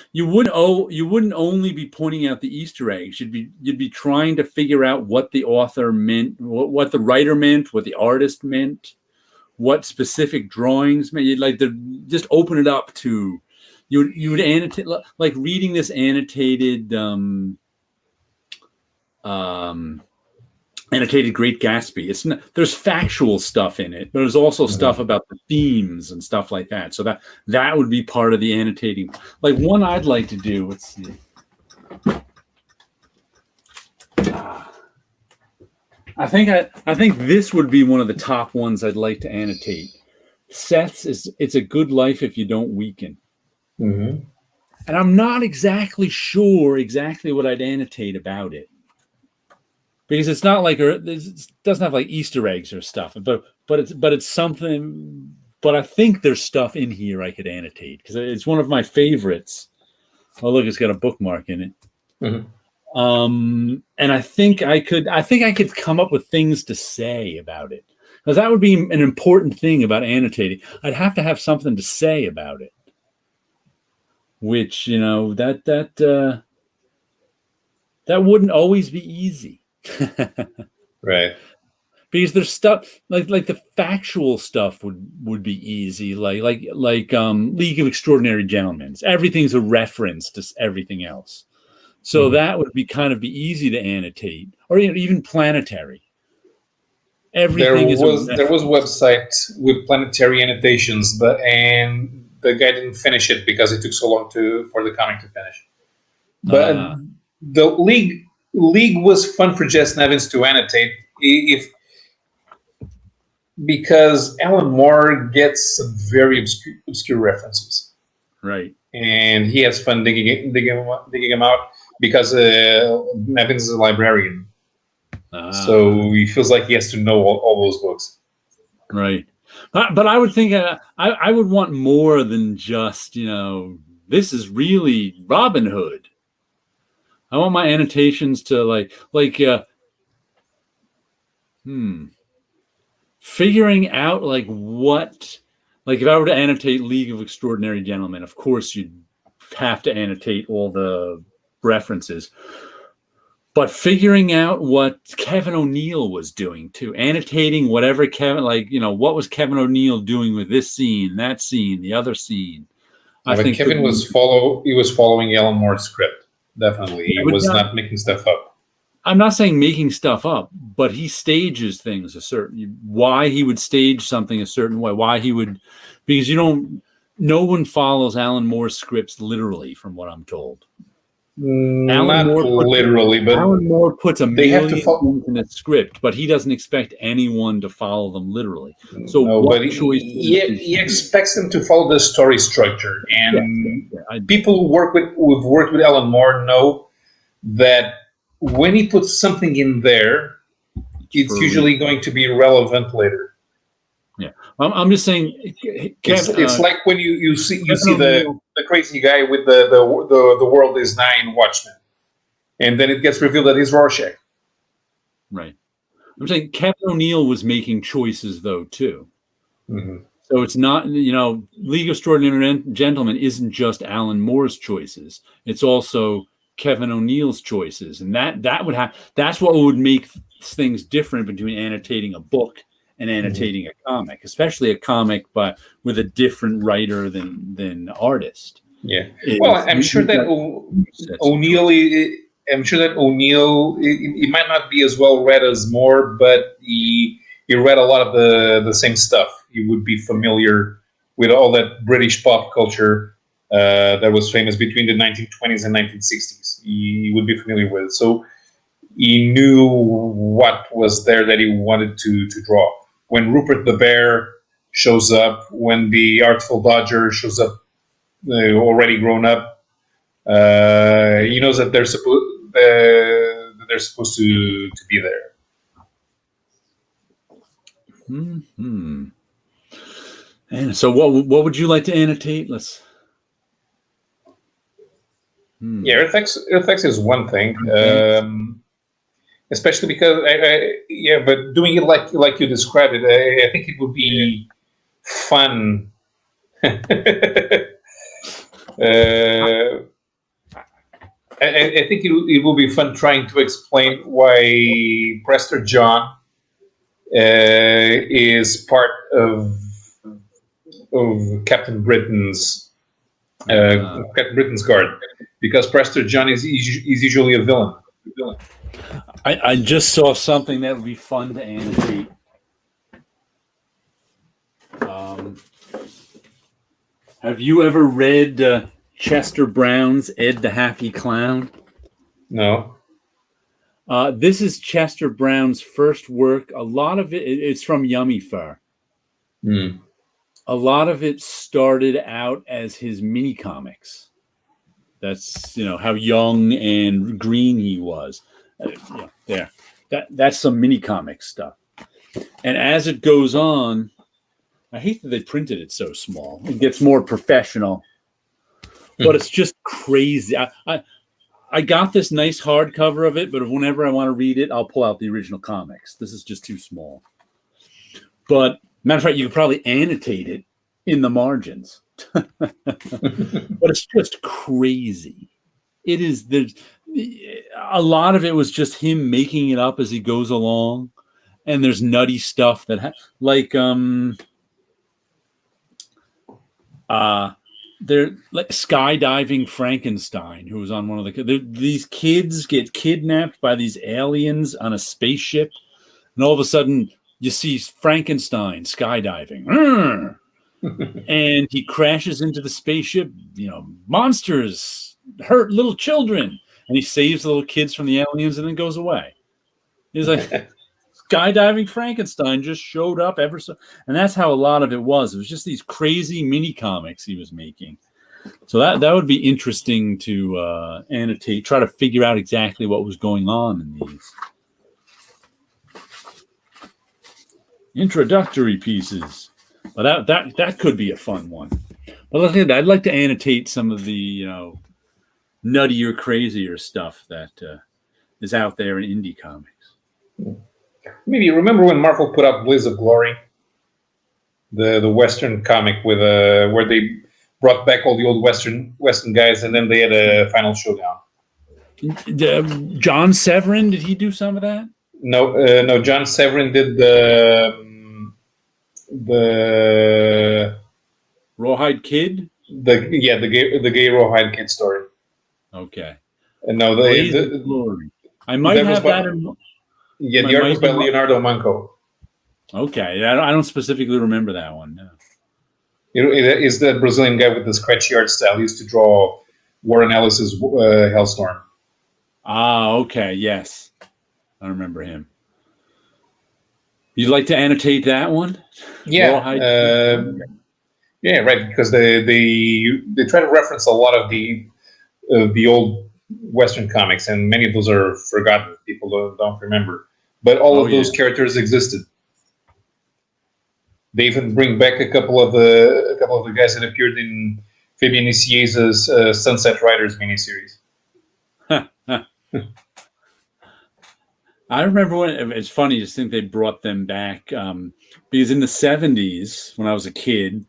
only be pointing out the Easter eggs. You'd be trying to figure out what the author meant, what the writer meant, what the artist meant, what specific drawings meant. You'd like to just open it up to you would annotate, like reading this annotated annotated Great Gatsby. There's factual stuff in it, but there's also stuff about the themes and stuff like that. So that would be part of the annotating. Like one I'd like to do. Let's see. I think this would be one of the top ones I'd like to annotate. Seth's It's a Good Life If You Don't Weaken. And I'm not exactly sure what I'd annotate about it. Because it's not like it doesn't have like Easter eggs or stuff, but it's something. But I think there's stuff in here I could annotate because it's one of my favorites. Oh, look, it's got a bookmark in it. And I think I could come up with things to say about it because that would be an important thing about annotating. I'd have to have something to say about it, which that wouldn't always be easy. Right, because there's stuff like the factual stuff would be easy, like League of Extraordinary Gentlemen. Everything's a reference to everything else, so that would be easy to annotate, or even Planetary. Everything there was a website with Planetary annotations, and the guy didn't finish it because it took so long for the comic to finish. But the League was fun for Jess Nevins to annotate because Alan Moore gets some very obscure references, right? And he has fun digging them out because Nevins is a librarian, so he feels like he has to know all those books, right? But I would think I would want more than just this is really Robin Hood. I want my annotations to figuring out what if I were to annotate League of Extraordinary Gentlemen, of course you'd have to annotate all the references, but figuring out what Kevin O'Neill was doing too, annotating whatever Kevin, what was Kevin O'Neill doing with this scene, that scene, the other scene. I think Kevin was following Alan Moore's script. Definitely. He was not making stuff up. I'm not saying making stuff up, but he stages things why he would stage something a certain way, because no one follows Alan Moore's scripts literally, from what I'm told. Not literally, but Alan Moore puts a million things in a script, but he doesn't expect anyone to follow them literally. So he expects them to follow the story structure, and people who've worked with Alan Moore know that when he puts something in there, it's usually going to be relevant later. Yeah, I'm just saying. It's like when you see O'Neill. the crazy guy with the world is nine Watchmen, and then it gets revealed that he's Rorschach. Right. I'm saying Kevin O'Neill was making choices though too. Mm-hmm. So it's not, League of Extraordinary Gentlemen isn't just Alan Moore's choices. It's also Kevin O'Neill's choices, and that would have that's what would make things different between annotating a book and annotating a comic, especially a comic but with a different writer than artist. Yeah. Well, I'm sure that O'Neill. I'm sure that O'Neill. He might not be as well read as Moore, but he read a lot of the same stuff. He would be familiar with all that British pop culture that was famous between the 1920s and 1960s. He would be familiar with it. So he knew what was there that he wanted to draw. When Rupert the Bear shows up, when the Artful Dodger shows up, already grown up, he knows that they're supposed to be there. Mm-hmm. And so, what would you like to annotate? Let's. Yeah, Earth-X is one thing, especially because but doing it like you described it, I think it would be fun. I think it will be fun trying to explain why Prester John is part of Captain Britain's guard, because Prester John is usually a villain. I just saw something that would be fun to annotate. Have you ever read Chester Brown's Ed the Happy Clown? No. This is Chester Brown's first work. A lot of it's from Yummy Fur. A lot of it started out as his mini comics. That's how young and green he was. There, that's some mini comic stuff. And as it goes on, I hate that they printed it so small. It gets more professional, but it's just crazy. I got this nice hardcover of it, but whenever I want to read it, I'll pull out the original comics. This is just too small. But matter of fact, you could probably annotate it in the margins. But it's just crazy. It is. A lot of it was just him making it up as he goes along, and there's nutty stuff that they're like skydiving Frankenstein, who was on one of these kids get kidnapped by these aliens on a spaceship, and all of a sudden you see Frankenstein skydiving, and he crashes into the spaceship. Monsters hurt little children, and he saves the little kids from the aliens, and then goes away. He's like. Skydiving Frankenstein just showed up and that's how a lot of it was. It was just these crazy mini comics he was making. So that would be interesting to annotate, try to figure out exactly what was going on in these introductory pieces. But that could be a fun one. But I'd like to annotate some of the nuttier, crazier stuff that is out there in indie comics. Maybe you remember when Marvel put out Blaze of Glory, the Western comic with where they brought back all the old Western guys, and then they had a final showdown. John Severin, did he do some of that? No. John Severin did the Rawhide Kid. The gay Rawhide Kid story. Okay. And no, the Glory. I might have that in. Yeah, the art was by Leonardo Manco. Okay, I don't specifically remember that one. No. It is the Brazilian guy with the scratchy art style. He used to draw Warren Ellis's Hellstorm. Ah, okay, yes, I remember him. You'd like to annotate that one? Yeah, yeah, right. Because they try to reference a lot of the old Western comics, and many of those are forgotten. People don't remember. But all of those characters existed. They even bring back a couple of the guys that appeared in Fabian Nicieza's Sunset Riders miniseries. I remember when it's funny to think they brought them back because in the 70s, when I was a kid,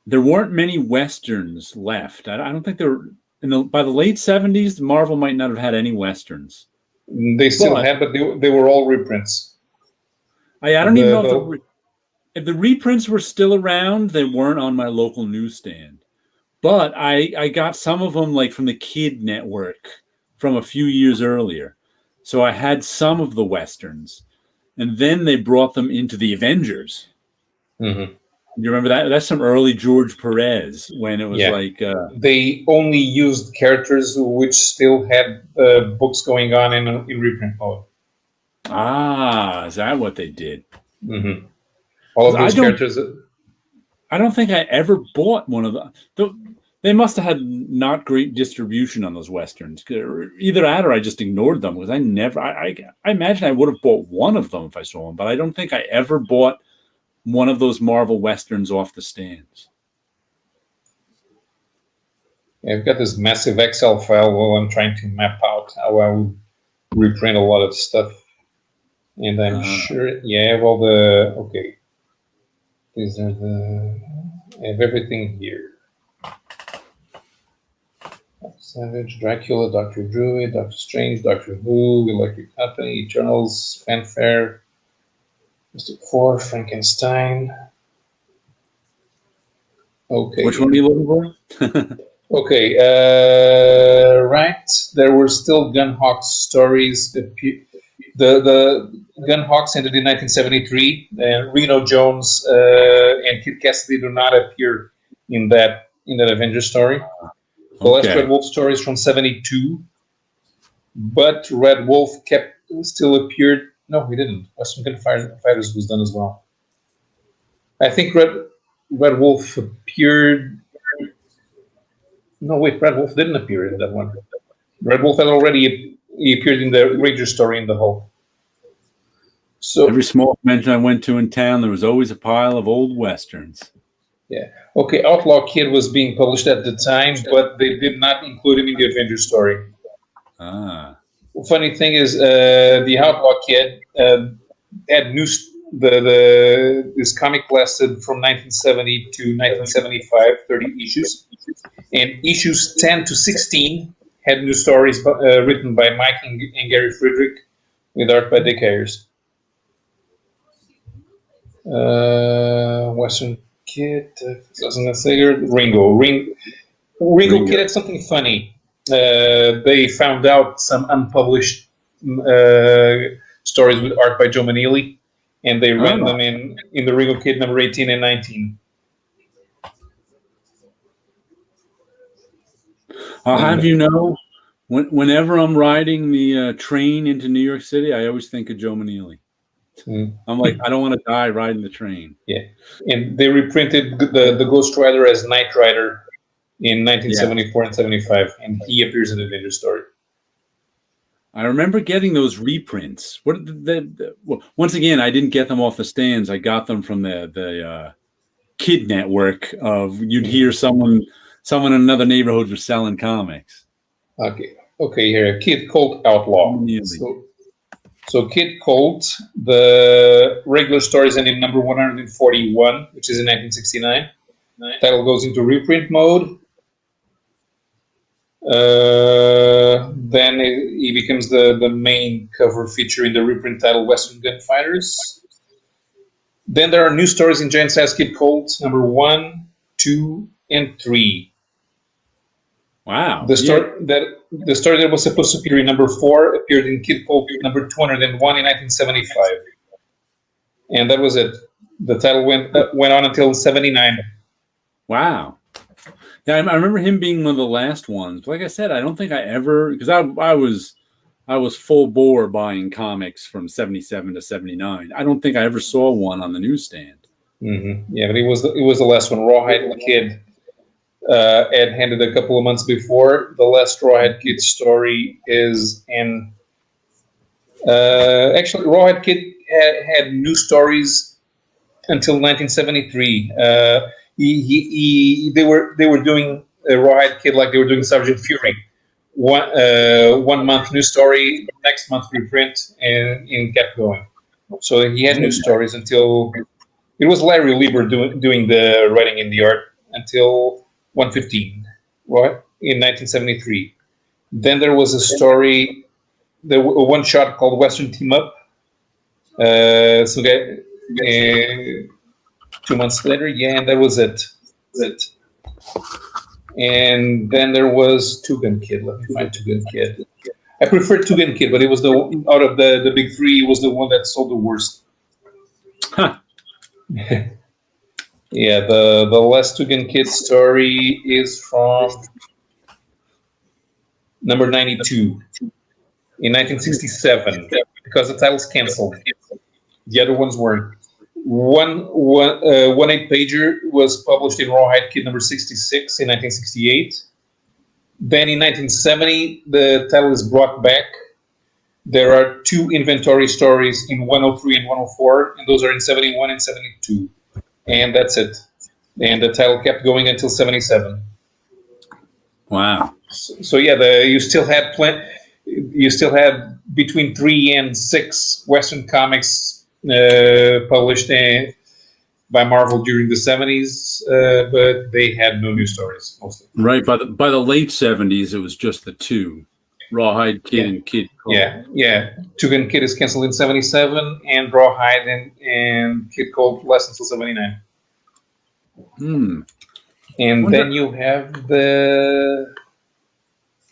there weren't many westerns left. I don't think there were. By the late 70s, Marvel might not have had any westerns. They still had, but they were all reprints. I don't even know if the reprints were still around. They weren't on my local newsstand. But I got some of them like from the Kid Network from a few years earlier. So I had some of the westerns, and then they brought them into the Avengers. Mm-hmm. You remember that? That's some early George Perez when it was like they only used characters which still had books going on in reprint mode. Ah, is that what they did? Mm-hmm. All of those characters. I don't think I ever bought one of them. They must have had not great distribution on those westerns. Either that or I just ignored them because I imagine I would have bought one of them if I saw them, but I don't think I ever bought one of those Marvel westerns off the stands. Yeah, I've got this massive Excel file while I'm trying to map out how I would reprint a lot of stuff. And I'm sure, I have all okay. These are I have everything here. Savage, Dracula, Dr. Druid, Doctor Strange, Doctor Who, Electric Company, Eternals, Fanfare, Mystic Four, Frankenstein. Okay. Which one are you looking for? Okay, right. There were still Gunhawk stories. The Gunhawks ended in 1973. Reno Jones and Kid Cassidy do not appear in that Avengers story. The last Red Wolf story is from 72, but Red Wolf still appeared. No, he didn't. Western Gunfighters was done as well. I think Red Wolf appeared. No, wait, Red Wolf didn't appear in that one. Red Wolf had already appeared in the Ranger story in the Hulk. So every small convention I went to in town, there was always a pile of old westerns. Yeah. Okay, Outlaw Kid was being published at the time, but they did not include him in the Avengers story. Ah. Funny thing is, the Outlaw Kid had this comic lasted from 1970 to 1975, 30 issues, and issues 10 to 16 had new stories written by Mike and Gary Friedrich, with art by Dick Ayers. Western Kid, Ringo Kid had something funny. They found out some unpublished stories with art by Joe Maneely, and they ran them in the Ringo Kid number 18 and 19. I'll have you know, whenever I'm riding the train into New York City, I always think of Joe Maneely. I'm like, I don't want to die riding the train. Yeah, and they reprinted the Ghost Rider as Knight Rider in 1974 and 75, and he appears in the Avengers story. I remember getting those reprints. Once again, I didn't get them off the stands. I got them from the Kid Network. You'd hear someone in another neighborhood was selling comics. Okay, here, Kid Colt Outlaw. So Kid Colt, the regular stories end in number 141, which is in 1969. Title goes into reprint mode. Then he becomes the main cover feature in the reprint title Western Gunfighters. Then there are new stories in Giant Size Kid Colt, number 1, 2, and 3. Wow. The story that was supposed to appear in number 4 appeared in Kid Colt number 201 in 1975. And that was it. The title went on until 79. Wow. Yeah, I remember him being one of the last ones. Like I said, I don't think I ever, because I was full bore buying comics from 77 to 79. I don't think I ever saw one on the newsstand. Mm-hmm. Yeah, but it was the last one. Rawhide Kid had handed a couple of months before. The last Rawhide Kid story is in. Actually, Rawhide Kid had new stories until 1973. They were doing a Rawhide Kid like they were doing Sergeant Fury. 1 month new story, next month reprint, and kept going. So he had new stories until it was Larry Lieber doing the writing and the art until 115, right, in 1973. Then there was a story, a one shot called Western Team Up. So that 2 months later, yeah, and that was it. And then there was Two Gun Kid. Let me find Two Gun Kid. I prefer Two Gun Kid, but it was the out of the big three, it was the one that sold the worst. Huh. Yeah, the last Two Gun Kid story is from number 92 in 1967 because the title's canceled. The other ones weren't. One 8-pager was published in Rawhide Kid number 66 in 1968. Then in 1970, the title is brought back. There are 2 inventory stories in 103 and 104, and those are in 71 and 72. And that's it. And the title kept going until 77. Wow. So yeah, you still had between 3 and 6 Western comics published by Marvel during the 70s, but they had no new stories mostly. Right. By the late 70s, it was just the 2, Rawhide Kid and Kid Cold. Yeah. Two Gun Kid is canceled in 77, and Rawhide and Kid Cold last until 79. And then you have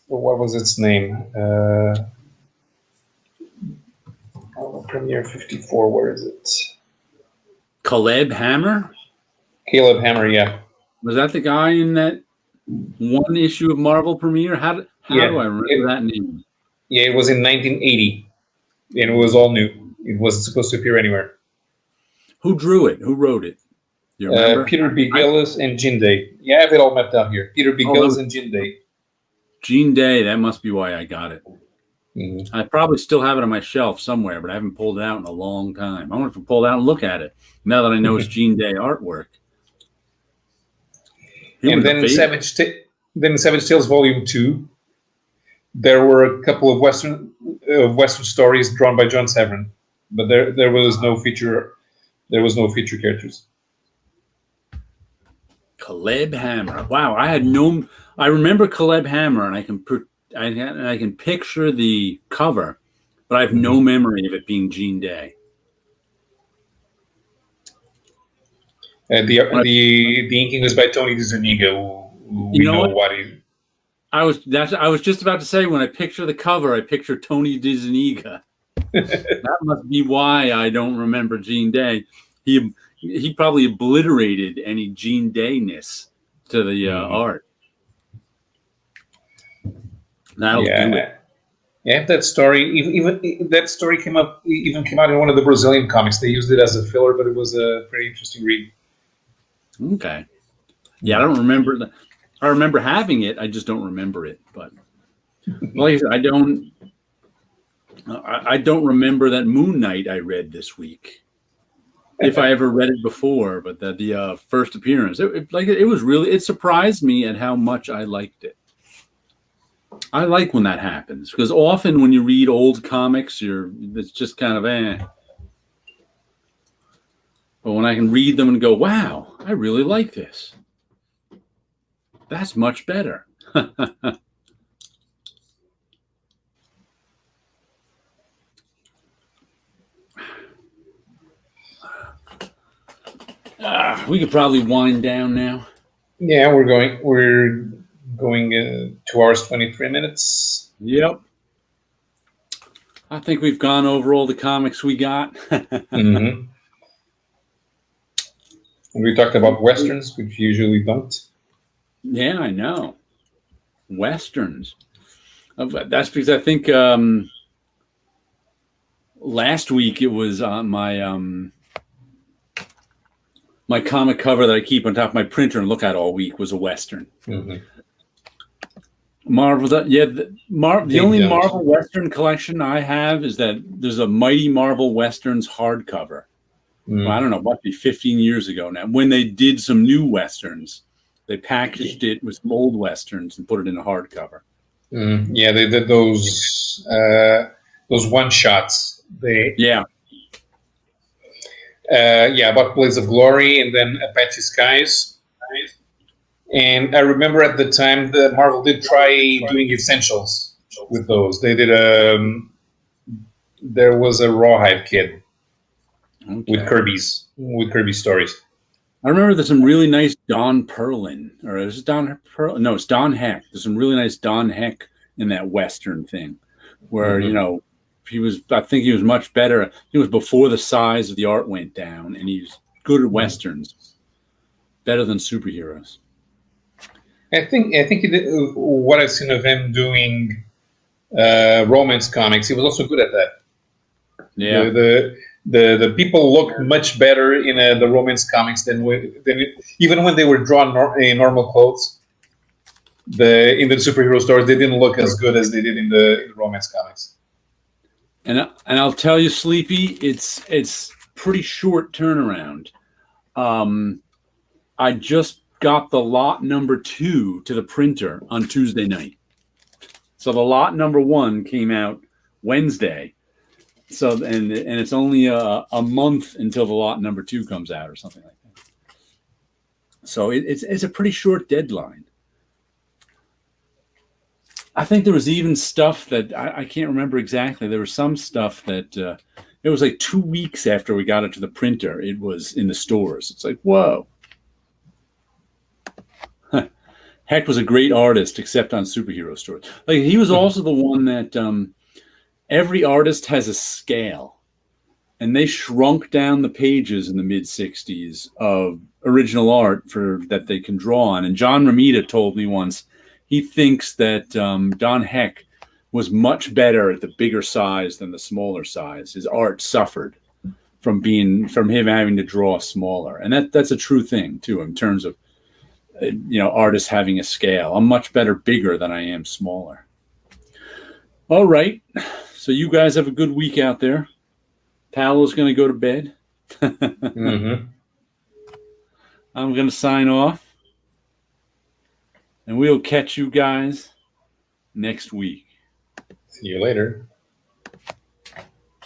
what was its name? Premiere 54, where is it? Caleb Hammer? Caleb Hammer, yeah. Was that the guy in that one issue of Marvel Premiere? How do I remember that name? Yeah, it was in 1980, and it was all new. It wasn't supposed to appear anywhere. Who drew it? Who wrote it? You remember? Peter B. Gillis and Gene Day. Yeah, I have it all mapped out here. Peter B. Gillis and Gene Day. Gene Day, that must be why I got it. Mm-hmm. I probably still have it on my shelf somewhere, but I haven't pulled it out in a long time. I want to pull it out and look at it now that I know it's Gene Day artwork. And then Savage Tales Volume 2, there were a couple of Western stories drawn by John Cavern, but there was no feature. There was no feature characters. Caleb Hammer. Wow, I remember Caleb Hammer, and I can picture the cover, but I have no memory of it being Gene Day. The inking was by Tony DeZuniga. I was just about to say, when I picture the cover, I picture Tony DeZuniga. That must be why I don't remember Gene Day. He probably obliterated any Gene Day-ness to the art. That'll do it. Yeah, that story. Even that story came out in one of the Brazilian comics. They used it as a filler, but it was a pretty interesting read. Okay. Yeah, I don't remember that. I remember having it. I just don't remember it. But like I said, I don't remember that Moon Knight I read this week, if I ever read it before. But the first appearance, it surprised me at how much I liked it. I like when that happens, because often when you read old comics, it's just kind of But when I can read them and go, wow, I really like this, that's much better. We could probably wind down now. Yeah, we're going 2 hours 23 minutes. Yep. I think we've gone over all the comics we got. Mm-hmm. We talked about Westerns, which usually don't. Yeah, I know. Westerns. That's because I think last week it was on my my comic cover that I keep on top of my printer and look at all week was a Western. Mm-hmm. Marvel, the only Marvel Western collection I have is that there's a Mighty Marvel Westerns hardcover, Well, I don't know, must be 15 years ago now, when they did some new Westerns. They packaged it with some old Westerns and put it in a hardcover. Yeah, they did those one shots. Yeah. About Blaze of Glory and then Apache Skies. And I remember at the time that Marvel did try doing essentials with those. They did there was a Rawhide Kid with Kirby stories. I remember there's some really nice Don Perlin, or is it Don Perlin? No, it's Don Heck. There's some really nice Don Heck in that Western thing, where I think he was much better. It was before the size of the art went down, and he's good at Westerns, better than superheroes. I think he did, what I've seen of him doing romance comics, he was also good at that. Yeah. The people looked much better in the romance comics than even when they were drawn in normal clothes. In the superhero stories, they didn't look as good as they did in the romance comics. And I'll tell you, Sleepy, it's pretty short turnaround. I just got the lot number 2 to the printer on Tuesday night. So the lot number 1 came out Wednesday. So and it's only a month until the lot number 2 comes out or something like that. So it's a pretty short deadline. I think there was even stuff that I can't remember exactly. There was some stuff that it was like 2 weeks after we got it to the printer, it was in the stores. It's like, whoa. Heck was a great artist, except on superhero stories. Like he was also the one that every artist has a scale, and they shrunk down the pages in the mid '60s of original art that they can draw on. And John Romita told me once he thinks that Don Heck was much better at the bigger size than the smaller size. His art suffered from him having to draw smaller, and that's a true thing too in terms of artists having a scale. I'm much better bigger than I am smaller. All right. So you guys have a good week out there. Paolo's going to go to bed. I'm going to sign off. And we'll catch you guys next week. See you later.